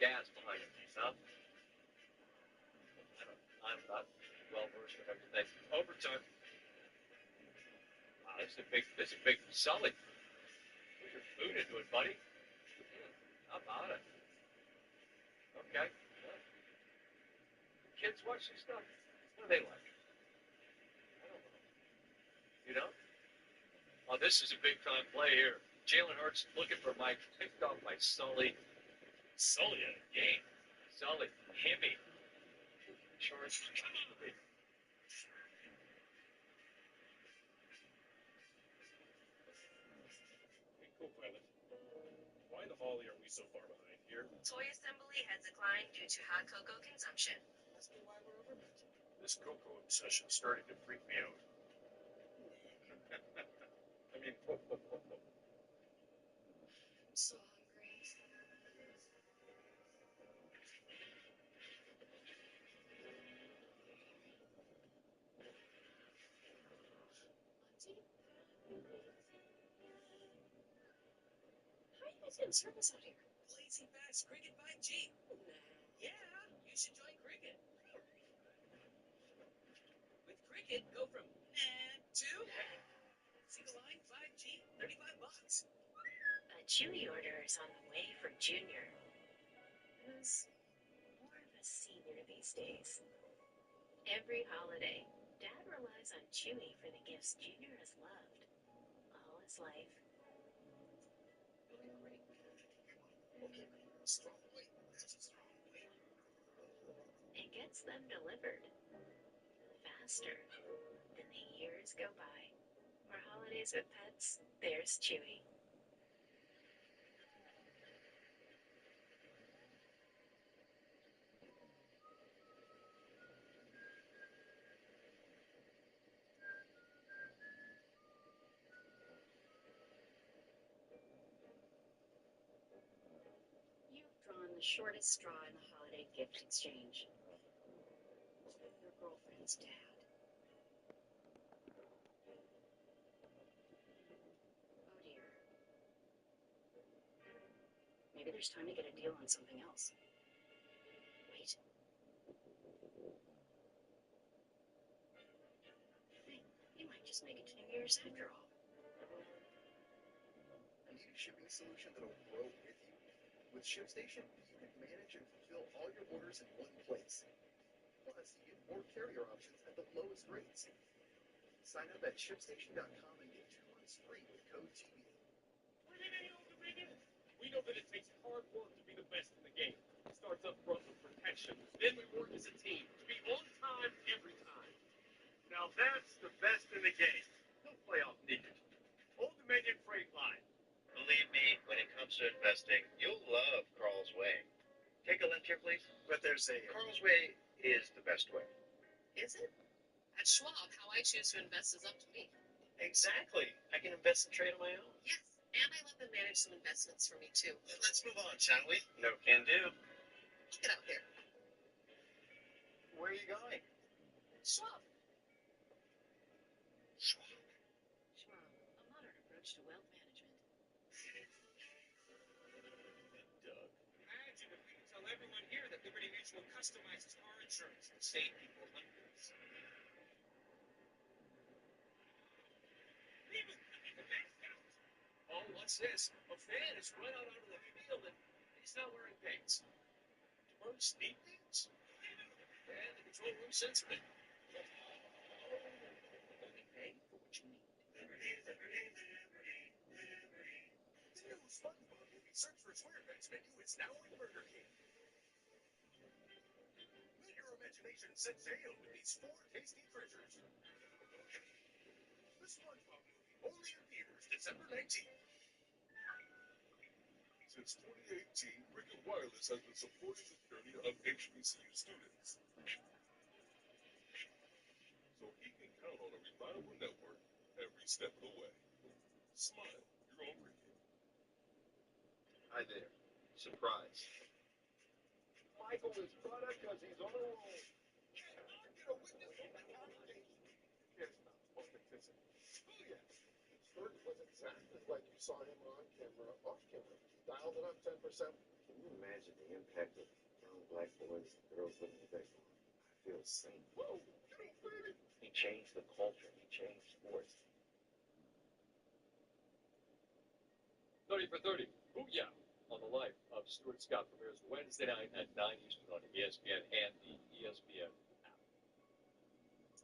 gas behind him? Huh? I'm not well versed with everything. Overtime. Wow, this is a big Sully. Put your food into it, buddy. How about it? Okay. Well, kids watch this stuff. What do they like? I don't know. You know? Oh, this is a big time play here. Jalen Hurts looking for Mike, picked off by Sully. Sully in a game. Sully, Himmy. Shorts. Come on, baby. Hey, cool pilot. Why in the Holly are we so far behind here? Toy assembly has declined due to hot cocoa consumption. Must be why we're over. This cocoa obsession starting to freak me out. I mean, I'm so hungry. How are you guys getting service out here? Blazing fast cricket 5G. Yeah, you should join cricket. With cricket, go from to single line 5G, $35. A Chewy order is on the way for Junior, who's more of a senior these days. Every holiday, Dad relies on Chewy for the gifts Junior has loved all his life. Strong weight. That's a strong weight. And gets them delivered faster than the years go by. For holidays with pets, there's Chewy. You've drawn the shortest straw in the holiday gift exchange. Your girlfriend's dad. Oh dear. Maybe there's time to get a deal on something else. Wait. just make it 2 years after all. You need a shipping solution that'll grow with you? With ShipStation, you can manage and fulfill all your orders in one place. Plus, you get more carrier options at the lowest rates. Sign up at ShipStation.com and get 2 months free with code TV. We know that it takes hard work to be the best in the game. It starts up front with protection. Then we work as a team to be on time every time. Now that's the best in the game. No playoff needed. Old Dominion Freight Line. Believe me, when it comes to investing, you'll love Carl's Way. Take a left here, please. But there's a... Carl's Way is the best way. Is it? At Schwab, how I choose to invest is up to me. Exactly. I can invest and trade on my own. Yes, and I let them manage some investments for me, too. Let's move on, shall we? No can do. Look it out there. Where are you going? Schwab. Schwab. Schwab, a modern approach to wealth management. Doug, imagine if we could tell everyone here that Liberty Mutual customizes car insurance and save people hundreds. Oh, what's this? A fan has run out onto the field and he's not wearing pants. Demers need things? And the control room sensor it. Only pay for what you need. Liberty, Liberty, Liberty, Liberty. The new SpongeBob movie Search for SquarePants menu is now in Burger King. Let your imagination set sail with these 4 tasty treasures. The SpongeBob movie, only in theaters December 19th. Since 2018, Cricket Wireless has been supporting the journey of HBCU students. So he can count on a reliable network every step of the way. Smile, you're on Cricket. Hi there. Surprise. Michael is butter because he's on a roll. Can I get a witness on that conversation? Here's not authenticity. Oh, yeah. Stewart was exactly like you saw him on camera, off camera. Dialed it up 10%. Can you imagine the impact of young black boys and girls living today? I feel the same. Whoa, you don't feel it? He changed the culture. He changed sports. 30 for 30. Booyah! On the life of Stuart Scott premieres Wednesday night at 9 Eastern on ESPN and the ESPN app.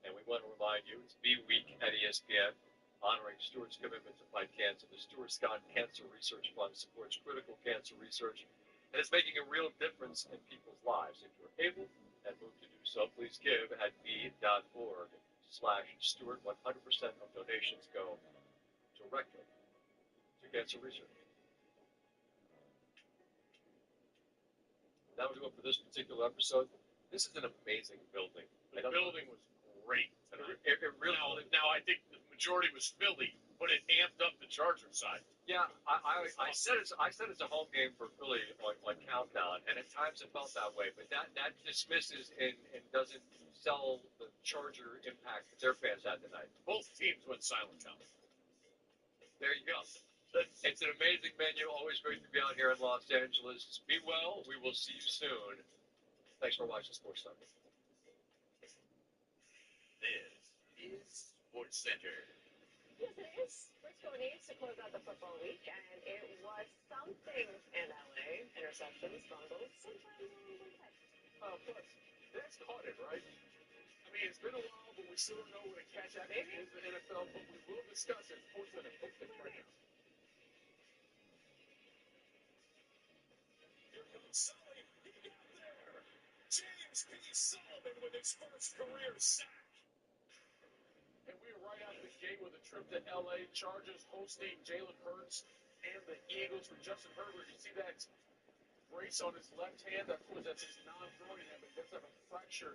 And we want to remind you, it's B Week at ESPN, honoring Stuart's commitment to fight cancer. The Stuart Scott Cancer Research Fund supports critical cancer research and is making a real difference in people's lives. If you're able and moved to do so, please give at b.org/Stuart. 100% of donations go directly to cancer research. That will do it for this particular episode. This is an amazing building. The building was great tonight. It really. Now, I think the majority was Philly, but it amped up the Charger side. Yeah, I said it's a home game for Philly on Countdown, and at times it felt that way. But that dismisses and doesn't sell the Charger impact that their fans had tonight. Both teams went silent count. There you go. It's an amazing venue. Always great to be out here in Los Angeles. Be well. We will see you soon. Thanks for watching Sports Center. This is Sports Center. Yes, it is. Frisco needs to close out the football week, and it was something in LA. Interceptions, fumbles, sometimes a little bit. Of course. That's caught it, right? I mean, it's been a while, but we still don't know what a catch actually is in the NFL, but we will discuss it. Sports Center. Right now. Here comes Sully. He got there. James P. Sullivan with his first career sack. And we are right out of the gate with a trip to L.A. Chargers hosting Jalen Hurts and the Eagles for Justin Herbert. You see that brace on his left hand? Of course, that's his non-throwing hand, but he does have a fracture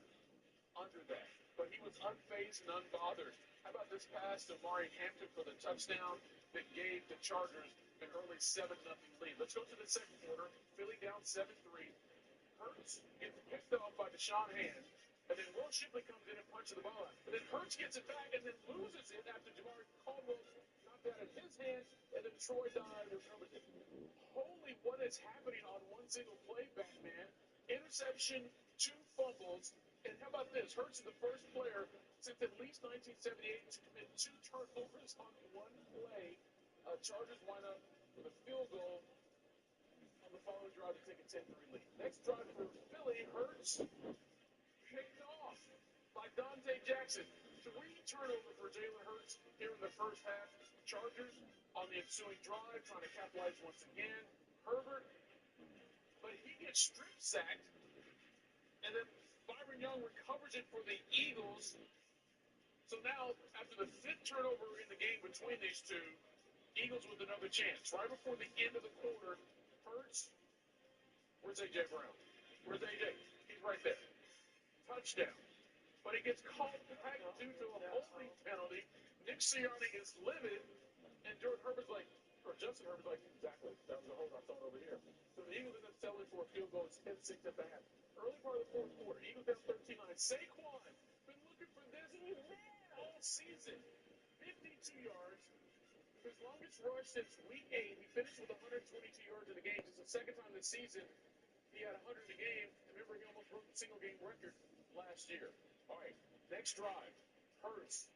under that. But he was unfazed and unbothered. How about this pass to Mari Hampton for the touchdown that gave the Chargers an early 7-0 lead? Let's go to the second quarter. Philly down 7-3. Hurts gets picked up by Deshaun Hand. And then Will Shipley comes in and punches the ball out. And then Hurts gets it back and then loses it after Jamar Caldwell knocked that in his hands. And then Troy Dye recovers it. Holy, what is happening on one single play, Batman? Interception, 2 fumbles, And how about this? Hurts is the first player since at least 1978 to commit 2 turnovers on one play. Chargers wind up with a field goal on the following drive to take a 10-3 lead. Next drive for Philly, Hurts picked off by Dante Jackson. 3 turnovers for Jalen Hurts here in the first half. Chargers on the ensuing drive trying to capitalize once again. Herbert, but he gets strip sacked, and then Byron Young recovers it for the Eagles. So now, after the 5th turnover in the game between these two, Eagles with another chance. Right before the end of the quarter, Hurts, where's A.J. Brown? Where's A.J.? He's right there. Touchdown. But he gets called back due to a holding penalty. Nick Sirianni is livid, and Jordan Herbert's like, or Justin Herbert's like, exactly, that was a hold I thought over here. So the Eagles end up settling for a field goal. It's 10-6 at the half. Early part of the fourth quarter, Eagles down 13-9. Saquon, been looking for this all season. 52 yards. His longest rush since week 8. He finished with 122 yards in the game. It's the second time this season he had 100 in a game. Remember, he almost broke the single-game record last year. All right, next drive. Hurts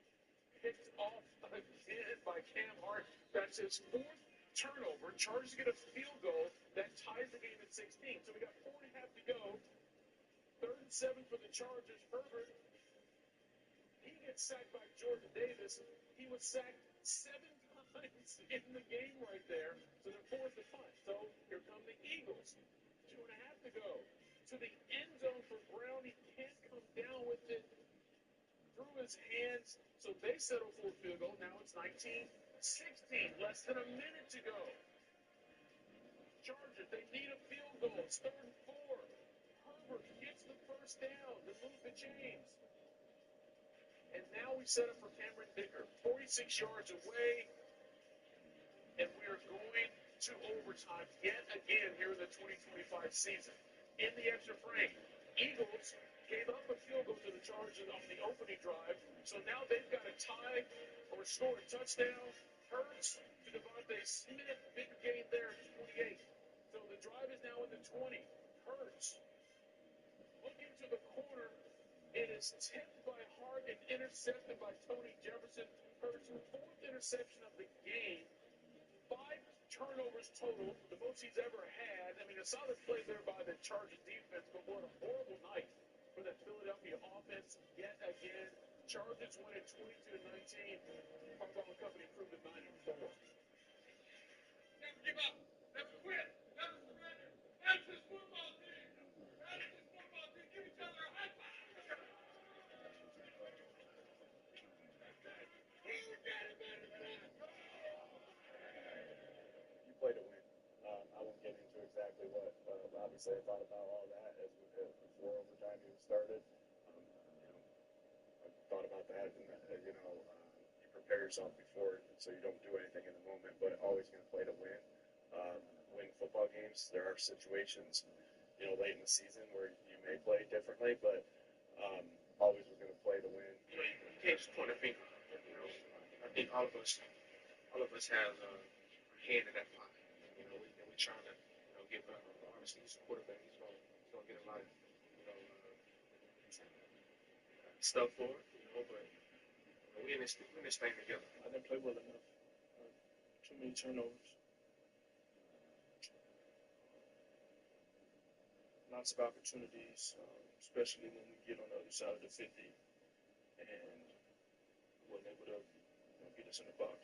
picked off again by Cam Hart. That's his 4th turnover. Chargers get a field goal that ties the game at 16. So we got 4.5 to go. 3rd and 7 for the Chargers. Herbert, he gets sacked by Jordan Davis. He was sacked 7 times in the game right there. So they're forced to punt. So here come the Eagles. 2.5 to go. To the end zone for Brown. He can't come down with it through his hands. So they settle for a field goal. Now it's 19-16. Less than a minute to go. Chargers, they need a field goal. It's 3rd and 4. Herbert gets the first down to move the chains. And now we set up for Cameron Dicker. 46 yards away. And we are going to overtime yet again here in the 2025 season. In the extra frame, Eagles gave up a field goal to the Chargers on the opening drive. So now they've got to tie or score a touchdown. Hurts to Devontae Smith. Big gain there at 28. So the drive is now in the 20. Hurts looking to the corner. It is tipped by Hart and intercepted by Tony Jefferson. Hurts' 4th interception of the game. 5 turnovers total, the most he's ever had. I mean, a solid play there by the Chargers defense, but what a horrible night for the Philadelphia offense yet again. Chargers win at 22-19. Harbaugh and company improved to 9-4. Never give up. Never quit. Never surrender. That's this football team. That's this football team. Give each other a high five. Who did it better than us? You play to win. I won't get into exactly what. Obviously, I thought about all that before overtime even started. I thought about that, and you prepare yourself before, so you don't do anything in the moment. But always going to play to win. Win football games. There are situations, late in the season where you may play differently, but always we're going to play to win. You can't just point a finger. I think all of us have a hand in that pot. We're trying to, give obviously he's a quarterback. He's gonna get a lot of, stuff for it. But we're in this thing together. I didn't play well enough. Too many turnovers. Lots of opportunities, especially when we get on the other side of the 50, and wasn't able to get us in the box.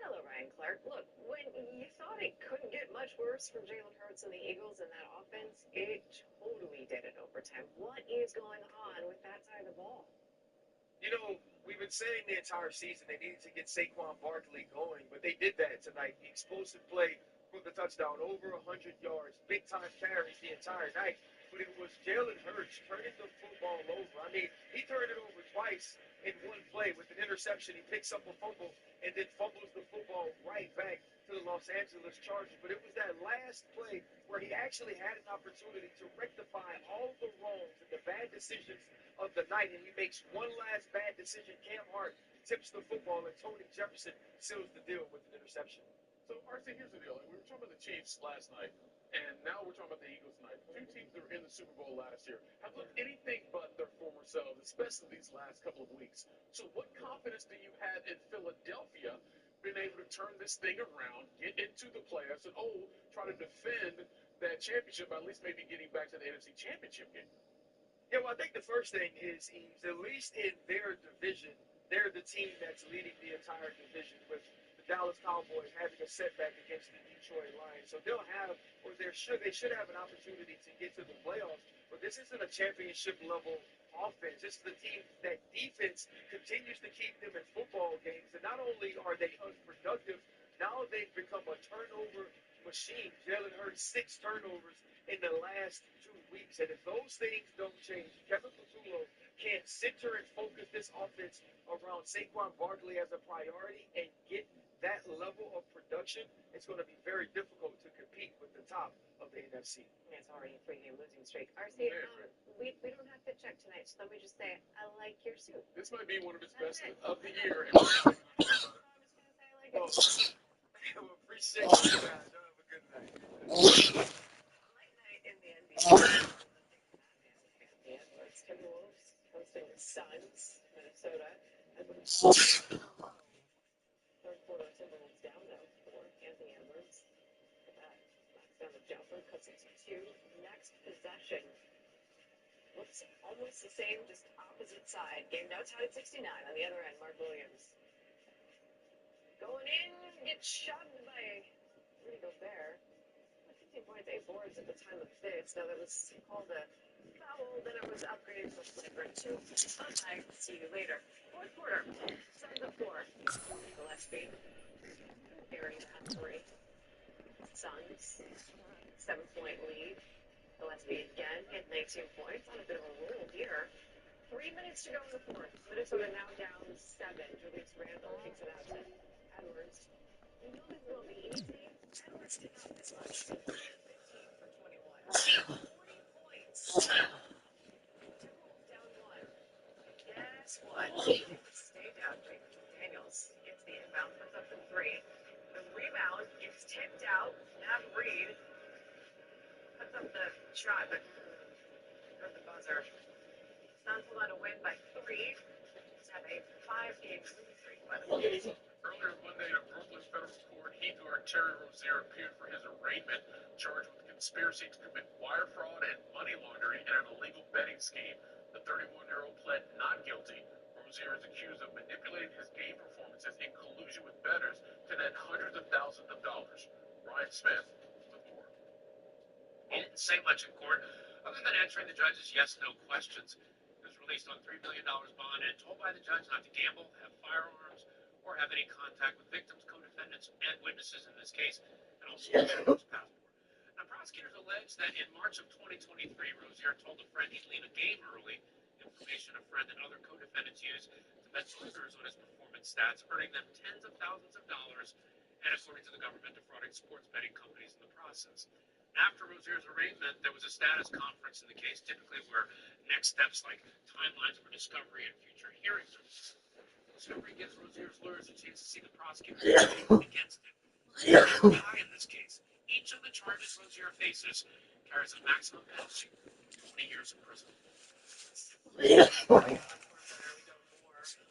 Hello, Ryan Clark. Look, when you thought it couldn't get much worse from Jalen Hurts and the Eagles in that offense, it totally did in overtime. What is going on with that side of the ball? We've been saying the entire season they needed to get Saquon Barkley going, but they did that tonight. The explosive play for the touchdown, over 100 yards, big-time carries the entire night. But it was Jalen Hurts turning the football over. I mean, he turned it over twice in one play with an interception. He picks up a fumble and then fumbles the football right back to the Los Angeles Chargers. But it was that last play where he actually had an opportunity to rectify all the wrongs and the bad decisions of the night, and he makes one last bad decision. Cam Hart tips the football, and Tony Jefferson seals the deal with an interception. So, RC, here's the deal. We were talking about the Chiefs last night, and now we're talking about the Eagles tonight. Two teams that were in the Super Bowl last year have looked anything especially these last couple of weeks. So what confidence do you have in Philadelphia being able to turn this thing around, get into the playoffs, and try to defend that championship, by at least maybe getting back to the NFC Championship game? Yeah, well, I think the first thing is, Eames, at least in their division, they're the team that's leading the entire division, with the Dallas Cowboys having a setback against the Detroit Lions. So they'll have, or they should have an opportunity to get to the playoffs. But this isn't a championship level offense. This is the team that defense continues to keep them in football games. And not only are they unproductive, now they've become a turnover machine. Jalen Hurts 6 turnovers in the last 2 weeks. And if those things don't change, Kevin Patullo can't center and focus this offense around Saquon Barkley as a priority and get that level of production, it's going to be very difficult to compete with the top of the NFC. It's already a 3-game losing streak. RC, we don't have to check tonight, so let me just say, I like your suit. This might be one of his best of the year. I like it. Well, appreciate you guys. Have a good night. Late night in the NBA. The Edwards Timberwolves hosting the Suns, Minnesota. Third quarter, Timberwolves down though for Anthony Edwards. Knocks down the jumper, cuts it to 2. Next possession. Looks almost the same, just opposite side. Game now tied at 69. On the other end, Mark Williams. Going in, gets shoved by Rudy Gobert. 15 points, 8 boards at the time of this. Now that was called a foul, then it was upgraded to a flagrant 2. I'll see you later. Fourth quarter, Suns up 4. Gillespie, carrying that 3. Suns, 7-point lead. Gillespie again hit 19 points on a bit of a roll here. 3 minutes to go in the fourth. Minnesota now down 7. Julius Randle kicks it out to Edwards. You know this will be easy. Edwards did not miss much. 15 for 21. 40 points. Timberwolves down 1. Guess what? Stay down. Daniels gets the inbound, puts up the 3. The rebound gets tipped out. Nav Reed puts up the shot, but heard the buzzer. Suns hold on to win by 3. Just have a 5-game losing streak, by the way. Earlier Monday, a Brooklyn federal court, he guard Terry Rozier appeared for his arraignment, charged with conspiracy to commit wire fraud and money laundering in an illegal betting scheme. The 31-year-old pled not guilty. Rozier is accused of manipulating his game performances in collusion with bettors to net hundreds of thousands of dollars. Ryan Smith with more. He didn't say much in court, other than answering the judge's yes/no questions. He was released on $3 million bond and told by the judge not to gamble, have firearms, or have any contact with victims, co-defendants, and witnesses in this case, and also check his passport. Now, prosecutors allege that in March of 2023, Rozier told a friend he'd leave a game early, information a friend and other co-defendants used to bet losers on his performance stats, earning them tens of thousands of dollars, and according to the government, defrauding sports betting companies in the process. After Rozier's arraignment, there was a status conference in the case, typically where next steps like timelines for discovery and future hearings. Discovery gives Rozier's lawyers a chance to see the prosecutor's case against him. Very high in this case. Each of the charges Rozier faces carries a maximum penalty of 20 years in prison.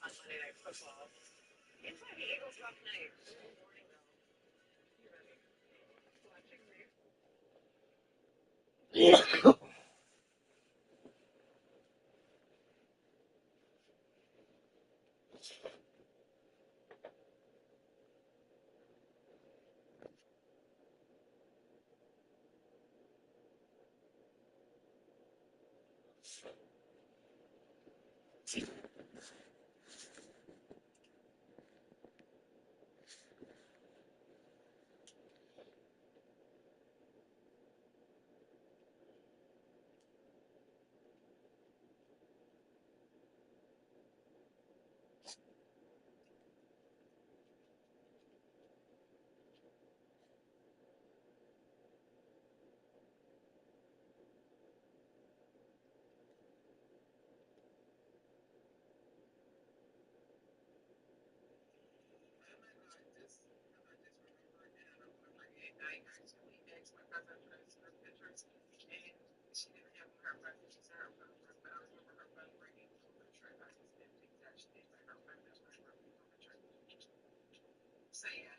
On Monday Night Football. Inside the Eagles' rough night. Good morning, though. You ready? Watching me. So yeah.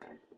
Okay.